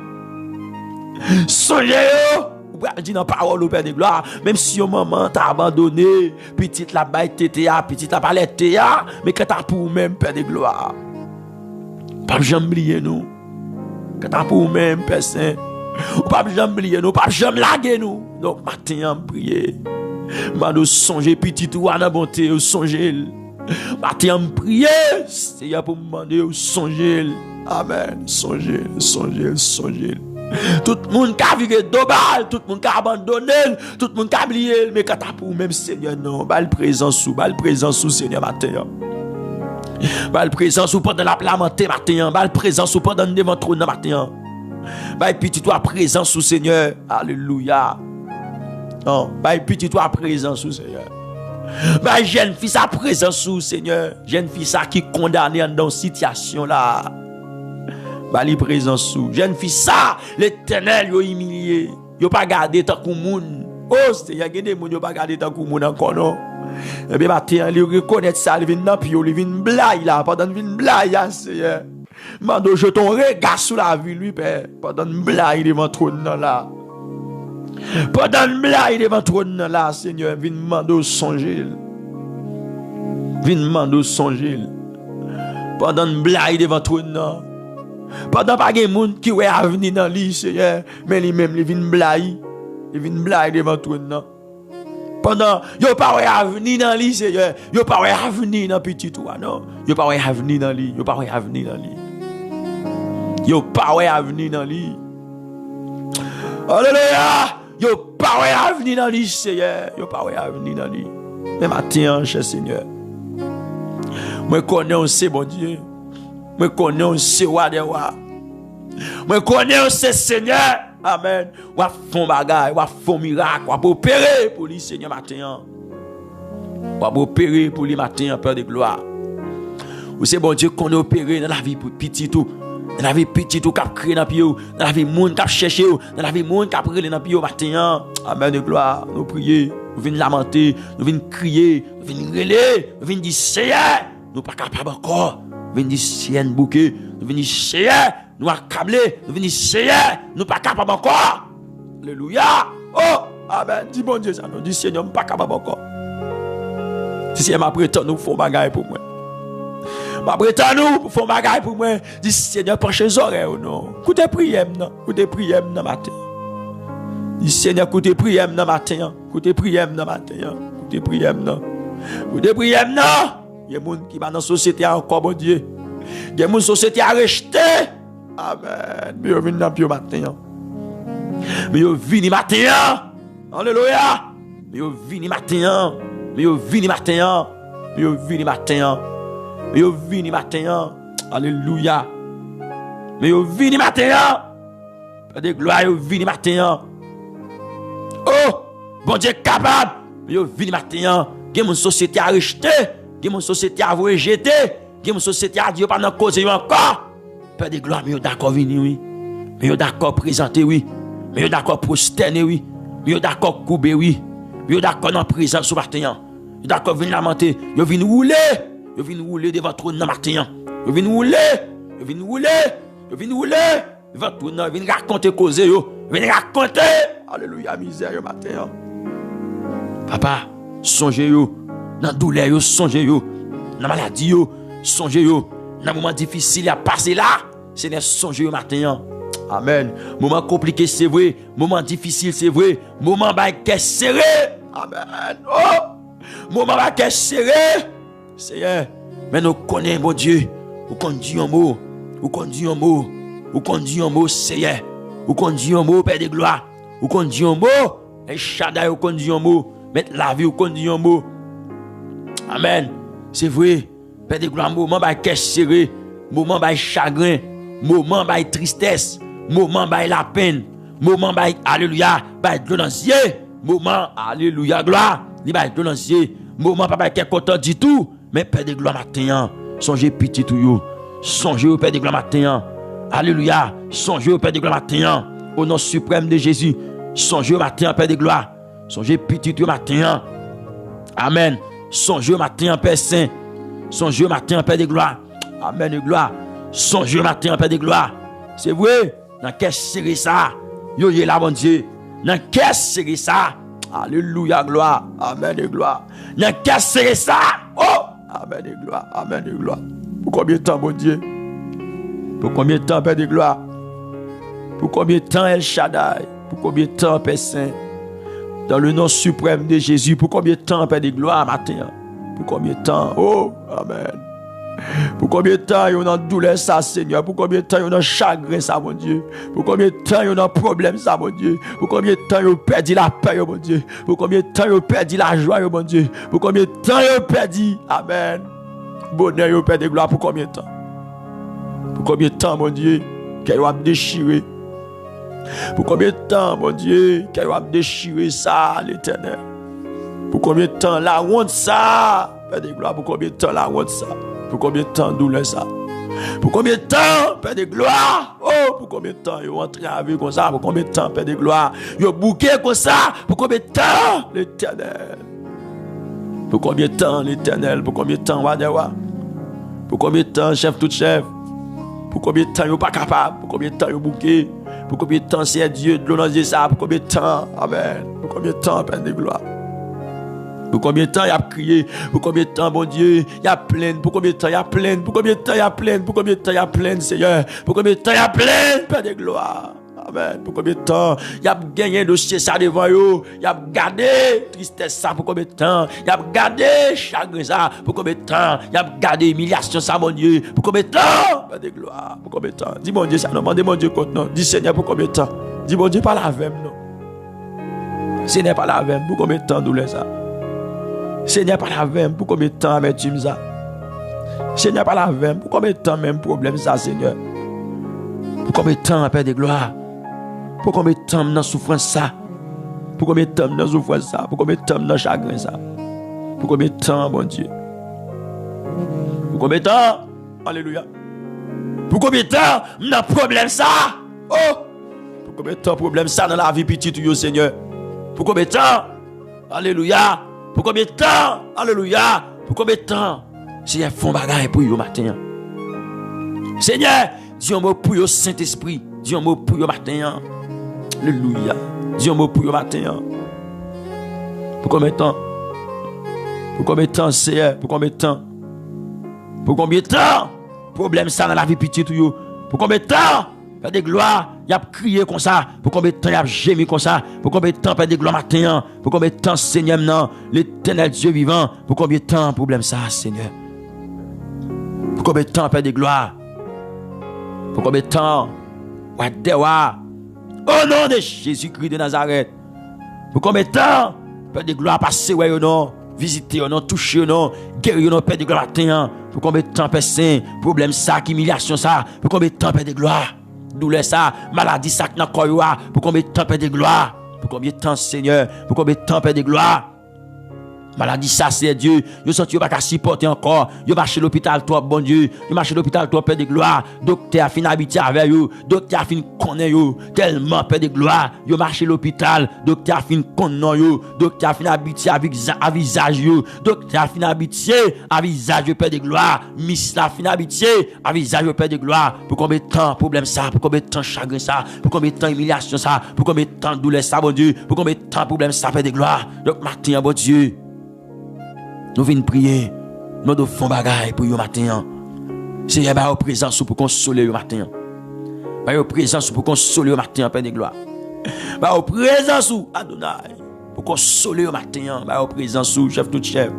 Songez-vous, vous dit dans la parole au Père de gloire, même si your maman t'a abandonné, petite la baille tétéa, petite la palette téa, mais que t'as pour même Père de gloire. Pas jamais oublier nous. Que t'as pour même Père Saint. Pas jamais oublier nous, pas jamais laguer nous. Donc matin prier. Mando songer petit ou à la bonté, songer. Matin prier, c'est pour me demander songer. Amen. Songer. Tout le monde qui a viré d'obal, tout le monde qui a abandonné, tout le monde qui a oublié, mais quand tu as pour même Seigneur, non, bal présence sous Seigneur matin. Bal présence ou pendant la lamenté matin, bal présence ou pendant devant trône matin. Bal petit toi présence sous Seigneur. Alléluia. Non, bal petit toi présence sous Seigneur. Bal jeune fils à présence sous Seigneur. Jeune fils qui condamné dans situation là. Bali présence sous. Jeune fille ça, l'Éternel yo humilié. Yo pas gardé tant que moun. Oh, c'est y a des moun yo pas gardé tant que moun encore non. Et bien matin, il reconnaît ça, il vient dans pio, il vient blague là, pendant vient blague Seigneur. Mando je ton regard sur la vie lui père, pendant blague devant trône là. Pendant blague devant trône là, Seigneur, vient mando songer. Vient mando songer. Pendant blague devant trône là. Pendant pas de monde qui ouais avenir dans lui Seigneur, mais lui même il vient blague devant toi non. Pendant yo pas ouais avenir dans lui Seigneur, yo pas ouais avenir dans petit toi non. Yo pas ouais avenir dans lui, yo pas ouais avenir dans lui. Yo pas ouais avenir dans lui. Alléluia. Yo pas ouais avenir dans lui Seigneur, yo pas ouais avenir dans lui. Mais matin cher Seigneur. Moi connais c'est bon Dieu. Moi connais c'est roi des rois. Moi connais c'est Seigneur. Amen. Ou a font bagay, ou a font miracle, ou a opérer pour lui Seigneur matin. Ou a opérer pour lui matin Père de gloire. Ou c'est bon Dieu qu'on a opéré dans la vie petit tout. Dans la vie petit tout cap créer dans pied, dans la vie monde cap chercher, dans la vie monde cap relé dans pied matin. Amen de gloire. Nous prier, nous venons lamenter, nous venons crier, nous venons relé, nous venons dire Seigneur, nous pas capable encore. Nous venons dire Seigneur bouquet, nous venons dire Seigneur, nous accabler, nous venons dire Seigneur, nous pas capable encore. Alléluia. Oh, amen. Dis bon Dieu ça, nous dit Seigneur, nous pas capable encore. Si c'est ma prétend nous font bagaille pour moi. Ma prétend nous font bagaille pour moi. Dis Seigneur, penchez les oreilles ou non. Écoutez prière non, écoutez prière non matin. Dis Seigneur, écoutez prière non matin. Écoutez prière non matin. Écoutez prière non. Écoutez prière non. Il y a des gens qui sont dans la société encore, mon Dieu. Il y a des gens dans la société à rejeter. Amen. Mais ils viennent dans le matin. Mais ils viennent matin. Alléluia. Mais ils viennent matin. Mais ils viennent matin. Mais ils viennent matin. Mais ils viennent matin. Alléluia. Mais ils viennent matin. Père de gloire, ils viennent matin. Oh, bon Dieu capable. Mais ils viennent matin. Il y a une société à rejeter. Il y a une société à vous rejeter. Il y a une société à Dieu pas dans cause encore. Père de gloire, mais vous d'accord venir oui. Mais vous d'accord présenter oui. Mais vous d'accord prosterner oui. Mais vous d'accord couper oui. Mais vous d'accord dans présence ce matin. Vous d'accord venir lamenter. Vous venez rouler. Vous venez rouler devant trône dans matin. Vous venez rouler. Vous venez rouler. Vous venez rouler devant trône. Vous venez raconter causer yo. Vous venez raconter. Alléluia misère matin. Papa, songez yo. Dans douleur yo, songez yo. Dans maladie yo, songez yo. Dans moment difficile à passer là, Seigneur, songez yo matin. Amen. Moment compliqué, c'est vrai. Moment difficile, c'est vrai. Moment baïque serré. Amen. Oh! Moment baïque serré. Seigneur, mais nous connaissons, mon Dieu. Vous conduisez un mot. Vous conduisez un mot. Vous conduisez un mot, Seigneur. Vous conduisez un mot, Père de gloire. Vous conduisez un mot. Et Shaddai, vous conduisez un mot. Mettre la vie, vous conduisez un mot. Amen. C'est vrai. Père de gloire, moment baïque serré. Moment baïque chagrin. Moment baïque tristesse. Moment baïque la peine. Moment baïque, alléluia, baïque de l'ancien. Moment, alléluia, gloire. Li baïque de l'ancien. Moment pas baïque content du tout. Mais Père de gloire matin, songez petit tout yo. Songez au Père de gloire matin. Alléluia. Songez au Père de gloire matin. Au nom suprême de Jésus. Songez au matin, Père de gloire. Songez petit tout matin. Amen. Songez au matin, Père Saint. Songez au matin, Père de gloire. Amen de gloire. Songez au matin, Père de gloire. C'est vrai. Dans quel serré ça? Yo yé là, mon Dieu. Dans quel serré ça? Alléluia, gloire. Amen de gloire. Dans quel serré ça? Oh! Amen de gloire. Amen de gloire. Pour combien de temps, mon Dieu? Pour combien de temps, Père de gloire? Pour combien de temps, El Shaddai? Pour combien de temps, Père Saint? Dans le nom suprême de Jésus, pour combien de temps, Père de gloire, matin? Pour combien de temps? Oh, Amen. Pour combien de temps, il y a une douleur, ça, Seigneur? Pour combien de temps, il y a un chagrin, ça, mon Dieu? Pour combien de temps, il y a un problème, ça, mon Dieu? Pour combien de temps, il a perdu la paix, mon Dieu? Pour combien de temps, il a perdu la joie, mon Dieu? Pour combien de temps, il a perdu, Amen, bonheur, il a perdu gloire? Pour combien de temps? Pour combien de temps, mon Dieu, qu'elle va déchirer? Pour combien de temps, mon Dieu, qu'elle va déchirer ça, l'Éternel? Pour combien de temps, la honte, ça? Père de gloire, pour combien de temps, la honte, ça? Pour combien de temps, douleur, ça? Pour combien de temps, Père de gloire? Oh, pour combien de temps, ils vont entrer avec comme ça? Pour combien de temps, Père de gloire? Ils vont bouquer comme ça? Pour combien de temps, l'Éternel? Pour combien de temps, l'Éternel? Pour combien de temps, Wadewa? Pour combien de temps, chef tout chef? Pour combien de temps, ils sont pas capables? Pour combien de temps, ils bouqué? Pour combien de temps, c'est Dieu de l'honneur de ça? Pour combien de temps? Amen. Pour combien de temps, Père de gloire? Pour combien de temps il a crié? Pour combien de temps, mon Dieu, il a plein? Pour combien de temps il a plein? Pour combien de temps il a plein? Pour combien de temps il a plein, Seigneur? Pour combien de temps il a plein, Père de gloire? Amen. Pour combien de temps il a gagné un dossier ça devant vous? Il a gardé tristesse ça pour combien de temps? Il a gardé chagrin ça pour combien de temps? Il a gardé humiliation ça, mon Dieu. Pour combien de temps? Père de gloire. Pour combien de temps? Dis mon Dieu ça, non, demandez mon Dieu compte non. Dis Seigneur pour combien de temps? Dis mon Dieu pas la même non. Seigneur pas la même pour combien de temps douleur ça? Seigneur pas la même pour combien de temps amertume ça? Seigneur pas la même pour combien de temps même problème ça, Seigneur? Pour combien de temps, Père de gloire? Pour combien de temps dans souffrance ça? Pour combien de temps dans souffrance ça? Pour combien de temps dans chagrin ça? Pour combien de temps, mon Dieu? Pour combien de temps? Alléluia. Pour combien de temps dans problème ça? Oh! Pour combien de temps problème ça dans la vie petite, Seigneur? Pour combien de temps? Alléluia. Pour combien de temps? Alléluia. Pour combien de temps? Seigneur, font bagaille pour vous matin. Seigneur, dis un mot pour vous, Saint-Esprit. Dis un mot pour vous matin. Alléluia. Dis un mot pour vous matin. Pour combien de temps? Pour combien de temps, Seigneur? Pour combien de temps? Pour combien de temps? Problème ça dans la vie petite. Pour combien de temps? Père de gloire, il a crié comme ça. Pour combien de temps il a gémi comme ça? Pour combien de temps, Père de gloire, matin? Pour combien de temps, Seigneur, non? L'Éternel Dieu vivant. Pour combien de temps, problème ça, Seigneur? Pour combien de temps, Père de gloire? Pour combien de temps? Wadewa. Au nom de Jésus-Christ de Nazareth. Pour combien de temps, Père de gloire, passer, ouais, non? Visiter, non? Toucher, non? Guérir, non? Père de gloire, matin? Pour combien de temps, Père Saint? Problème ça, humiliation ça? Pour combien de temps, Père de gloire? Douleur ça, maladie ça qui n'a pas eu. Pour combien de temps, Père de gloire? Pour combien de temps, Seigneur? Pour combien de temps, Père de gloire? Maladie ça c'est Dieu. Yo senti yo pas supporter encore. Yo marché l'hôpital toi bon Dieu. Yo marché l'hôpital toi Père de gloire. Docteur a fin habiter avec yo. Docteur a fin connaît yo tellement Père de gloire. Yo marché l'hôpital. Docteur a fin connaît yo. Docteur a fin habiter avec visage yo. Docteur a fin habiter avec visage Père de gloire. Miss la fin habiter avec visage Père de gloire. Pour combien de temps problème ça? Pour combien de temps chagrin ça? Pour combien de temps humiliation ça? Pour combien de temps douleur ça bon Dieu? Pour combien de temps problème ça Père de gloire? Donc matin bon Dieu. Nous venons prier, nous devons faire bagaille pour le matin. C'est la présence pour consoler le matin. La présence pour consoler le matin, Père de gloire. La présence Adonai pour consoler le matin. La présence chef tout chef.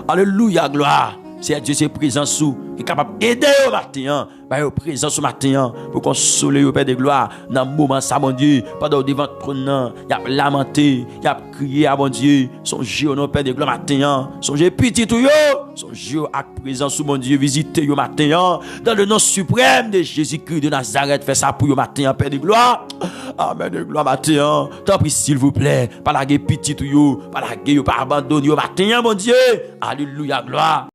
Alléluia, gloire. C'est Dieu, c'est présence qui est capable d'aider au matin. Par présence au matin pour consoler au Père de gloire. Dans le moment, ça, mon Dieu, pendant devant ton nom, il a lamenté, il a crié à mon Dieu. Songez au nom Père de gloire matin. Songez petit tout yo. Songez à présence mon Dieu, visitez au matin. Dans le nom suprême de Jésus-Christ de Nazareth, fais ça pour au matin, Père de gloire. Amen de gloire matin. Tant pis, s'il vous plaît, pas la petit tout yo, pas la gueule, pas abandonner au matin, mon Dieu. Alléluia, gloire.